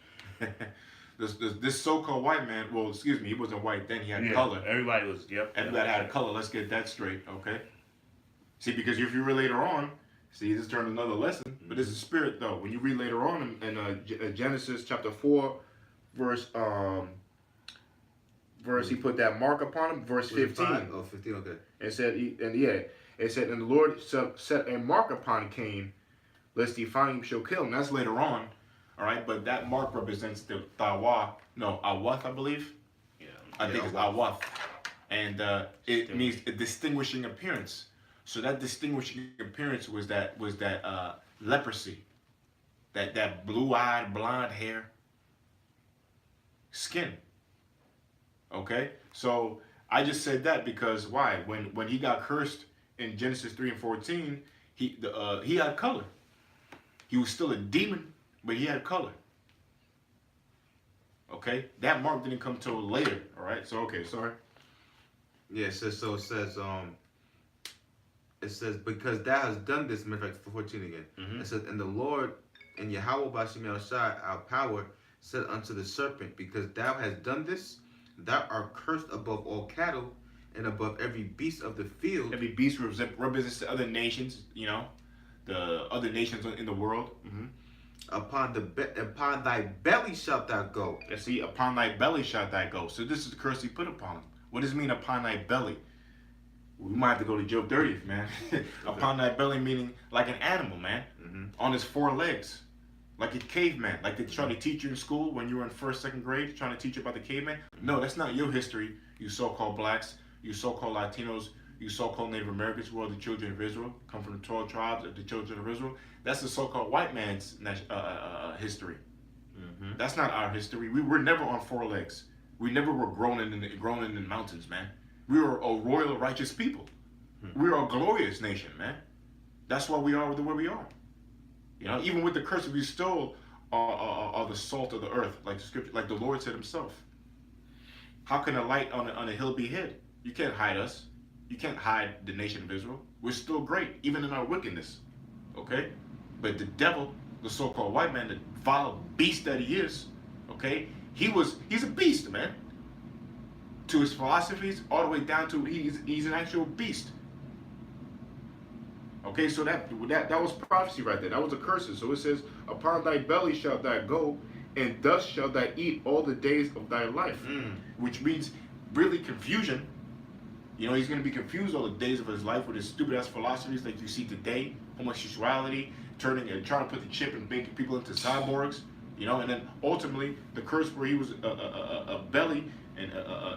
This so-called white man, well, excuse me, he wasn't white then, he had color. Everybody was, Everybody had a color, let's get that straight, okay? See, because if you read later on, see, this turned another lesson, but this is spirit though. When you read later on in Genesis chapter 4, verse, he put that mark upon him, verse 15. Oh, 15, okay. It said, and the Lord set a mark upon Cain, lest he find him shall kill him. That's later on, all right? But that mark represents the Awath, I believe. Yeah. I think it's Awath. And it means a distinguishing appearance. So that distinguishing appearance was that leprosy, that blue-eyed, blonde hair, skin. Okay, so I just said that because why? When he got cursed in Genesis 3 and 14, he had color. He was still a demon, but he had color. Okay, that mark didn't come till later. All right, so okay, sorry. Yeah, it says, because thou hast done this, matter of fact, 14 again. It says, and the Lord and Yahweh by Shem Yahushua, our power, said unto the serpent, because thou hast done this, thou art cursed above all cattle and above every beast of the field. Every beast represents the other nations, you know, the other nations in the world. Upon thy belly shalt thou go. And see, upon thy belly shalt thou go. So this is the curse he put upon him. What does it mean, upon thy belly? We might have to go to Job 30th, man. Upon thy belly meaning like an animal, man. On his 4 legs. like a caveman, like they try to teach you in school when you were in first, second grade, trying to teach you about the caveman. No, that's not your history, you so-called blacks, you so-called Latinos, you so-called Native Americans, who are the children of Israel, come from the 12 tribes of the children of Israel. That's the so-called white man's history. Mm-hmm. That's not our history. We were never on four legs. We never were grown in the mountains, man. We were a royal, righteous people. We are a glorious nation, man. That's why we are the way we are. You know, even with the curse, we still are the salt of the earth, like the scripture, like the Lord said Himself. How can a light on a hill be hid? You can't hide us. You can't hide the nation of Israel. We're still great, even in our wickedness. Okay, but the devil, the so-called white man, the vile beast that he is, okay, he's a beast, man. To his philosophies, all the way down to he's an actual beast. Okay, so that was prophecy right there. That was a curse. So it says, "Upon thy belly shalt thou go, and thus shalt thou eat all the days of thy life," which means really confusion. You know, he's going to be confused all the days of his life with his stupid ass philosophies that you see today, homosexuality, turning and trying to put the chip and making people into cyborgs. You know, and then ultimately the curse where he was a belly and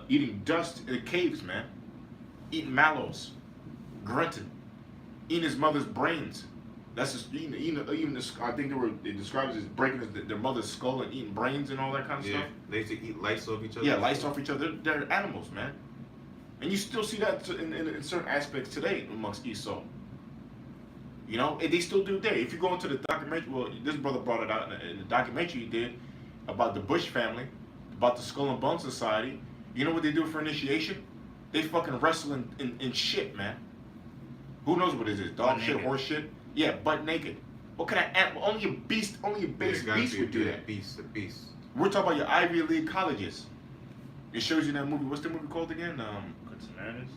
eating dust in the caves, man, eating mallows, grunting, eating his mother's brains. That's just even this, I think they described it as breaking their mother's skull and eating brains and all that kind of stuff. They used to eat lice off each other. Yeah, lice off each other. They're animals, man. And you still see that in certain aspects today amongst Esau. You know, and they still do today. If you go into the documentary, well, this brother brought it out in the documentary he did about the Bush family, about the Skull and Bone Society. You know what they do for initiation? They fucking wrestle in shit, man. Who knows what it is? Dog shit, horse shit? Yeah, butt naked. What kind of animal? Only a beast, only a base beast would do that. The beast. We're talking about your Ivy League colleges. It shows you that movie. What's the movie called again? Good Samaritans?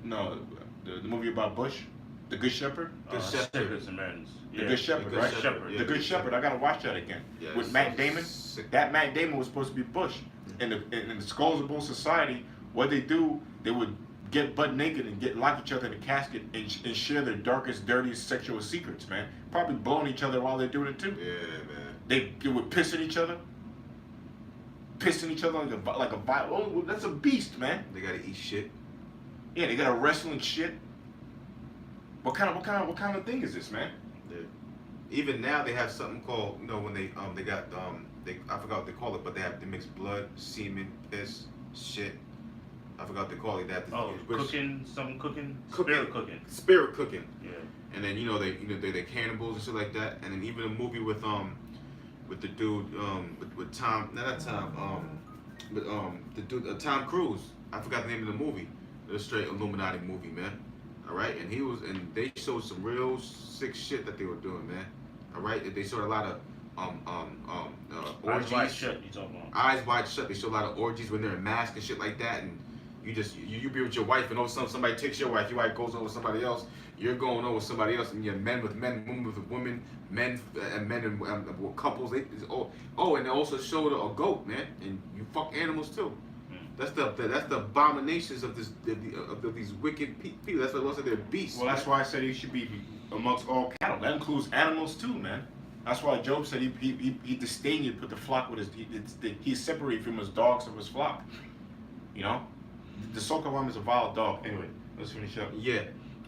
No, the movie about Bush, The Good Shepherd. Good Shepherd. Good Samaritans. The Good Shepherd, right? Shepherd. The Yeah, Good Shepherd. I gotta watch that again. Yeah, With it's Matt so Damon. sick. That Matt Damon was supposed to be Bush. In the Skulls of Bone Society, what they do, they would get butt naked and lock each other in a casket and share their darkest, dirtiest sexual secrets, man. Probably blowing each other while they're doing it too. Yeah, man. They would piss at each other. Pissing each other like a oh, that's a beast, man. They gotta eat shit. Yeah, they got a wrestling shit. What kind of thing is this, man? Even now they have something called, you know, when they got I forgot what they call it, but they mix blood, semen, piss, shit. I forgot what they call it. That Oh, cooking. Spirit cooking. Spirit cooking. Yeah. And then they're cannibals and shit like that. And then even a movie with the dude with Tom, not Tom, but the dude Tom Cruise. I forgot the name of the movie. It was a straight Illuminati movie, man. All right, and they showed some real sick shit that they were doing, man. All right, they showed a lot of orgies. Eyes wide shut. You talking about? Eyes wide shut. They show a lot of orgies when they're in masks and shit like that, and you be with your wife, and all of a sudden somebody takes your wife. Your wife goes on with somebody else. You're going on with somebody else, and you're men with men, women with women, men and couples. And they also showed a goat, man, and you fuck animals too. That's the abominations of these wicked people. That's why most of they're beasts. Well, that's why I said he should be amongst all cattle. That includes animals too, man. That's why Job said he disdained to put the flock with he's separated from his dogs of his flock. You know, the so-called one is a vile dog. Anyway, let's finish up. Yeah.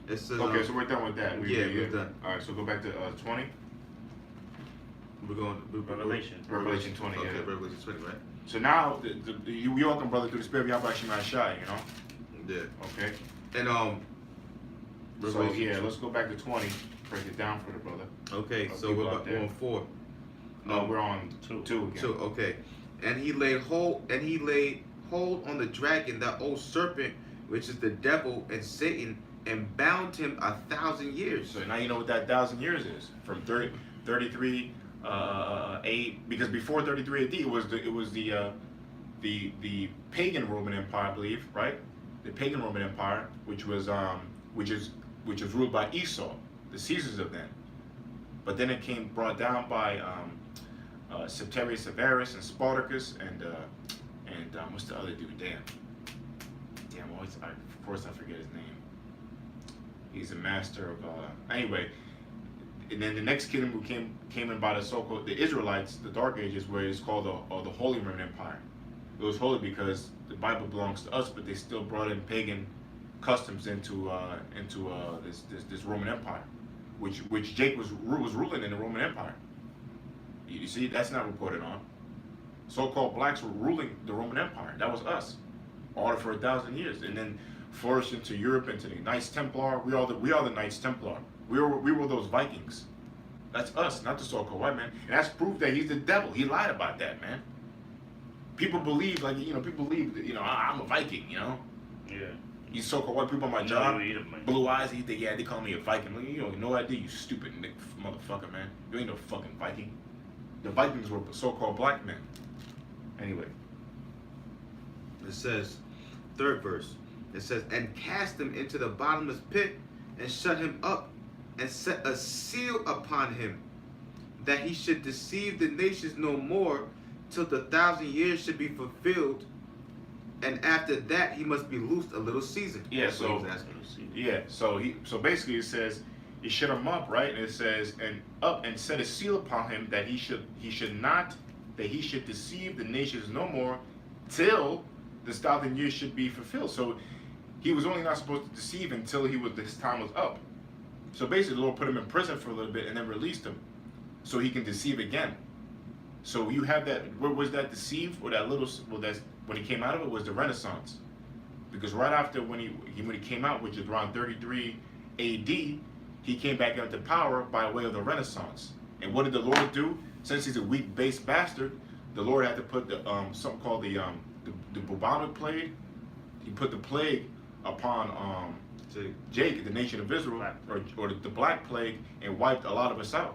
It says, Okay, so we're done with that. We're done. All right, so go back to 20. We're going Revelation. Revelation 20. Okay, Yeah. Revelation 20, right? So now you welcome, brother, through the spirit of Yahweh Shemai Shai. You know. Yeah. Okay. And So yeah, let's go back to 20. Break it down for the brother. Okay, I'll so keep we're up there. on 4. No, we're on two again. 2. Okay. And he laid hold on the dragon, that old serpent, which is the devil and Satan, and bound him 1,000 years. So now you know what that 1,000 years is. From 33 8, because before 33 AD it was the pagan Roman Empire, I believe, right? The pagan Roman Empire, which was ruled by Esau, the Caesars of then. But then it came brought down by Septimius Severus and Spartacus and what's the other dude? Damn, of course I forget his name. He's a master of anyway. and then the next kingdom who came in by the so-called the Israelites, the Dark Ages, where it's called the Holy Roman Empire. It was holy because the Bible belongs to us, but they still brought in pagan customs into this Roman Empire, which Jake was ruling in the Roman Empire. You see, that's not reported on. So-called blacks were ruling the Roman Empire. That was us, all for 1,000 years, and then flourished into Europe, into the Knights Templar. We are the Knights Templar. We were those Vikings. That's us, not the so-called white man. And that's proof that he's the devil. He lied about that, man. People believe, like, people believe that, I'm a Viking, Yeah. These so-called white people on my No, job, you eat 'em, man. blue eyes, they call me a Viking. Like, you have no idea, you stupid motherfucker, man. You ain't no fucking Viking. The Vikings were so-called black men. Anyway. It says, third verse, it says, and cast him into the bottomless pit, and shut him up, and set a seal upon him, that he should deceive the nations no more, till the 1,000 years should be fulfilled, and after that he must be loosed a little season. Yeah, That's what so he was asking. so basically it says he shut him up, right? And it says and set a seal upon him that he should deceive the nations no more till the 1,000 years should be fulfilled. So he was only not supposed to deceive until his time was up. So basically the Lord put him in prison for a little bit and then released him, so he can deceive again. So you have that. Where was that deceive or that little? Well, that's when he came out of it was the Renaissance, because right after when he came out, which is around 33 A.D., he came back into power by way of the Renaissance. And what did the Lord do? Since he's a weak-based bastard, the Lord had to put the something called the bubonic plague. He put the plague upon Jake, the nation of Israel, or the black plague, and wiped a lot of us out.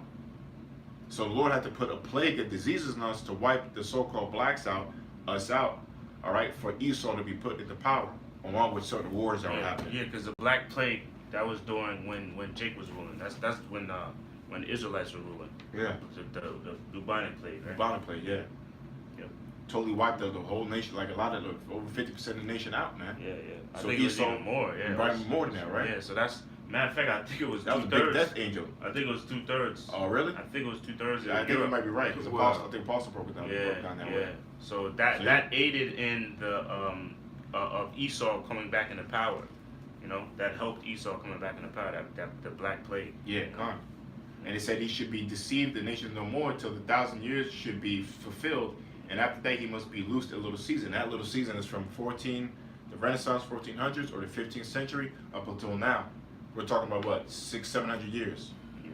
So the Lord had to put a plague of diseases on us to wipe the so-called blacks out, all right, for Esau to be put into power, along with certain wars that were happening. Yeah, because the Black Plague, that was during when Jake was ruling. That's when the Israelites were ruling. Yeah. The bubonic plague, right? Bubonic plague, yeah. Yep. Totally wiped the whole nation, like a lot of over 50% of the nation out, man. Yeah. I So think it was Esau even more. Yeah. probably more than that, right? Yeah. So that's matter of fact. I think it was That was a 2/3. big death angel. I think it was 2/3. Oh, really? I think it was 2/3. Yeah, I think you might be right, because Wow. I think Apostle broke it down, that Yeah. way. So that aided in the of Esau coming back into power. That helped Esau coming back into power. That the Black Plague. Yeah, come. And it said he should be deceived the nations no more until the 1,000 years should be fulfilled, and after that he must be loosed a little season. That little season is from the Renaissance 1400s or the 15th century up until now. We're talking about what, 600-700 years. Yeah.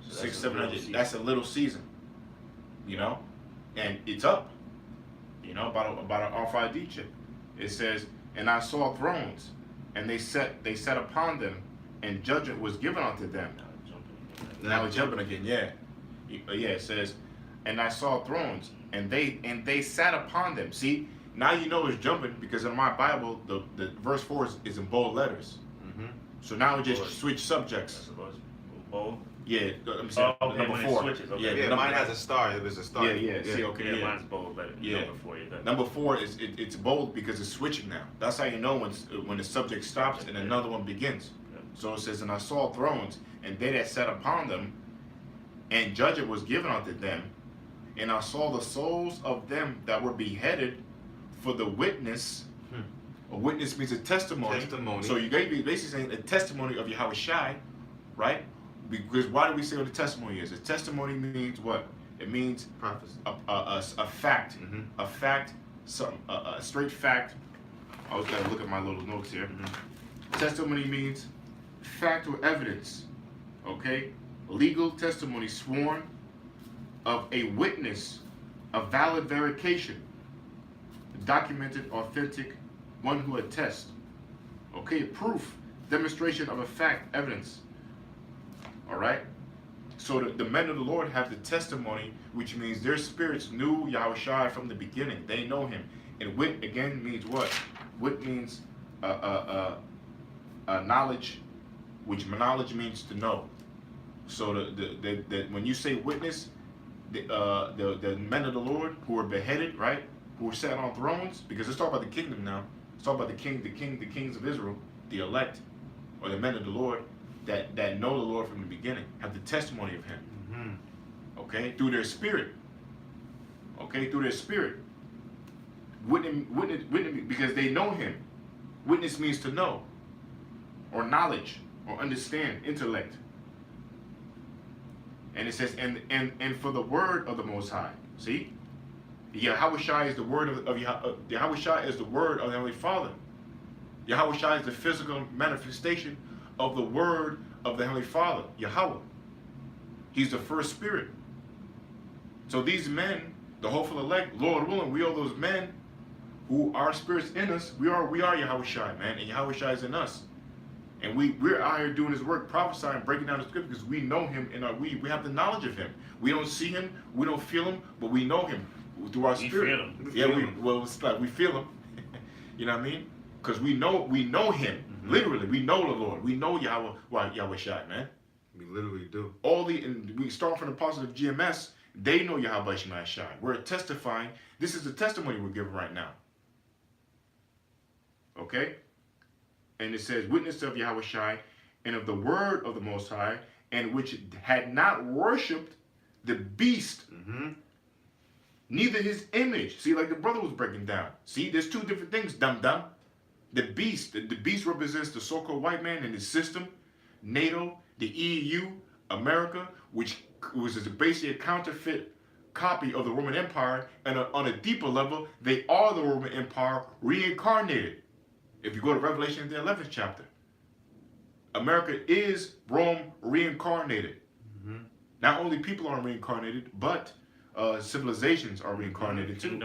So 600-700. That's a little season, and it's up. About an RFID chip. It says, and I saw thrones, and they sat upon them, and judgment was given unto them. Now we're jumping again, yeah. Yeah, it says, and I saw thrones, and they sat upon them. See, now you know it's jumping, because in my Bible, the verse 4 is in bold letters. Mm-hmm. So now we just switch subjects. That's supposed to bold. Yeah, I'm saying okay, number when it 4. switches, okay. Yeah, mine has a star. It was a star. Yeah. See, okay, Yeah, yeah. mine's bold, but Yeah. number 4. Yeah. Number 4 is it's bold because it's switching now. That's how you know when the subject stops and another one begins. Yeah. So it says, and I saw thrones, and they that sat upon them, and judgment was given unto them, and I saw the souls of them that were beheaded for the witness. A witness means a testimony. So you basically saying a testimony of Yahweh Shai, right? Because why do we say what a testimony is? A testimony means what? It means Prophecy. a fact, Mhm. a fact, a straight fact. I was gotta look at my little notes here. Testimony means fact or evidence, okay? Legal testimony sworn of a witness, a valid verification, documented, authentic, one who attests, okay? Proof, demonstration of a fact, evidence, all right? So the men of the Lord have the testimony, which means their spirits knew Yahushua from the beginning. They know him. And wit, again, means what? Wit means knowledge, which knowledge means to know. So the when you say witness, the men of the Lord who were beheaded, right? Who were sat on thrones, because let's talk about the kingdom now. Let's talk about the kings of Israel, the elect, or the men of the Lord. that know the Lord from the beginning, have the testimony of Him. Mm-hmm. Okay, through their spirit. Okay, through their spirit. Witness, because they know Him. Witness means to know, or knowledge, or understand, intellect. And it says, and for the word of the Most High. See, Yahweh is the word of Yahweh is the word of the Heavenly Father. Yahweh is the physical manifestation of the word of the Heavenly Father, Yahweh. He's the first spirit. So these men, the hopeful elect, Lord willing, we are those men who are spirits in us. We are Yahweh, man, and Yahweh is in us. And we're out here doing His work, prophesying, breaking down the scripture, because we know Him and we have the knowledge of Him. We don't see Him, we don't feel Him, but we know Him through our spirit. It's like we feel Him. You know what I mean? Because we know Him. Mm-hmm. Literally, we know the Lord. We know Yahweh Shai, man. We literally do. And we start from the apostles of GMS. They know Yahweh Shai. We're testifying. This is the testimony we're giving right now. Okay? And it says, witness of Yahweh Shai and of the word of the Most High, and which had not worshipped the beast, neither his image. See, like the brother was breaking down. See, there's two different things, dum-dum. The beast represents the so-called white man and his system, NATO, the EU, America, which was basically a counterfeit copy of the Roman Empire, and on a deeper level, they are the Roman Empire reincarnated. If you go to Revelation, the 11th chapter, America is Rome reincarnated. Mm-hmm. Not only people are reincarnated, but civilizations are reincarnated too.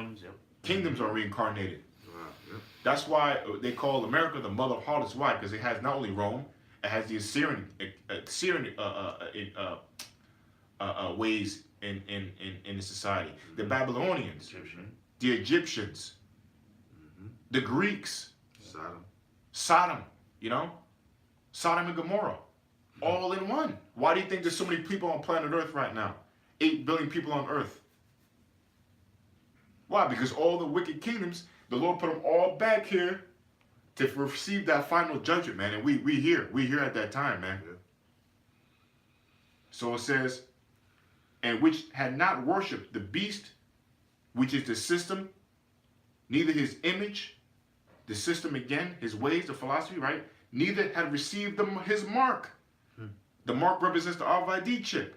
Kingdoms are reincarnated. Wow, yeah. That's why they call America the mother of harlots. Why? Because it has not only Rome, it has the Assyrian ways in the society. The Babylonians, the Egyptians, the Greeks. Sodom, you know? Sodom and Gomorrah. All in one. Why do you think there's so many people on planet Earth right now? 8 billion people on Earth. Why? Because all the wicked kingdoms, the Lord put them all back here to receive that final judgment, man. And we here at that time, man. Yeah. So it says, and which had not worshipped the beast, which is the system, neither his image, the system again, his ways, the philosophy, right? Neither had received his mark. The mark represents the RFID chip.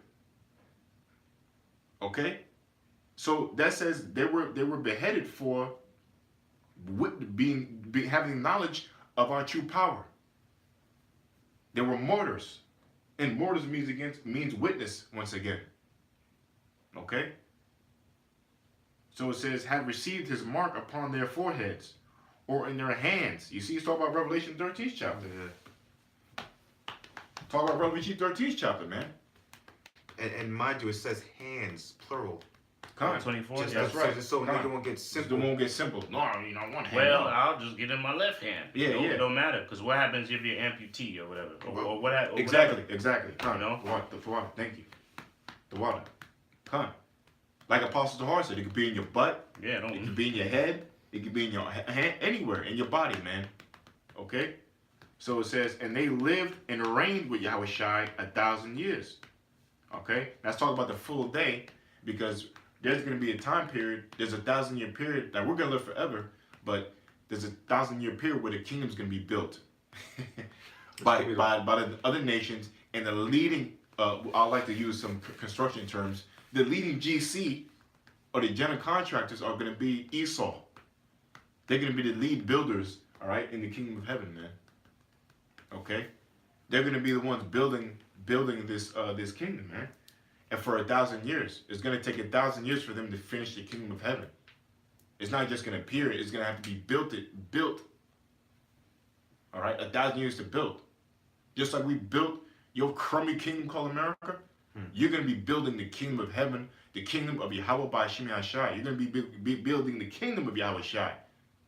Okay? So that says they were beheaded for having knowledge of our true power. They were martyrs. And martyrs means witness once again. Okay? So it says, had received his mark upon their foreheads or in their hands. You see, it's talking about Revelation 13th chapter. Yeah. Talk about Revelation 13th chapter, man. And mind you, it says hands, plural. Con. 24. Just, that's right. So neither one gets simple. The one gets simple. No, one hand. Well, no. I'll just get in my left hand. Yeah, yeah. It don't matter, because what happens if you're amputee or whatever? Or Exactly. You know? The water. Thank you. The water. Con. Like Apostle Tahar said, it could be in your butt. Yeah, It could be in your head. It could be in your hand, anywhere in your body, man. Okay? So it says, and they lived and reigned with Yahweh Shai 1,000 years. Okay? Let's talk about the full day, because there's going to be a time period, there's a 1,000-year period, that we're going to live forever, but there's a 1,000-year period where the kingdom's going to be built by the other nations, and the leading, I like to use some construction terms, the leading GC, or the general contractors, are going to be Esau. They're going to be the lead builders, all right, in the kingdom of heaven, man. Okay? They're going to be the ones building this kingdom, man. And for 1,000 years. It's going to take 1,000 years for them to finish the kingdom of heaven. It's not just going to appear. It's going to have to be built. All right? 1,000 years to build. Just like we built your crummy kingdom called America, you're going to be building the kingdom of heaven, the kingdom of Yahweh by Shem Shai. You're going to be building the kingdom of Yahweh Shai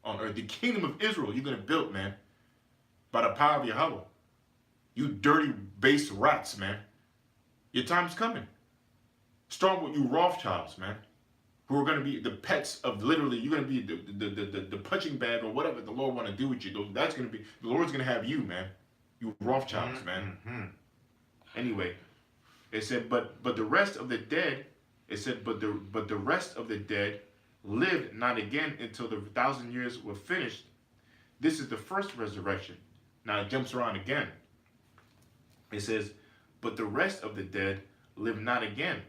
on earth. The kingdom of Israel you're going to build, man. By the power of Yahweh. You dirty base rats, man. Your time's coming. Start with you Rothschilds, man. Who are going to be the pets of literally, you're going to be the punching bag or whatever the Lord want to do with you. That's going to be, the Lord's going to have you, man. You Rothschilds, man. Anyway, it said, but the rest of the dead, it said, but the rest of the dead lived not again until the 1,000 years were finished. This is the first resurrection. Now it jumps around again. It says, but the rest of the dead lived not again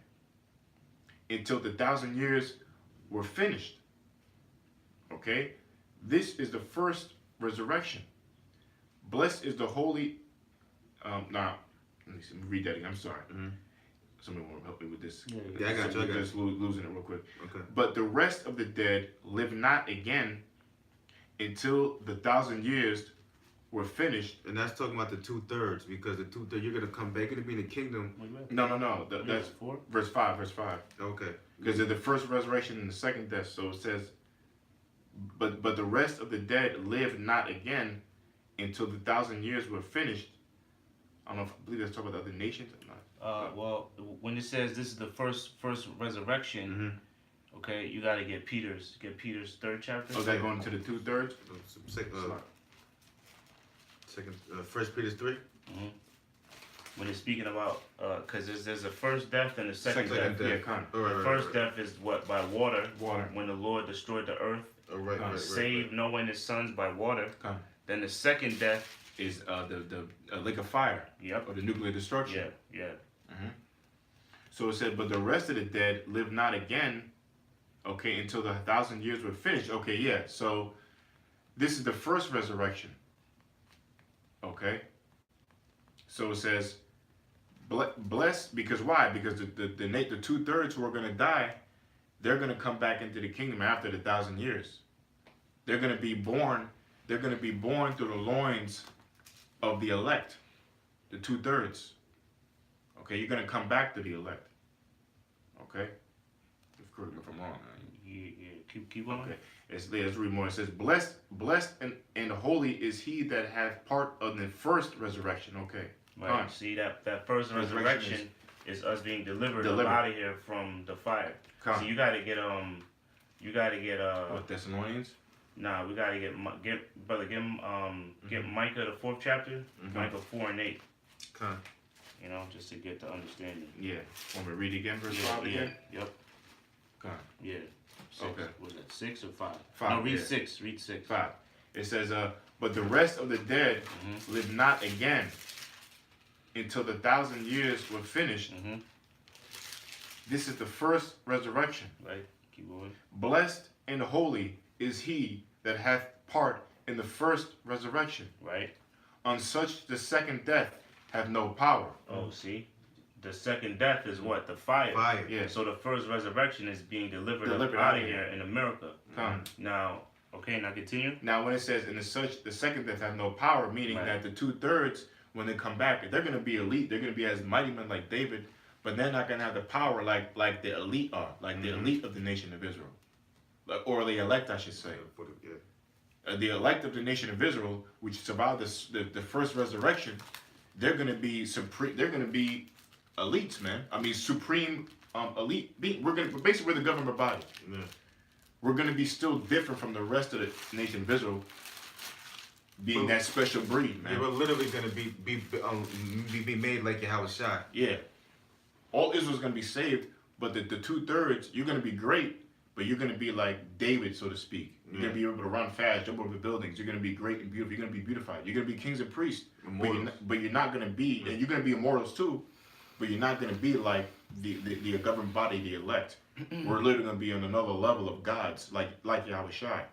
until the 1,000 years were finished. Okay? This is the first resurrection. Blessed is the holy. Now, let me read that again. I'm sorry. Somebody want to help me with this. Yeah, I got you. Just losing it real quick. Okay. But the rest of the dead live not again until the 1,000 years were finished. And that's talking about the 2/3, because the 2/3 you're gonna come back, you're gonna be in the kingdom. No. That's 4. verse 5. Verse 5. Okay. Because of the first resurrection and the second death. So it says, but the rest of the dead live not again until the 1,000 years were finished. I don't know. I believe that's talking about the other nations. Well, when it says this is the first resurrection, okay, you got to get Peter's 3rd chapter. Oh, that going to the 2/3. Second, 1 Peter 3. When it's speaking about, because there's a first death and a second death. Yeah, kind of. The first death is what? By water. Water. When the Lord destroyed the earth, Right. Noah and his sons by water. Kind of. Then the second death Is the lake of fire. Yep. Or the nuclear destruction. Yeah. So it said, but the rest of the dead live not again, okay, until the 1,000 years were finished. Okay, yeah. So this is the first resurrection. Okay. So it says, blessed, because why? Because the 2/3 who are going to die, they're going to come back into the kingdom after the 1,000 years. They're going to be born. They're going to be born through the loins of the elect, the 2/3. Okay, you're going to come back to the elect. Okay? Correct me if I'm wrong. Yeah. Keep going. Okay. Let's read more. It says, blessed and holy is he that hath part of the first resurrection. Okay. Right. See, that first resurrection is us being delivered out of here from the fire. So you gotta get what, Thessalonians? Nah, we gotta get Micah the 4th chapter, Micah 4 and 8. Okay. You know, just to get the understanding. Yeah. Want me to read again, verse 5 again? Yep. Okay. Yeah. 6. Okay. Was it 6 or 5? 5. No, read yeah. 6. Read 6. 5. It says, but the rest of the dead live not again until the 1,000 years were finished. This is the first resurrection. Right. Keep going. Blessed and holy is he that hath part in the first resurrection. Right. On such the second death have no power. Oh, see? The second death is what? The fire. Fire. Yeah. So the first resurrection is being delivered Delivered out out of of here in America. Now, okay, now continue. Now, when it says the second death have no power, meaning that the 2/3, when they come back, they're going to be elite. They're going to be as mighty men like David, but they're not going to have the power like the elite are, like the elite of the nation of Israel, or the elect, I should say. The elect of the nation of Israel, which survived the first resurrection, they're going to be supreme. They're going to be elites, man. I mean, supreme elite. We're the government body. Yeah. We're going to be still different from the rest of the nation of Israel, being that special breed, man. We're literally going to be made like Yahweh Shai. Yeah. All Israel's going to be saved, but the 2/3, you're going to be great, but you're going to be like David, so to speak. You're going to be able to run fast, jump over buildings. You're going to be great and beautiful. You're going to be beautified. You're going to be kings and priests. But you're not going to be, and you're going to be immortals too, but you're not going to be like the governed body, the elect. We're literally going to be on another level of gods, like Yahweh Shai,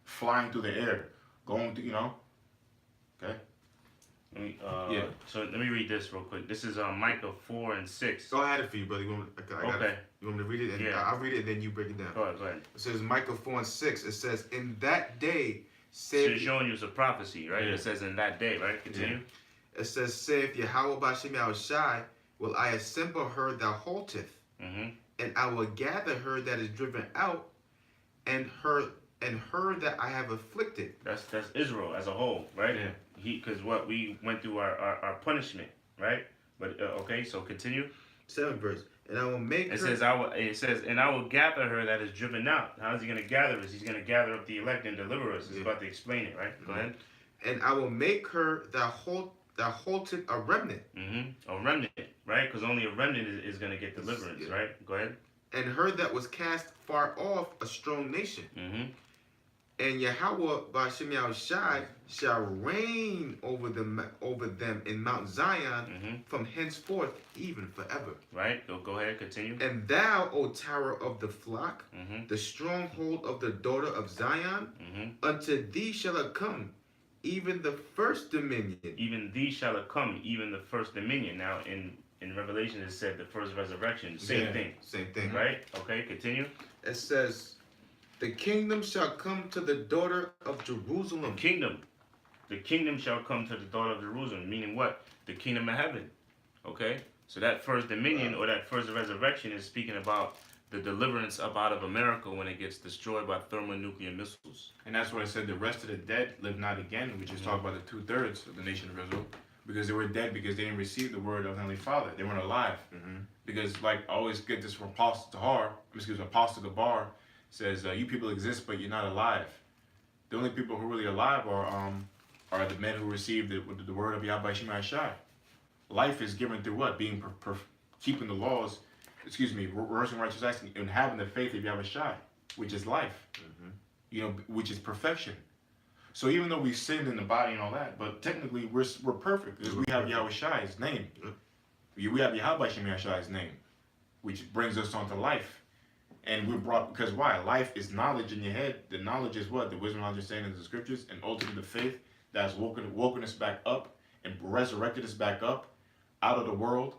flying through the air, going to, okay? So let me read this real quick. This is Micah 4 and 6. Go ahead for you, brother. You want me to read it? And Yeah. I'll read it and then you break it down. Go ahead. It says Micah 4 and 6. It says, in that day, So it's showing you it's a prophecy, right? Yeah. It says in that day, right? Continue. It says, saith Yahweh Bashem Yahweh Shai, will I assemble her that halteth, and I will gather her that is driven out, and her that I have afflicted. That's Israel as a whole, right? Yeah. Because what we went through our punishment, right? But okay, so continue. 7th verse. And I will make It her. says, and I will gather her that is driven out. How is he going to gather us? He's going to gather up the elect and deliver us. He's about to explain it, right? Go ahead. And I will make her that halted a remnant. A remnant, right? Because only a remnant is going to get deliverance, Yeah. right? Go ahead. And her that was cast far off a strong nation. And Yahweh Ba'Shem Yahushai shall reign over them in Mount Zion from henceforth even forever. Right? Go ahead, continue. And thou, O tower of the flock, the stronghold of the daughter of Zion, unto thee shall it come, even the first dominion. Even thee shall it come, even the first dominion. Now in Revelation it said the first resurrection. Same thing. Same thing. Right? Okay, continue. It says, the kingdom shall come to the daughter of Jerusalem. The kingdom shall come to the daughter of Jerusalem. Meaning what? The kingdom of heaven. Okay? So that first dominion or that first resurrection is speaking about the deliverance up out of America when it gets destroyed by thermonuclear missiles. And that's why I said the rest of the dead live not again. We just talked about the 2/3 of the nation of Israel. Because they were dead because they didn't receive the word of Heavenly Father. They weren't alive. Because like I always get this from Apostle Gabar says, you people exist but you're not alive. The only people who are really alive are the men who received the word of Yahweh Shemai Shai. Life is given through what? Being keeping the laws, reversing righteous acts and having the faith of Yahweh Shai, which is life. Which is perfection. So even though we sinned in the body and all that, but technically we're perfect because we have Yahweh Shai's name. We have Yahweh Shemai Shai's name, which brings us onto life. And we're brought, because why? Life is knowledge in your head. The knowledge is what? The wisdom and understanding of the scriptures, and ultimately the faith that's woken us back up and resurrected us back up out of the world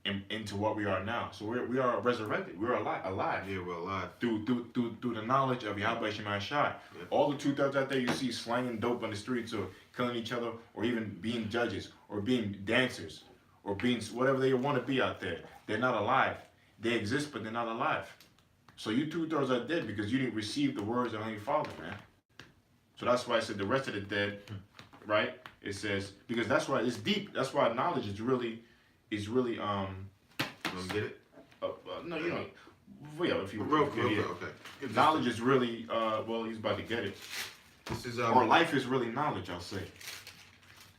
and into what we are now. So we are resurrected. We're alive. Yeah, we're alive. Through the knowledge of Yahweh Shemai Shai. Yeah. All the 2/3 out there you see slanging dope on the streets or killing each other or even being judges or being dancers or being whatever they want to be out there. They're not alive. They exist, but they're not alive. So you 2/3 are dead because you didn't receive the words of Heavenly Father, man. So that's why I said the rest of the dead, right? It says, because that's why it's deep. That's why knowledge is really, You don't get it? No, you don't. Well, if you okay. Knowledge is really, well, he's about to get it. This is or life is really knowledge, I'll say.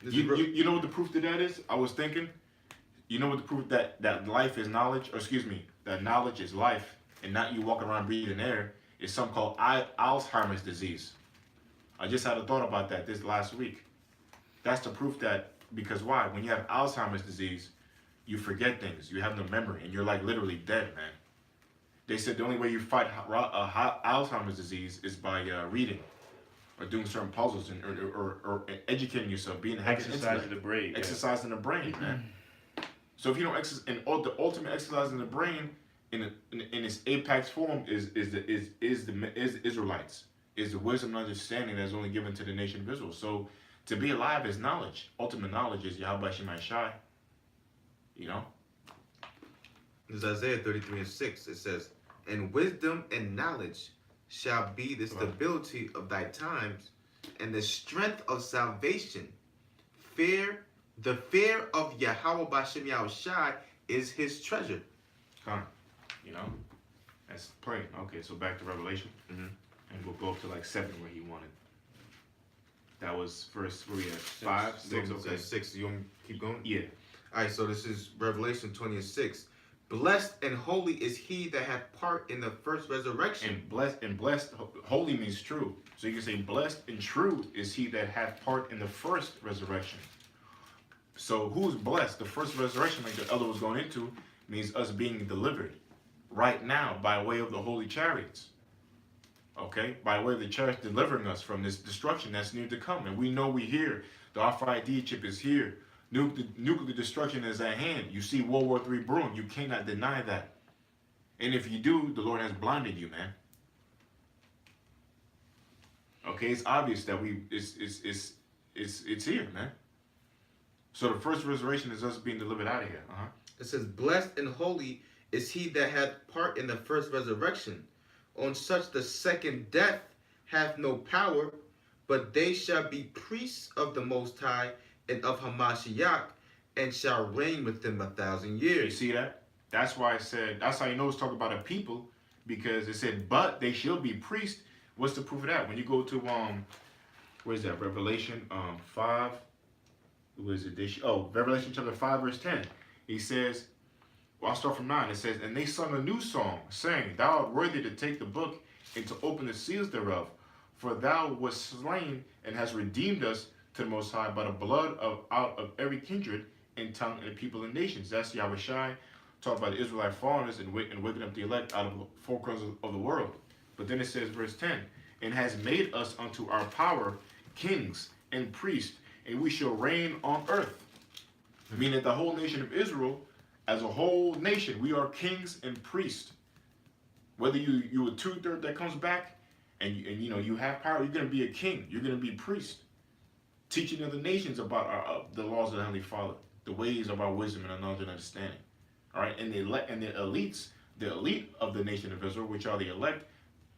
You know what the proof to that is? I was thinking, you know what the proof that life is knowledge, or excuse me, that knowledge is life, and not you walking around breathing air, is something called Alzheimer's disease. I just had a thought about that this last week. That's the proof that, because why? When you have Alzheimer's disease, you forget things. You have no memory, and you're like literally dead, man. They said the only way you fight Alzheimer's disease is by reading or doing certain puzzles or educating yourself, being exercising the brain. Exercising the brain, man. So if you don't exercise, and the ultimate exercise in the brain in its apex form is the Israelites, is the wisdom and understanding that's only given to the nation of Israel. So to be alive is knowledge. Ultimate knowledge is Yahweh Shemai Shai. You know? It's Isaiah 33:6. It says, and wisdom and knowledge shall be the stability of thy times, and the strength of salvation. The fear of Yahweh Ba'Shem Yahushai is his treasure. You know? That's plain. Okay, so back to Revelation. And we'll go up to like 7 where he wanted. That was verse 3 at 5, 6, okay. 6. You want me to keep going? Yeah. Alright, so this is Revelation 20:6. Blessed and holy is he that hath part in the first resurrection. And blessed, holy means true. So you can say blessed and true is he that hath part in the first resurrection. So who's blessed? The first resurrection, like the other was going into, means us being delivered right now by way of the holy chariots. Okay? By way of the chariots delivering us from this destruction that's near to come. And we know we hear the RFID chip is here. Nuclear destruction is at hand. You see World War III brewing. You cannot deny that. And if you do, the Lord has blinded you, man. Okay, it's obvious that it's here, man. So the first resurrection is us being delivered out of here. It says, blessed and holy is he that hath part in the first resurrection. On such the second death hath no power, but they shall be priests of the Most High and of Hamashiach, and shall reign with them 1,000 years. You see that? That's why I said, that's how you know it's talking about a people, because it said, but they shall be priests. What's the proof of that? When you go to, where's that? Revelation 5. Who is it? Revelation chapter 5, verse 10. He says, well, I'll start from 9. It says, and they sung a new song, saying, thou art worthy to take the book and to open the seals thereof. For thou wast slain and hast redeemed us to the Most High by the blood of out of every kindred and tongue and people and nations. That's Yahweh Shai, talking about the Israelite foreigners and waking up the elect out of the four corners of the world. But then it says, verse 10, and has made us unto our power kings and priests, and we shall reign on earth. Meaning the whole nation of Israel, as a whole nation, we are kings and priests. Whether you a 2/3 that comes back and you have power, you're going to be a king. You're going to be a priest. Teaching other nations about the laws of the Heavenly Father, the ways of our wisdom and knowledge and understanding. All right, and the elites, the elite of the nation of Israel, which are the elect,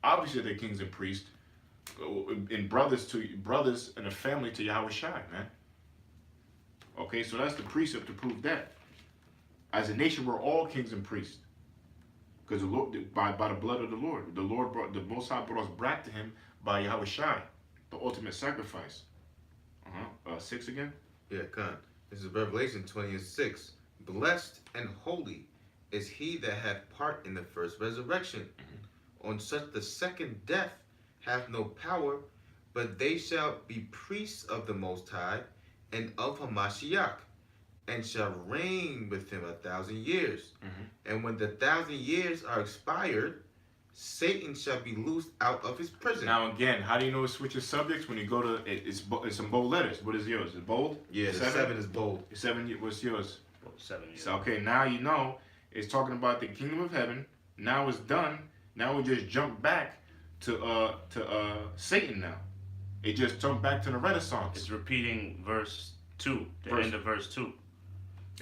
obviously they're kings and priests, and brothers and a family to Yahweh Shai, man. Okay, so that's the precept to prove that. As a nation, we're all kings and priests, because the Lord, by the blood of the Lord brought the Most High brought us back to Him by Yahweh Shai, the ultimate sacrifice. 6 again. Yeah, come. This is Revelation 20:6. Blessed and holy is he that hath part in the first resurrection. Mm-hmm. On such the second death hath no power, but they shall be priests of the Most High and of Hamashiach, and shall reign with him 1,000 years. Mm-hmm. And when the 1,000 years are expired, Satan shall be loosed out of his prison. Now again, how do you know it switches subjects when you go to it's some bold letters? What is yours? Is it bold? Yeah, the 7 is bold. 7. What's yours? 7 years. So okay, now you know it's talking about the kingdom of heaven. Now it's done. Now we just jump back to Satan. Now it just jumped back to the Renaissance. It's repeating verse 2, end of verse 2.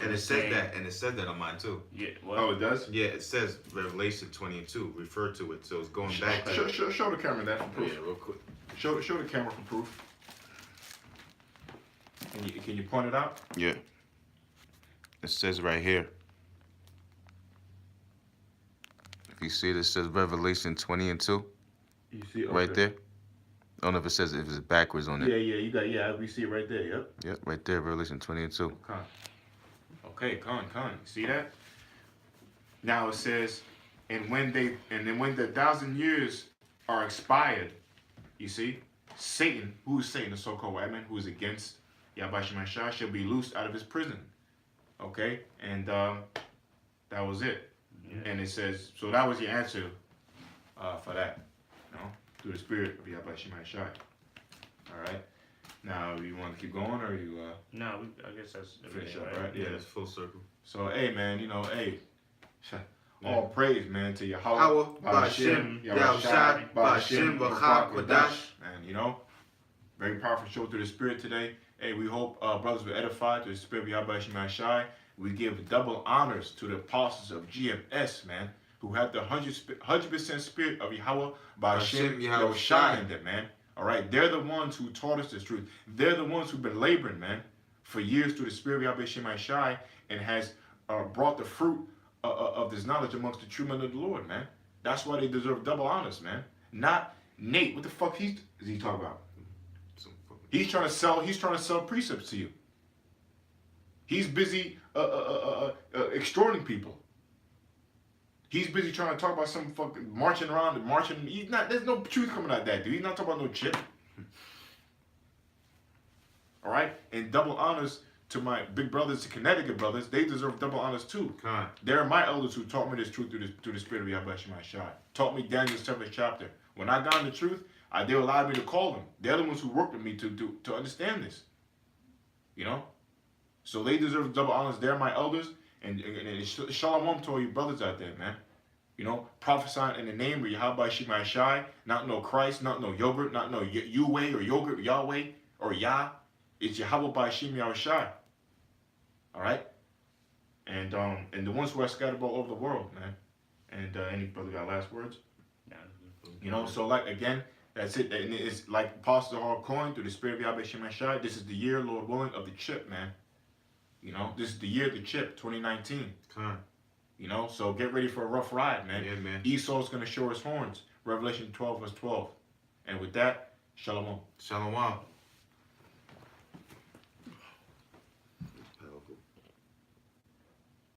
And it said that on mine too. Yeah. What? Oh, it does? Yeah, it says Revelation 20:2. Refer to it, so it's going back. Show the camera that for proof. Yeah, real quick. Show the camera for proof. Can you point it out? Yeah. It says right here. If you see it, it says Revelation 20:2. You see it right there. I don't know if it's backwards on it. Yeah, we see it right there. Yep. Yep, right there, Revelation 20:2. Okay, con. See that? Now it says, and then when the 1,000 years are expired, you see, Satan, who is Satan, the so-called white man, who is against Yahweh Shai, shall be loosed out of his prison. Okay, and that was it. Yeah. And it says, so that was your answer for that, through the spirit of Yahweh Shai. All right. Now, you want to keep going, or you? No, I guess that's finish up, right? Yeah, it's full circle. So, hey, man, all praise, man, to Yahweh, Ba'ashem, Yahushai, Ba'ashem, Kodash, and very powerful show through the Spirit today. Hey, we hope brothers were edified through the Spirit of Yahweh Shai. We give double honors to the apostles of GMS, man, who have the 100% Spirit of Yahweh, Ba'ashem, Yahushai in them, man. All right, they're the ones who taught us this truth. They're the ones who've been laboring, man, for years through the Spirit of Yahweh Shai, and has brought the fruit of this knowledge amongst the true men of the Lord, man. That's why they deserve double honors, man. Not Nate. What the fuck is he talking about? He's trying to sell precepts to you. He's busy extorting people. He's busy trying to talk about some fucking marching around and marching. There's no truth coming out of that dude. He's not talking about no chip. All right? And double honors to my big brothers, to Connecticut brothers. They deserve double honors too. God. They're my elders who taught me this truth through the Spirit of Yahweh Shai. Taught me Daniel's 7th chapter. When I got in the truth, they allowed me to call them. They're the ones who worked with me to understand this. So they deserve double honors. They're my elders. And shalom to all you brothers out there, man. Prophesying in the name of Yahweh Shai, not no Christ, not no yogurt, not no Yahweh or yogurt, Yahweh or Yah. It's Yahweh by Shem Yahushai. All right? And the ones who are scattered all over the world, man. And any brother got last words? So like again, that's it. And it's like Apostle Hall coin through the Spirit of Yahweh Shai. This is the year, Lord willing, of the chip, man. This is the year of the chip, 2019. So get ready for a rough ride, man. Yeah, man. Esau's going to show his horns. Revelation 12, verse 12. And with that, shalom. Shalom.